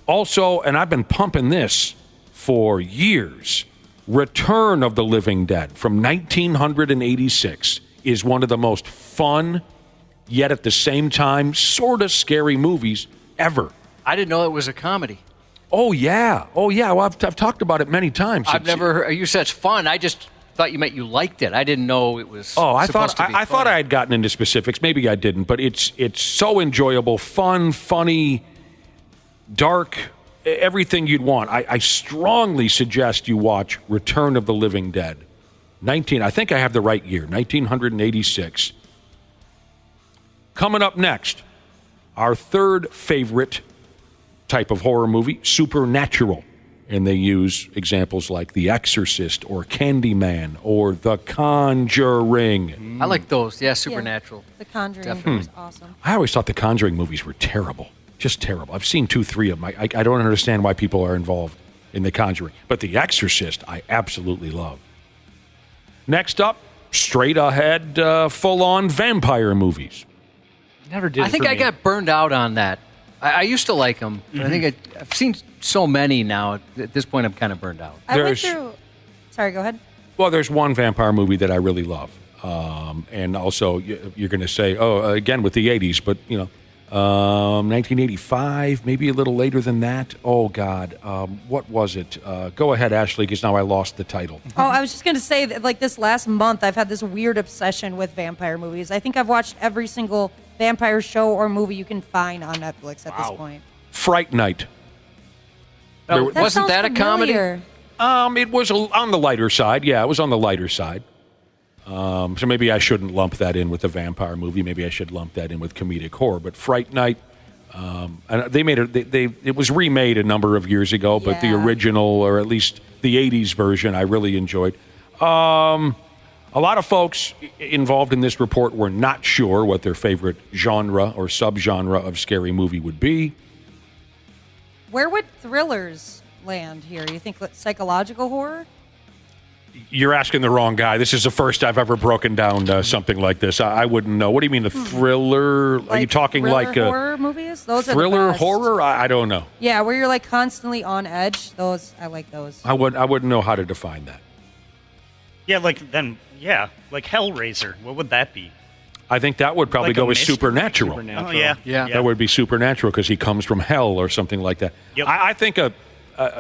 Also, and I've been pumping this for years, Return of the Living Dead from 1986 is one of the most fun, yet at the same time, sort of scary movies ever. I didn't know it was a comedy. Oh, yeah. Well, I've talked about it many times. I've never heard you said it's fun. I just thought you meant you liked it. I didn't know it was I supposed thought to be I thought funny. I had gotten into specifics. Maybe I didn't, but it's so enjoyable, fun, funny, dark, everything you'd want. I strongly suggest you watch Return of the Living Dead. I think I have the right year, 1986. Coming up next, our third favorite type of horror movie, supernatural. And they use examples like The Exorcist or Candyman or The Conjuring. I like those. Yeah, Supernatural. The Conjuring Definitely. was awesome. I always thought the Conjuring movies were terrible. Just terrible. I've seen 2, 3 of them. I don't understand why people are involved in The Conjuring. But The Exorcist, I absolutely love. Next up, straight ahead, full-on vampire movies. Never did. I think I got burned out on that. I used to like them, but I think I've seen so many now. At this point, I'm kind of burned out. I went through. Sorry, go ahead. Well, there's one vampire movie that I really love. And also, you're going to say, again, with the 80s, but, 1985, maybe a little later than that. Oh, God. What was it? Go ahead, Ashley, because now I lost the title. Oh, I was just going to say that, like, this last month, I've had this weird obsession with vampire movies. I think I've watched every single vampire show or movie you can find on Netflix at this point. Fright Night. Wasn't that a comedy? Familiar. It was on the lighter side. Yeah, it was on the lighter side. So maybe I shouldn't lump that in with the vampire movie. Maybe I should lump that in with comedic horror. But Fright Night, and they made it. It was remade a number of years ago, but the original, or at least the '80s version, I really enjoyed. A lot of folks involved in this report were not sure what their favorite genre or subgenre of scary movie would be. Where would thrillers land here? You think psychological horror? You're asking the wrong guy. This is the first I've ever broken down something like this. I wouldn't know. What do you mean, a thriller? Are you talking like horror movies? Those thriller are the best. horror? I don't know. Yeah, where you're like constantly on edge. Those I like those. I wouldn't know how to define that. Yeah, like Hellraiser. What would that be? I think that would probably Like go a with mystery? supernatural. Oh, yeah. That would be supernatural because he comes from hell or something like that. Yep. I think a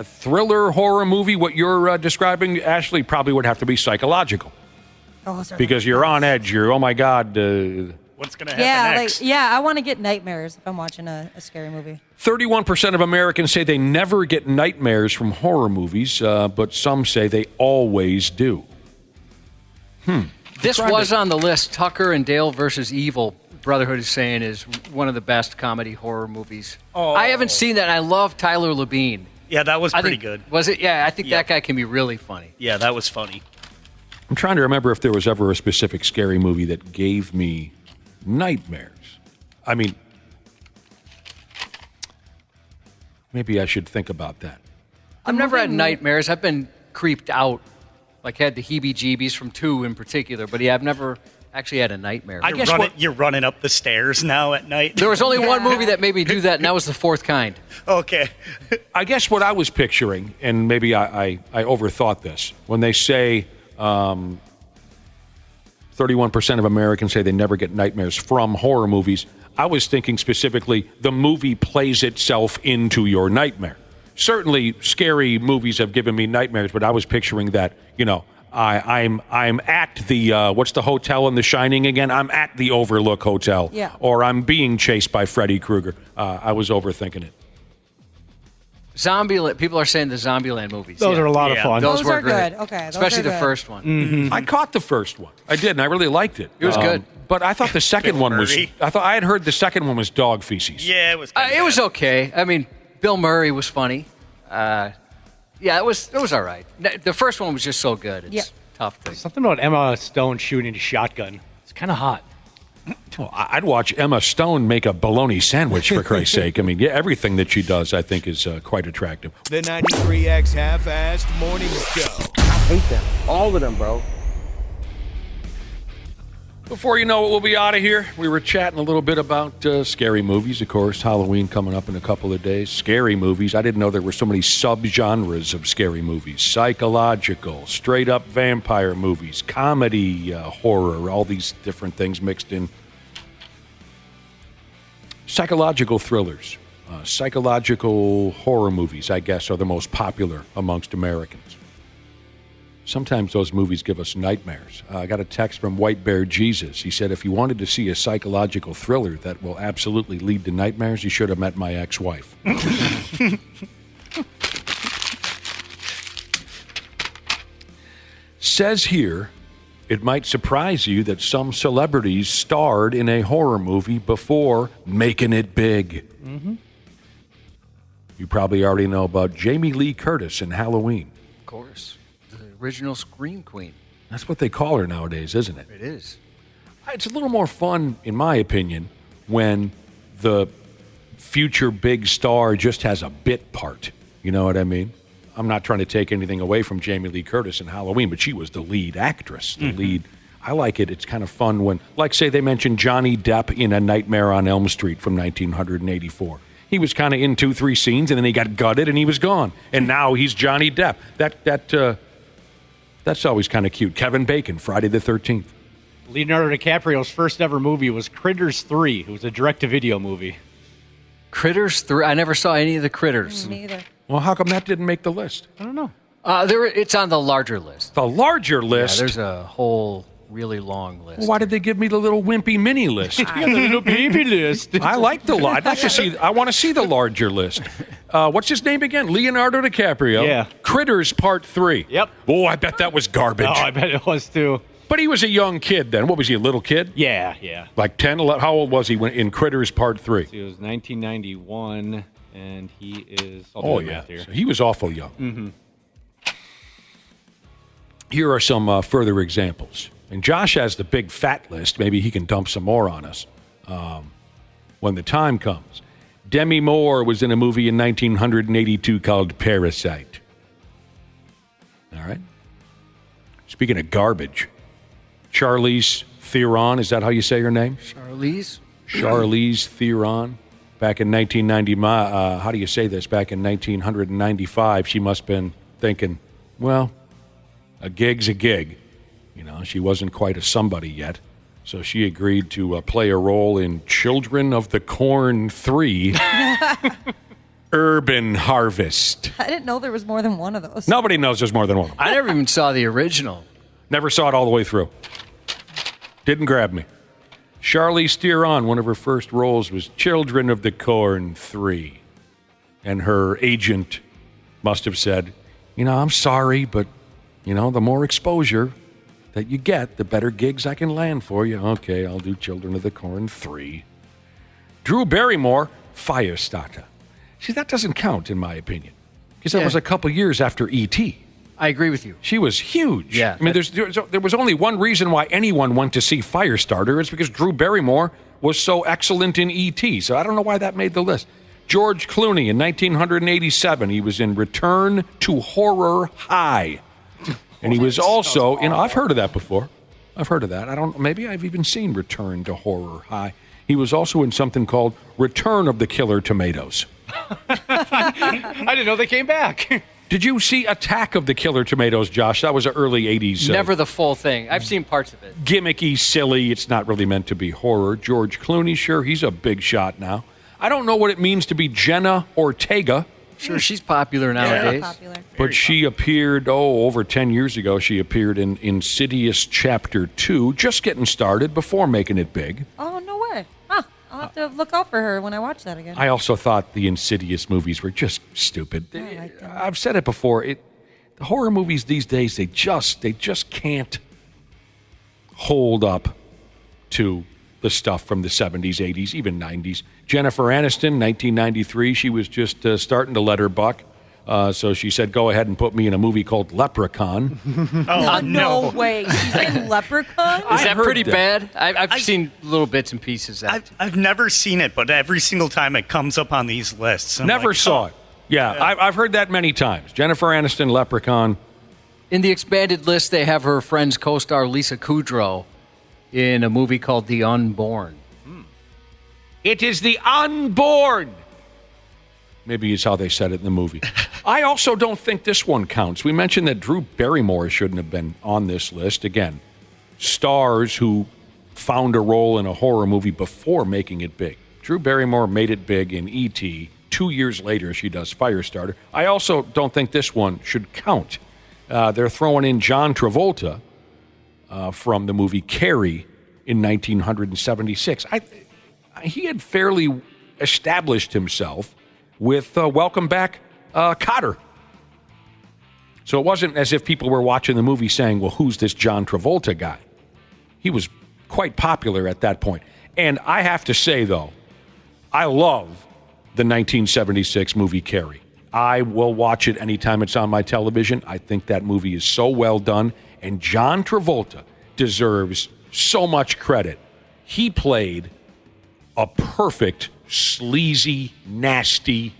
thriller horror movie, what you're describing, Ashley, probably would have to be psychological. Because you're on edge. You're, oh my God. What's going to happen next? I want to get nightmares if I'm watching a scary movie. 31% of Americans say they never get nightmares from horror movies, but some say they always do. This was on the list, Tucker and Dale versus Evil. Brotherhood is saying is one of the best comedy horror movies. I haven't seen that. And I love Tyler Labine. Yeah, that was pretty good. Was it? Yeah, I think that guy can be really funny. Yeah, that was funny. I'm trying to remember if there was ever a specific scary movie that gave me nightmares. I mean, maybe I should think about that. I've never had nightmares. I've been creeped out, like had the heebie-jeebies from 2 in particular. But yeah, I've never actually had a nightmare. You're running up the stairs now at night. There was only one movie that made me do that, and that was The Fourth Kind. Okay. I guess what I was picturing, and maybe I overthought this, when they say 31% of Americans say they never get nightmares from horror movies, I was thinking specifically the movie plays itself into your nightmare. Certainly, scary movies have given me nightmares, but I was picturing that, I'm at the what's the hotel in The Shining again? I'm at the Overlook Hotel, or I'm being chased by Freddy Krueger. I was overthinking it. Zombieland. People are saying the Zombieland movies. Those are a lot of fun. Those were are great. good. Okay, those especially are the good. first one. Mm-hmm. I caught the first one. I did, and I really liked it. It was good. But I thought the second one was. I thought I had heard the second one was dog feces. Yeah, it was. It was okay. I mean, Bill Murray was funny. Yeah, it was all right. The first one was just so good. It's tough to. Something about Emma Stone shooting a shotgun. It's kind of hot. Well, I'd watch Emma Stone make a bologna sandwich, for Christ's sake. I mean, everything that she does, I think, is quite attractive. The 93X Half-Assed Morning Show. I hate them. All of them, bro. Before you know it, we'll be out of here. We were chatting a little bit about scary movies. Of course, Halloween coming up in a couple of days. Scary movies. I didn't know there were so many subgenres of scary movies. Psychological, straight-up vampire movies, comedy, horror, all these different things mixed in. Psychological thrillers, psychological horror movies, I guess, are the most popular amongst Americans. Sometimes those movies give us nightmares. I got a text from White Bear Jesus. He said, if you wanted to see a psychological thriller that will absolutely lead to nightmares, you should have met my ex-wife. Says here, it might surprise you that some celebrities starred in a horror movie before making it big. Mm-hmm. You probably already know about Jamie Lee Curtis in Halloween. Of course. Original Scream Queen. That's what they call her nowadays, isn't it? It is. It's a little more fun, in my opinion, when the future big star just has a bit part. You know what I mean? I'm not trying to take anything away from Jamie Lee Curtis in Halloween, but she was the lead actress, the lead. I like it. It's kind of fun when, like, say they mentioned Johnny Depp in A Nightmare on Elm Street from 1984. He was kind of in 2-3 scenes, and then he got gutted, and he was gone. And now he's Johnny Depp. That's always kind of cute. Kevin Bacon, Friday the 13th. Leonardo DiCaprio's first ever movie was Critters 3. It was a direct-to-video movie. Critters 3? I never saw any of the Critters. Me either. Well, how come that didn't make the list? I don't know. It's on the larger list. The larger list? Yeah, there's a whole really long list. Well, why did they give me the little wimpy mini list? The little baby list. I like the lot. I want to see the larger list. What's his name again? Leonardo DiCaprio. Yeah. Critters Part 3. Yep. Oh, I bet that was garbage. Oh, I bet it was too. But he was a young kid then. What was he, a little kid? Yeah. Like 10, 11? How old was he in Critters Part 3? He was 1991, and he is... So he was awful young. Mm-hmm. Here are some further examples. And Josh has the big fat list. Maybe he can dump some more on us when the time comes. Demi Moore was in a movie in 1982 called Parasite. All right. Speaking of garbage, Charlize Theron, is that how you say her name? Charlize Theron. Back in 1990, how do you say this? Back in 1995, she must have been thinking, well, a gig's a gig. You know, she wasn't quite a somebody yet. So she agreed to play a role in Children of the Corn 3, Urban Harvest. I didn't know there was more than one of those. Nobody knows there's more than one. I never even saw the original. Never saw it all the way through. Didn't grab me. Charlize Theron, one of her first roles was Children of the Corn 3. And her agent must have said, I'm sorry, but, the more exposure, that you get, the better gigs I can land for you. Okay, I'll do Children of the Corn 3. Drew Barrymore, Firestarter. See, that doesn't count, in my opinion, because that was a couple years after E.T. I agree with you. She was huge. Yeah. I mean, there was only one reason why anyone went to see Firestarter. It's because Drew Barrymore was so excellent in E.T., so I don't know why that made the list. George Clooney in 1987. He was in Return to Horror High. And he was also in, I've heard of that before. I've heard of that. Maybe I've even seen Return to Horror High. He was also in something called Return of the Killer Tomatoes. I didn't know they came back. Did you see Attack of the Killer Tomatoes, Josh? That was an early 80s. Never the full thing. I've seen parts of it. Gimmicky, silly. It's not really meant to be horror. George Clooney, sure, he's a big shot now. I don't know what it means to be Jenna Ortega. Sure, she's popular nowadays. Popular. But she appeared, over 10 years ago, she appeared in Insidious Chapter 2, just getting started before making it big. Oh, no way. Huh. I'll have to look out for her when I watch that again. I also thought the Insidious movies were just stupid. I've said it before. The horror movies these days, they just can't hold up to the stuff from the 70s, 80s, even 90s. Jennifer Aniston, 1993, she was just starting to let her buck. So she said, go ahead and put me in a movie called Leprechaun. No way. She's in Leprechaun? Is that pretty bad? I've seen little bits and pieces. I've never seen it, but every single time it comes up on these lists. Never saw it. Yeah, I've heard that many times. Jennifer Aniston, Leprechaun. In the expanded list, they have her friend's co-star Lisa Kudrow in a movie called The Unborn. It is the unborn. Maybe it's how they said it in the movie. I also don't think this one counts. We mentioned that Drew Barrymore shouldn't have been on this list. Again, stars who found a role in a horror movie before making it big. Drew Barrymore made it big in E.T. 2 years later, she does Firestarter. I also don't think this one should count. They're throwing in John Travolta from the movie Carrie in 1976. He had fairly established himself with Welcome Back, Kotter. So it wasn't as if people were watching the movie saying, well, who's this John Travolta guy? He was quite popular at that point. And I have to say, though, I love the 1976 movie Carrie. I will watch it anytime it's on my television. I think that movie is so well done. And John Travolta deserves so much credit. He played a perfect, sleazy, nasty,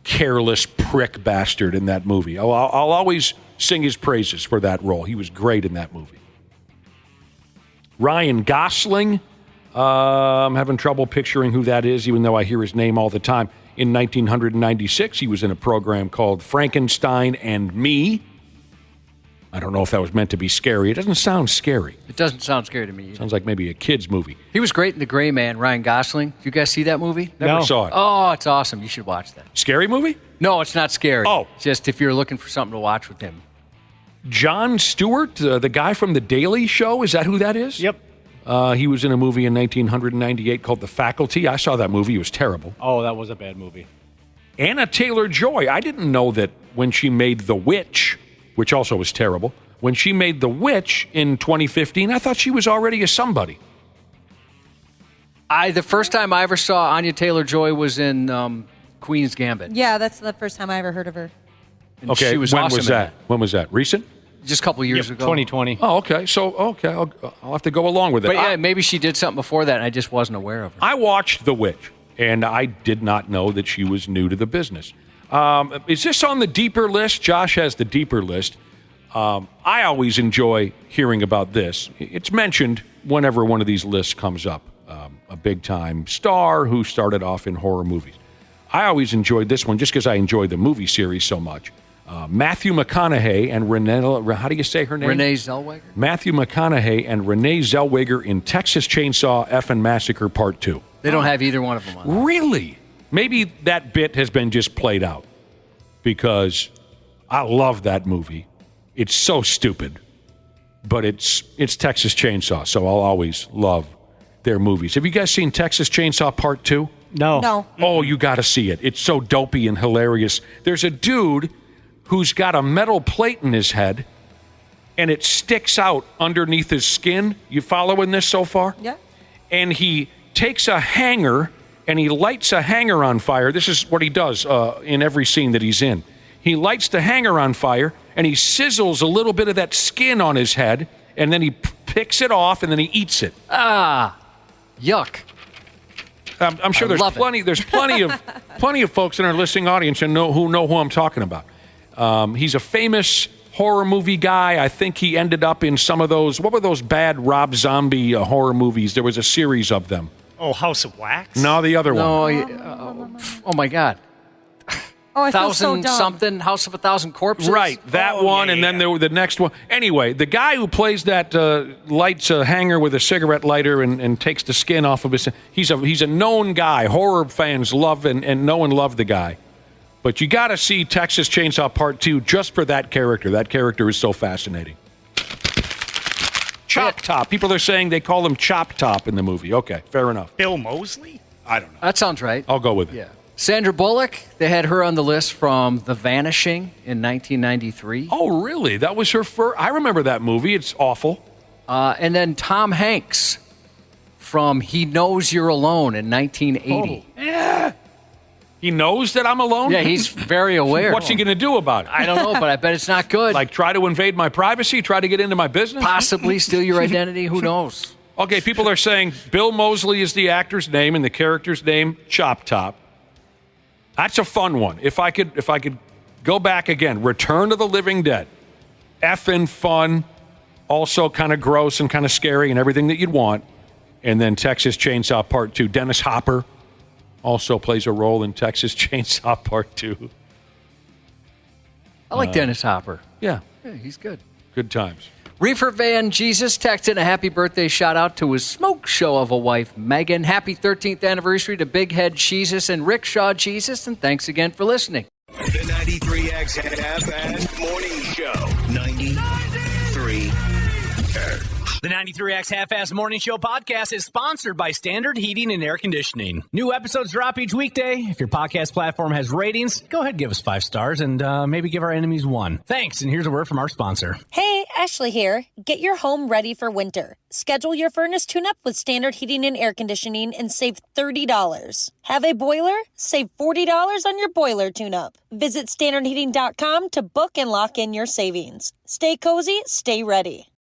careless prick bastard in that movie. I'll always sing his praises for that role. He was great in that movie. Ryan Gosling, I'm having trouble picturing who that is, even though I hear his name all the time. In 1996, he was in a program called Frankenstein and Me. I don't know if that was meant to be scary. It doesn't sound scary. It doesn't sound scary to me either. Sounds like maybe a kid's movie. He was great in The Gray Man, Ryan Gosling. Did you guys see that movie? Never saw it. Oh, it's awesome. You should watch that. Scary movie? No, it's not scary. Oh. Just if you're looking for something to watch with him. Jon Stewart, the guy from The Daily Show, is that who that is? Yep. He was in a movie in 1998 called The Faculty. I saw that movie. It was terrible. Oh, that was a bad movie. Anna Taylor-Joy. I didn't know that when she made The Witch, which also was terrible, when she made The Witch in 2015, I thought she was already a somebody. The first time I ever saw Anya Taylor-Joy was in Queen's Gambit. Yeah, that's the first time I ever heard of her. And Okay, she was when awesome was in that? When was that? Recent? Just a couple years ago. 2020. Oh, okay. So, I'll have to go along with it. But yeah, maybe she did something before that and I just wasn't aware of her. I watched The Witch, and I did not know that she was new to the business. Is this on the deeper list? Josh has the deeper list. I always enjoy hearing about this. It's mentioned whenever one of these lists comes up. A big-time star who started off in horror movies. I always enjoyed this one just because I enjoyed the movie series so much. Matthew McConaughey and Renee, how do you say her name? Renee Zellweger. Matthew McConaughey and Renee Zellweger in Texas Chainsaw Effin' Massacre Part 2. They don't have either one of them on. Really? Maybe that bit has been just played out because I love that movie. It's so stupid, but it's Texas Chainsaw, so I'll always love their movies. Have you guys seen Texas Chainsaw Part 2? No. Oh, you got to see it. It's so dopey and hilarious. There's a dude who's got a metal plate in his head, and it sticks out underneath his skin. You following this so far? Yeah. And he takes a hanger and he lights a hanger on fire. This is what he does in every scene that he's in. He lights the hanger on fire and he sizzles a little bit of that skin on his head, and then he picks it off and then he eats it. Ah, yuck. I'm sure there's plenty of folks in our listening audience who know who I'm talking about. He's a famous horror movie guy. I think he ended up in some of those. What were those bad Rob Zombie horror movies? There was a series of them. Oh, House of Wax? No, the other one. Oh my God. Oh, I feel so dumb. Something, House of 1,000 Corpses. Right, that one, and then the next one. Anyway, the guy who plays that lights a hanger with a cigarette lighter and takes the skin off of his. He's a known guy. Horror fans love and know and love the guy. But you got to see Texas Chainsaw Part 2 just for that character. That character is so fascinating. Chop Top. People are saying they call him Chop Top in the movie. Okay, fair enough. Bill Moseley? I don't know. That sounds right. I'll go with it. Yeah. Sandra Bullock, they had her on the list from The Vanishing in 1993. Oh, really? That was her first. I remember that movie. It's awful. And then Tom Hanks from He Knows You're Alone in 1980. Oh. Yeah. He knows that I'm alone? Yeah, he's very aware. What's he going to do about it? I don't know, but I bet it's not good. Like try to invade my privacy? Try to get into my business? Possibly steal your identity? Who knows? Okay, people are saying Bill Moseley is the actor's name and the character's name, Chop Top. That's a fun one. If I could go back again, Return of the Living Dead. Effing fun, also kind of gross and kind of scary and everything that you'd want. And then Texas Chainsaw Part 2. Dennis Hopper also plays a role in Texas Chainsaw Part 2. I like Dennis Hopper. Yeah. Yeah, he's good. Good times. Reefer Van Jesus texted a happy birthday shout out to his smoke show of a wife, Megan. Happy 13th anniversary to Big Head Jesus and Rickshaw Jesus, and thanks again for listening. The 93X Half-Assed Morning Show. 93 Earth. The 93X Half-Ass Morning Show podcast is sponsored by Standard Heating and Air Conditioning. New episodes drop each weekday. If your podcast platform has ratings, go ahead and give us 5 stars and maybe give our enemies 1. Thanks, and here's a word from our sponsor. Hey, Ashley here. Get your home ready for winter. Schedule your furnace tune-up with Standard Heating and Air Conditioning and save $30. Have a boiler? Save $40 on your boiler tune-up. Visit standardheating.com to book and lock in your savings. Stay cozy, stay ready.